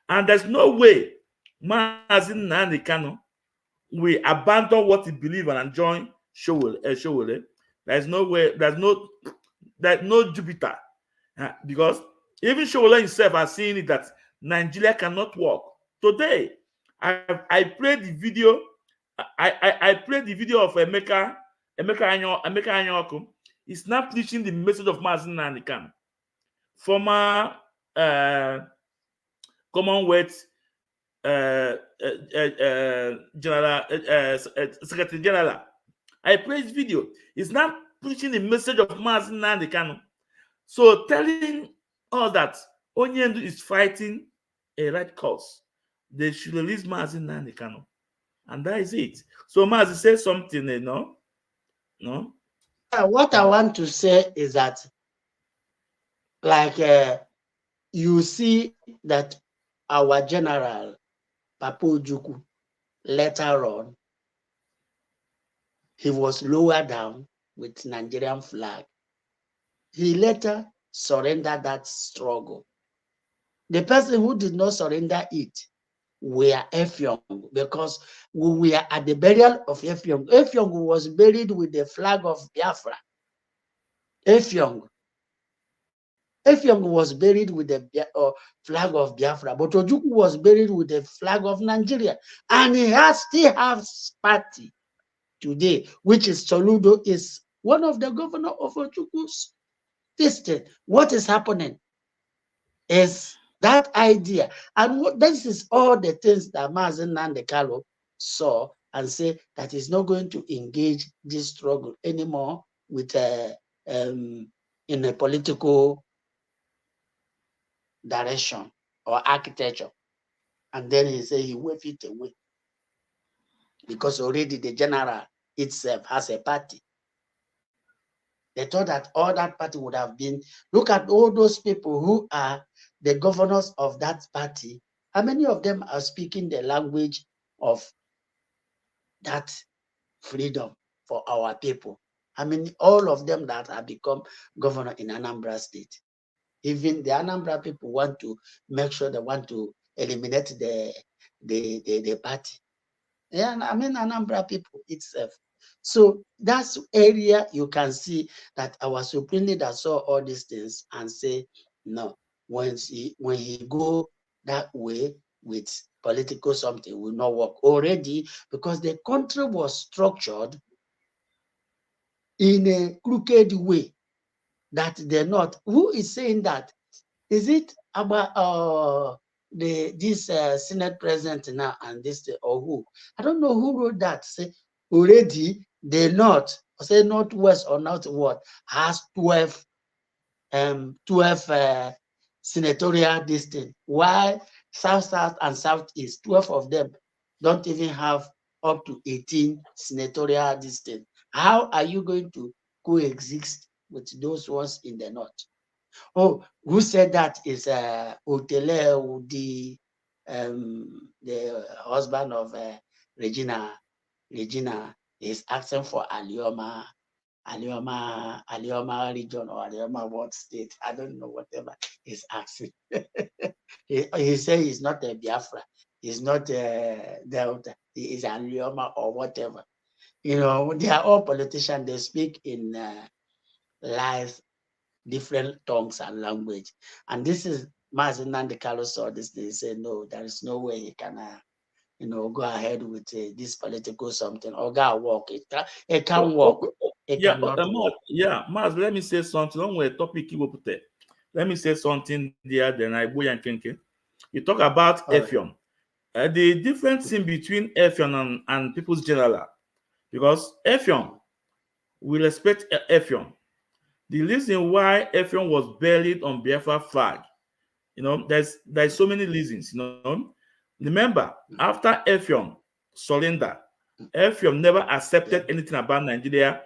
And there's no way Mazin Kanu will abandon what he believes and join Showole. There's no way, there's no Jupiter. Because even Showole himself has seen it that Nigeria cannot work. Today, I played the video. I played the video of Emeka Anyoku. He's now preaching the message of Mazin Nanikan, former Commonwealth Secretary General. I played his video. He's now preaching the message of Mazin Nanikan. So telling us that Onyendu is fighting a right cause. They should release Mazin Nanikan. And that is it. So Mazi says something, you know. No. What I want to say is that, like, you see that our general Papu Ojukwu later on, he was lowered down with Nigerian flag. He later surrendered that struggle. The person who did not surrender it were Effiong, because we were at the burial of Effiong. Effiong was buried with the flag of Biafra. Effiong was buried with the flag of Biafra, but Ojukwu was buried with the flag of Nigeria. And he still has party today, which is Soludo, is one of the governor of Ojukwu's district. What is happening is that idea. And this is all the things that Mazen Nandekalo saw and say that he's not going to engage this struggle anymore with in a political direction or architecture. And then he said he waved it away because already the general itself has a party. They thought that all that party would have been, look at all those people who are the governors of that party. How many of them are speaking the language of that freedom for our people? I mean, all of them that have become governor in Anambra State. Even the Anambra people want to make sure they want to eliminate the party. Yeah, I mean, Anambra people itself. So that's area you can see that our supreme leader saw all these things and say, no, when he go that way with political something will not work already, because the country was structured in a crooked way that they're not. Who is saying that? Is it about this Senate president now and this or who? I don't know who wrote that. Say already the North, say Northwest or not what, has 12 senatorial districts. Why South and Southeast, 12 of them don't even have up to 18 senatorial districts. How are you going to coexist with those ones in the North? Oh, who said that is Otele, the husband of Regina. Regina is asking for Alioma region or Alioma what state? I don't know, whatever he's asking. he said he's not a Biafra. He's not a Delta. He is Alioma or whatever. You know, they are all politicians. They speak in lies, different tongues and language. And this is Mazen Nandekalo saw this. They said, no, there is no way he can, go ahead with this political something or go walk. It can't work. It Yeah, cannot work. Maz, let me say something. On where topic you put there. Let me say something there. Then I boy and kenke. You talk about All right. Effion. The difference in between Effion and People's General, because Effion, we respect Effion. The reason why Effion was buried on Biafra flag, there's so many reasons. Remember, after Effion surrender, Effion never accepted anything about Nigeria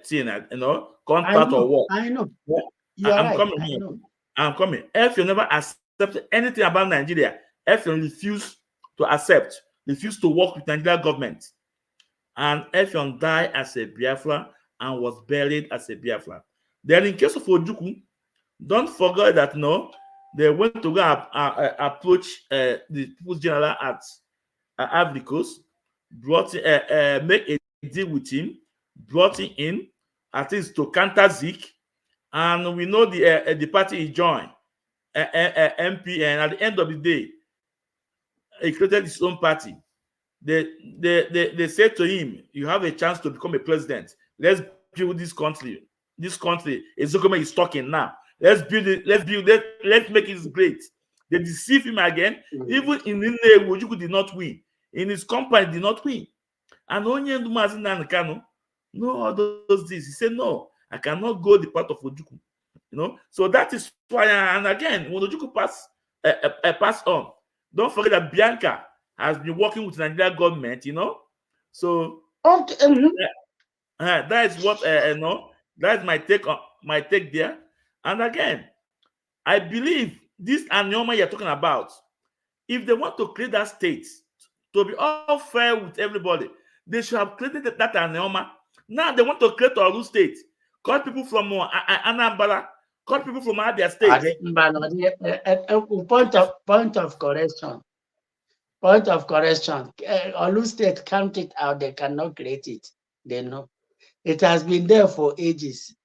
thing, contact or what. I know. Yeah, You are I'm right. coming I here. know. I'm coming. If you never accepted anything about Nigeria, if you refuse to accept, refuse to work with Nigeria government, and Effion died as a Biafra and was buried as a Biafra. Then in case of Ojukwu, don't forget that they went to go approach the People's General at Ivory Coast, make a deal with him, brought him in, at least to counter Zeke, and we know the party he joined, MP, and at the end of the day, he created his own party. They said to him, "You have a chance to become a president. Let's build this country. This country, Ozekhome is talking now. Let's build it. Let's make it great." They deceive him again. Even in Nnewi, Ojukwu did not win. In his company, did not win. And only Mazi Kanu, no, all those things. He said, "No, I cannot go the part of Ojukwu." So that is why. And again, when Ojukwu pass on, don't forget that Bianca has been working with the Nigeria government. So Okay. that is what that is my take there. And again, I believe this Anioma you're talking about, if they want to create that state to be all fair with everybody, they should have created that Anioma. Now they want to create Oru state, call people from Anambra, call people from Abia state. Point of correction. Point of correction. Olu State can't it out. They cannot create it. They know. It has been there for ages.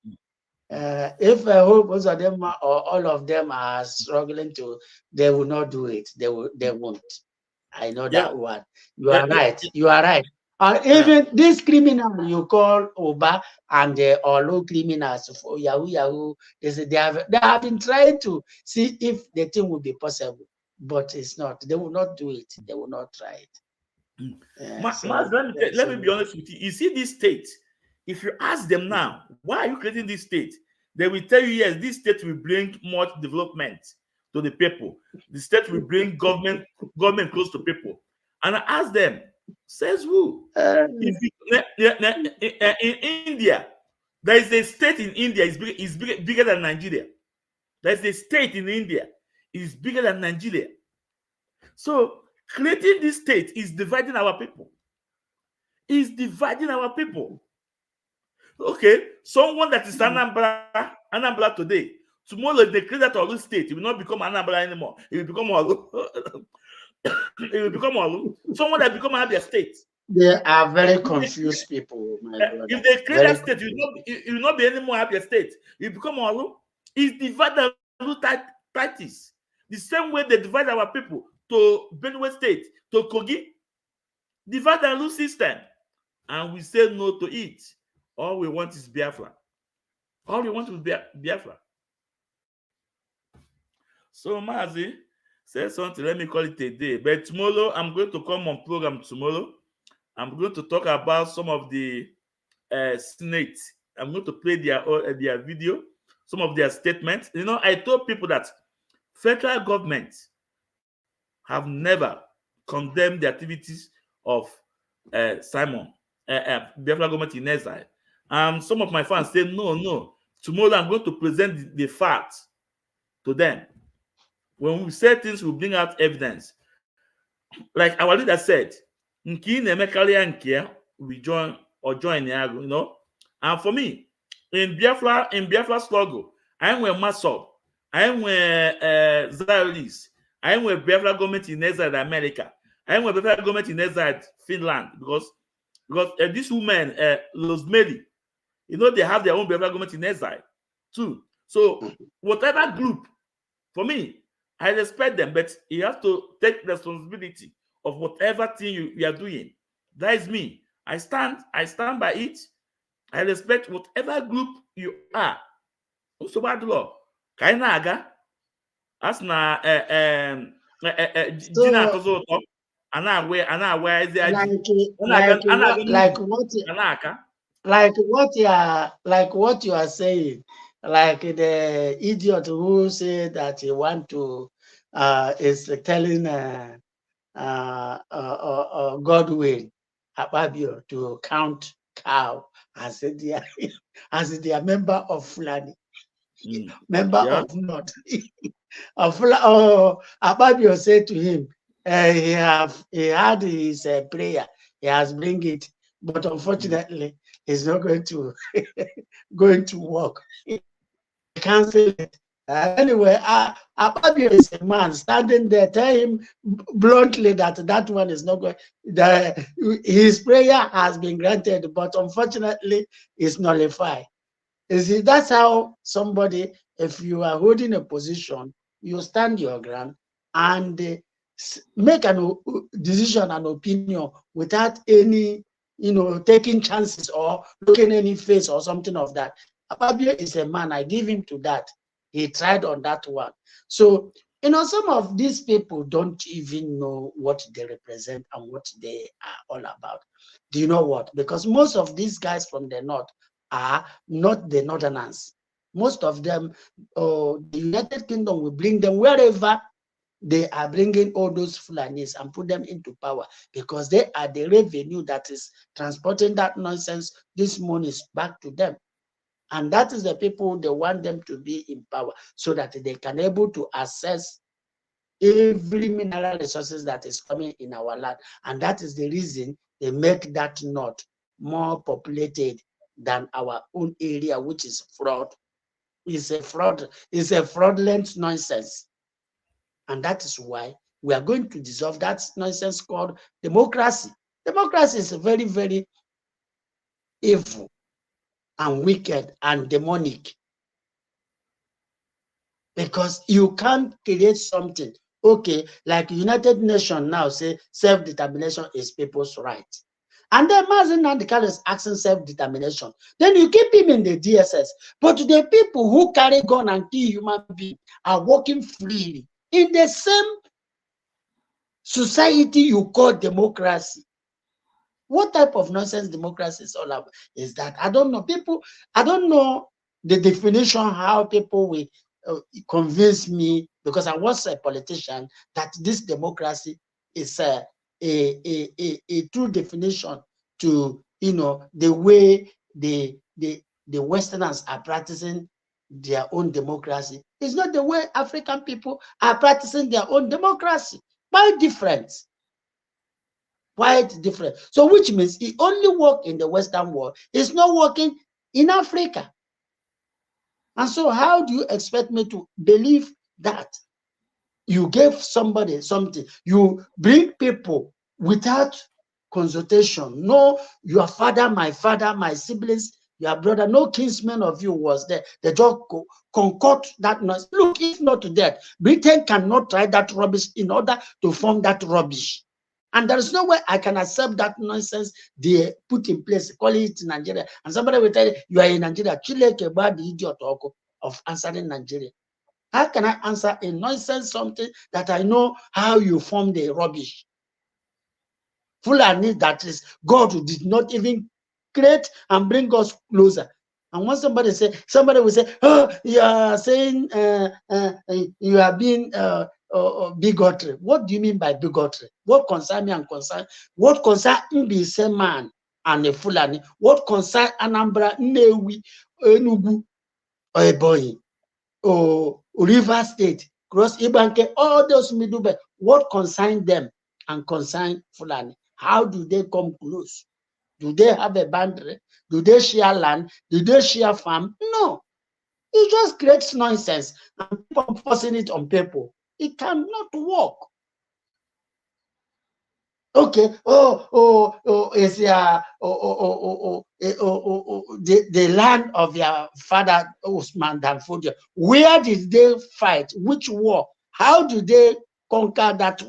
If most of them or all of them are struggling they will not do it. They won't. I know that one. You are right. You are right. Even this criminal you call Oba and the Olu criminals for Yahoo, they have been trying to see if the thing will be possible, but it's not. They will not do it. They will not try it. Let me be honest with you. You see this state. If you ask them now, why are you creating this state? They will tell you, yes, this state will bring much development to the people. The state will bring government close to people. And I ask them, says who? In India, there is a state in India is bigger than Nigeria. There is a state in India is bigger than Nigeria. So creating this state is dividing our people. Is dividing our people. Okay, someone that is Anambra today, tomorrow they create that Olu state, it will not become Anambra anymore. It will become Olu. It will become Olu. Someone that become Abia state. They are very confused people, my brother. If they create that state, it will not be any more Abia state. It will become Olu. It's divided Olu titles. The same way they divide our people to Benue State, to Kogi, divide the Olu system. And we say no to it. All we want is Biafra. All we want is Biafra. So, Mazi, say something. Let me call it a day. But tomorrow, I'm going to come on program tomorrow. I'm going to talk about some of the Senate. I'm going to play their video, some of their statements. I told people that federal government have never condemned the activities of Simon, Biafra government in exile. Some of my fans say, no. Tomorrow I'm going to present the facts to them. When we say things, we bring out evidence. Like our leader said, we join Niago, And for me, in Biafra struggle, I am a Masop, I am a Ziolis, I am a Biafra government in exile America, I am a Biafra government in exile Finland, because this woman, Rosemary, they have their own Biafra government in exile too. So whatever group, for me, I respect them, but you have to take responsibility of whatever thing you are doing. That is me. I stand by it. I respect whatever group you are. Also bad law. Kaina aga. As na Gina So, Kozoto. Ana where is the like what you are saying, like the idiot who said that he want to is telling Godwin Akpabio to count cow as their as their member of Fulani, member of North. Akpabio said to him, he had his prayer, he has bring it, but unfortunately, it's not going to work. He cancel it. Anyway, Akpabio is a man standing there. Tell him bluntly that one is not going. His prayer has been granted, but unfortunately, it's nullified. You see, that's how somebody, if you are holding a position, you stand your ground and make a decision and opinion without any, taking chances or looking any face or something of that. Akpabio is a man. I give him to that. He tried on that one. So, some of these people don't even know what they represent and what they are all about. Do you know what? Because most of these guys from the north are not the northerners. Most of them, the United Kingdom will bring them wherever they are bringing all those Fulanis and put them into power because they are the revenue that is transporting that nonsense, this money back to them. And that is the people they want them to be in power so that they can able to access every mineral resources that is coming in our land. And that is the reason they make that north more populated than our own area, which is fraud. It's a fraudulent nonsense. And that is why we are going to dissolve that nonsense called democracy. Democracy is very, very evil and wicked and demonic. Because you can't create something. Okay, like United Nations now say self-determination is people's right. And then Mazen Nandikal is asking self-determination. Then you keep him in the DSS. But the people who carry gun and kill human beings are walking freely in the same society you call democracy. What type of nonsense democracy is all about? Is that? I don't know. I don't know the definition how people will convince me, because I was a politician, that this democracy is a true definition to the way the Westerners are practicing their own democracy. It's not the way African people are practicing their own democracy. Quite different. Quite different. So which means it only works in the Western world. It's not working in Africa. And so how do you expect me to believe that? You gave somebody something, you bring people without consultation. No, your father, my siblings, your brother, no kinsman of you was there. They just concoct that noise. Look, if not to that, Britain cannot try that rubbish in order to form that rubbish. And there is no way I can accept that nonsense they put in place, call it Nigeria. And somebody will tell you, you are in Nigeria. Chile about the idiot of answering Nigeria. How can I answer a nonsense something that I know how you form the rubbish? Fulani, that is, God did not even create and bring us closer. And when somebody will say, oh, you are saying you are being bigotry. What do you mean by bigotry? What concern me and concern? What concern the same man and a Fulani? What concern Anambra, Nnewi, Enugu, or Ebonyi, or River State, Cross Ibanke, all those middle belt? What concern them and concern Fulani? How do they come close? Do they have a boundary? Do they share land? Do they share farm? No. It just creates nonsense and people forcing it on people. It cannot work. Okay. Is the land of your father Usman Dan Fodio? Where did they fight? Which war? How do they conquer that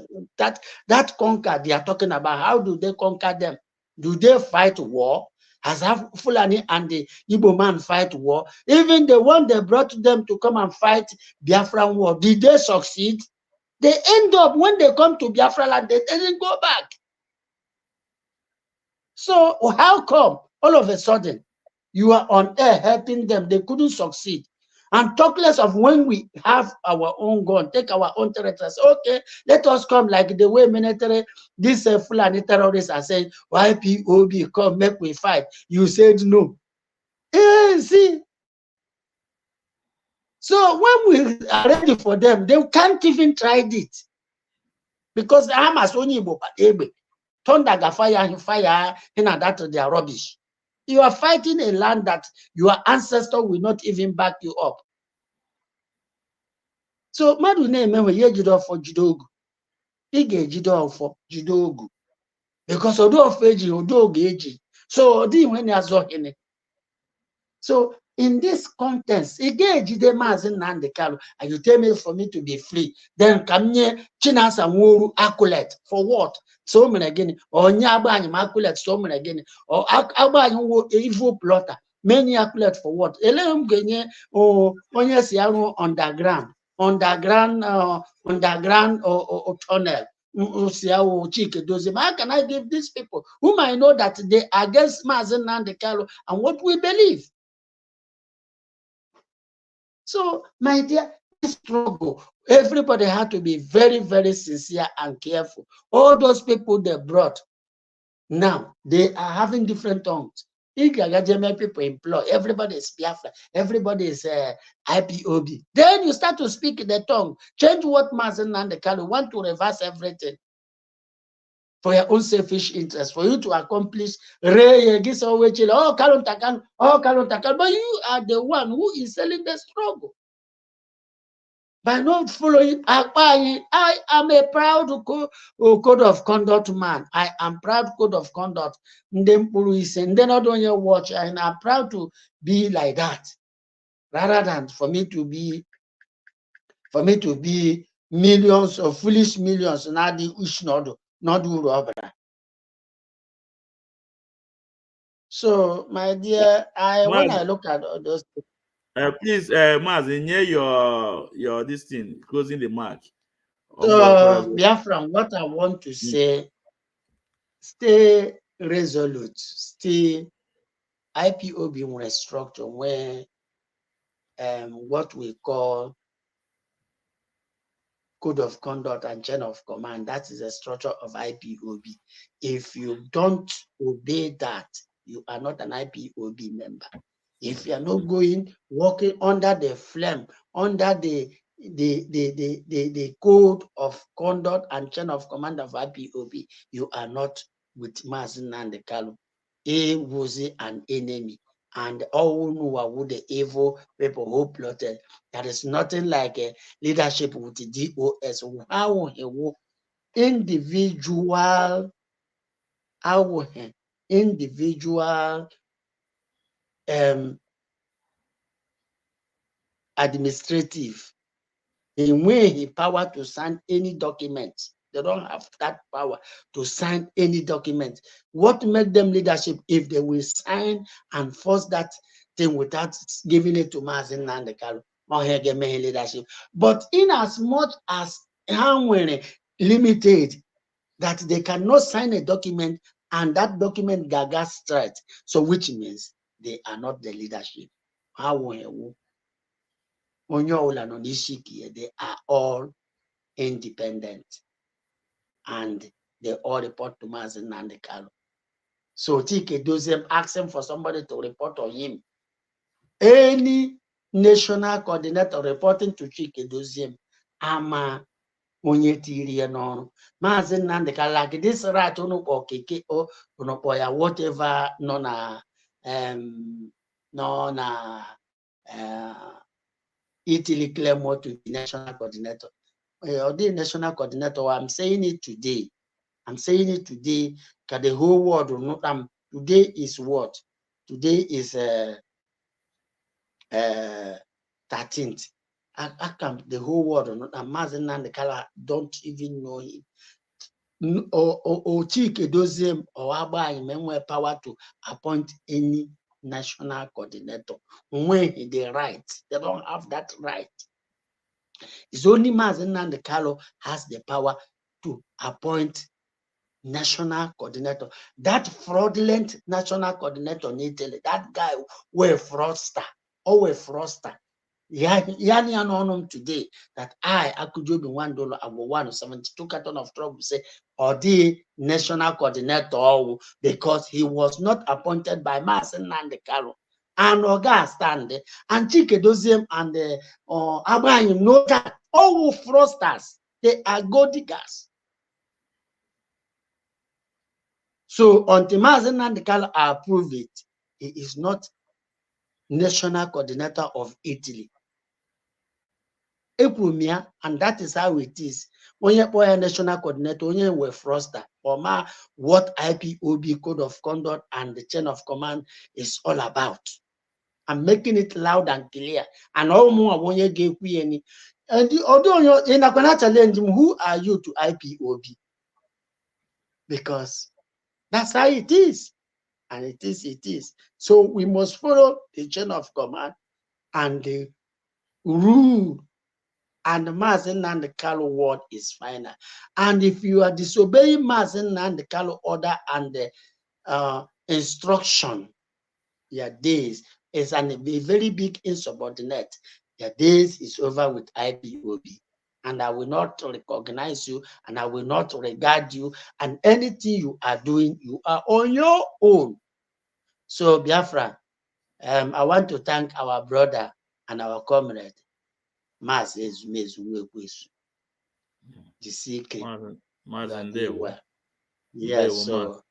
conquer they are talking about? How do they conquer them? Do they fight war? Has Fulani and the Igbo man fight war? Even the one they brought them to come and fight Biafran war, did they succeed? They end up, when they come to Biafra land, they didn't go back. So how come all of a sudden you are on air helping them? They couldn't succeed. And talk less of when we have our own gun, take our own territories. Okay, let us come like the way military, these Fulani terrorists are saying, YPOB, come, make we fight. You said no. See? So when we are ready for them, they can't even try it. Because the Hamas only thunder fire, that they are rubbish. You are fighting a land that your ancestor will not even back you up. So madu na-eme we ye jido for jidogu. Ige jido for jidogu. Because odo of eji, odo eji. So odi when you azo hene. So in this context, again jide mazin Nnamdi Kanu, and you tell me for me to be free, then kamye Chinasa Nwuru accolade for what? So many again, or nyabany accolade so many again, or abany evil plotter. Many accolade for what? Elem genye or onyesiano underground tunnel. How can I give these people whom I know that they are against Mazen Nnamdi Kanu and what we believe? So, my dear, this struggle, everybody had to be very, very sincere and careful. All those people they brought, now they are having different tongues. People employ, everybody is Biafra, everybody is IPOB. Then you start to speak the tongue, change what Mazen Nnamdi Kanu want to reverse everything for your own selfish interest, for you to accomplish. But you are the one who is selling the struggle. By not following, I am a proud code of conduct man. I am proud code of conduct. And then not on your watch, and I'm proud to be like that, rather than for me to be millions of foolish millions. Not do rubber. So, my dear, when I look at all those. Please, Maz, near your this thing, closing the mark. So, Biafra, what I want to say, stay resolute, stay IPOB will restructure where what we call code of conduct and chain of command, that is a structure of IPOB. If you don't obey that, you are not an IPOB member. If you are not working under the flame, under the code of conduct and chain of command of IPOB, you are not with Mazen Nnamdi Kanu. He was an enemy, and all who are the evil people who plotted. There is nothing like a leadership with the DOS. How individual administrative, in way he power to sign any document. They don't have that power to sign any document. What make them leadership if they will sign and force that thing without giving it to Mazen Nnamdi Kanu or leadership? But in as much as how limited that they cannot sign a document and that document gaga straight, so which means they are not the leadership. They are all independent and they all report to Mazen Nnamdi Kanu. So Chike Doziem asking for somebody to report on him. Any national coordinator reporting to Chike Doziem, ama onye tiri no Mazen Nnamdi Kanu, like this right or keke or whatever Italy claim what to be national coordinator. Or the national coordinator, I'm saying it today. Because the whole world will not. Today is what? Today is 13th. The whole world will not. Mazen Nnamdi Kanu don't even know him. or Chike Doziem or Agba power to appoint any national coordinator when they right. They don't have that right. It's only Mazi Nnamdi Kanu has the power to appoint national coordinator. That fraudulent national coordinator in Italy, that guy were fraudster, Yani today that I could do $1, I will 172 carton of trouble say or the national coordinator because he was not appointed by Mazi Nnamdi Kanu. And Oga stand there, and Chike Doziem and Abraham know that all fraudsters, they are gold diggers. So until Mazi Nnamdi Kanu approve it, he is not national coordinator of Italy. And that is how it is. When you a national coordinator, when you were fraudster, or what IPOB code of conduct and the chain of command is all about. I'm making it loud and clear. And all more when you give me any. And although you're in a challenge, who are you to IPOB? Because that's how it is. And it is. So we must follow the chain of command and the rule. And Mazi Nnamdi Kanu word is final. And if you are disobeying Mazi Nnamdi Kanu order and the instruction, your days is a very big insubordinate. Your days is over with IPOB. And I will not recognize you, and I will not regard you, and anything you are doing, you are on your own. So Biafra, I want to thank our brother and our comrade, Mazi Ezumezu Ekwesu. Yes, so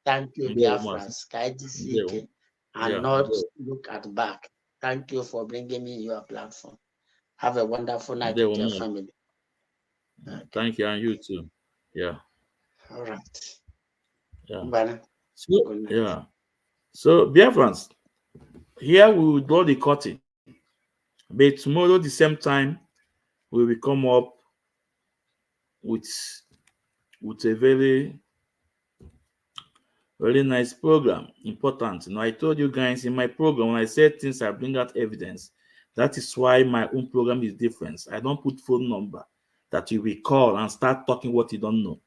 thank you, Biafrans. And not look at back. Thank you for bringing me your platform. Have a wonderful night with your family. Okay. Thank you, and you too. Yeah. All right. Yeah. So, Biafrans, here we will draw the curtain. But tomorrow, the same time, we will come up with a very, very nice program. Important. I told you guys in my program, when I said things, I bring out evidence. That is why my own program is different. I don't put phone number that you will call and start talking what you don't know.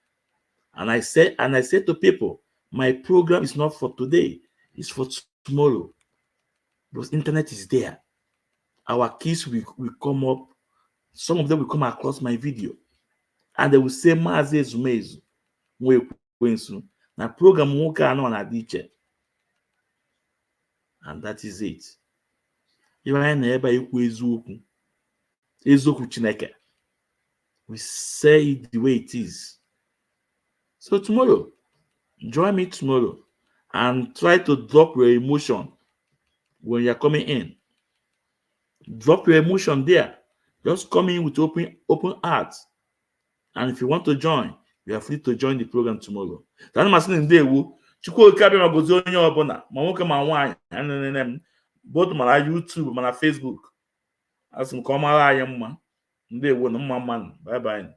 And I said to people, my program is not for today, it's for tomorrow. Because internet is there. Our kids will come up, some of them will come across my video, and they will say, Mazi Ezumezu, na program nwoke anọ na dị iche. And that is it. If I never ikwu eziokwu Chineke, we say it the way it is. So tomorrow, join me tomorrow and try to drop your emotion when you're coming in. Drop your emotion there. Just come in with open heart. And if you want to join, you are free to join the program tomorrow. Both my YouTube, my Facebook. As in, come on, bye bye.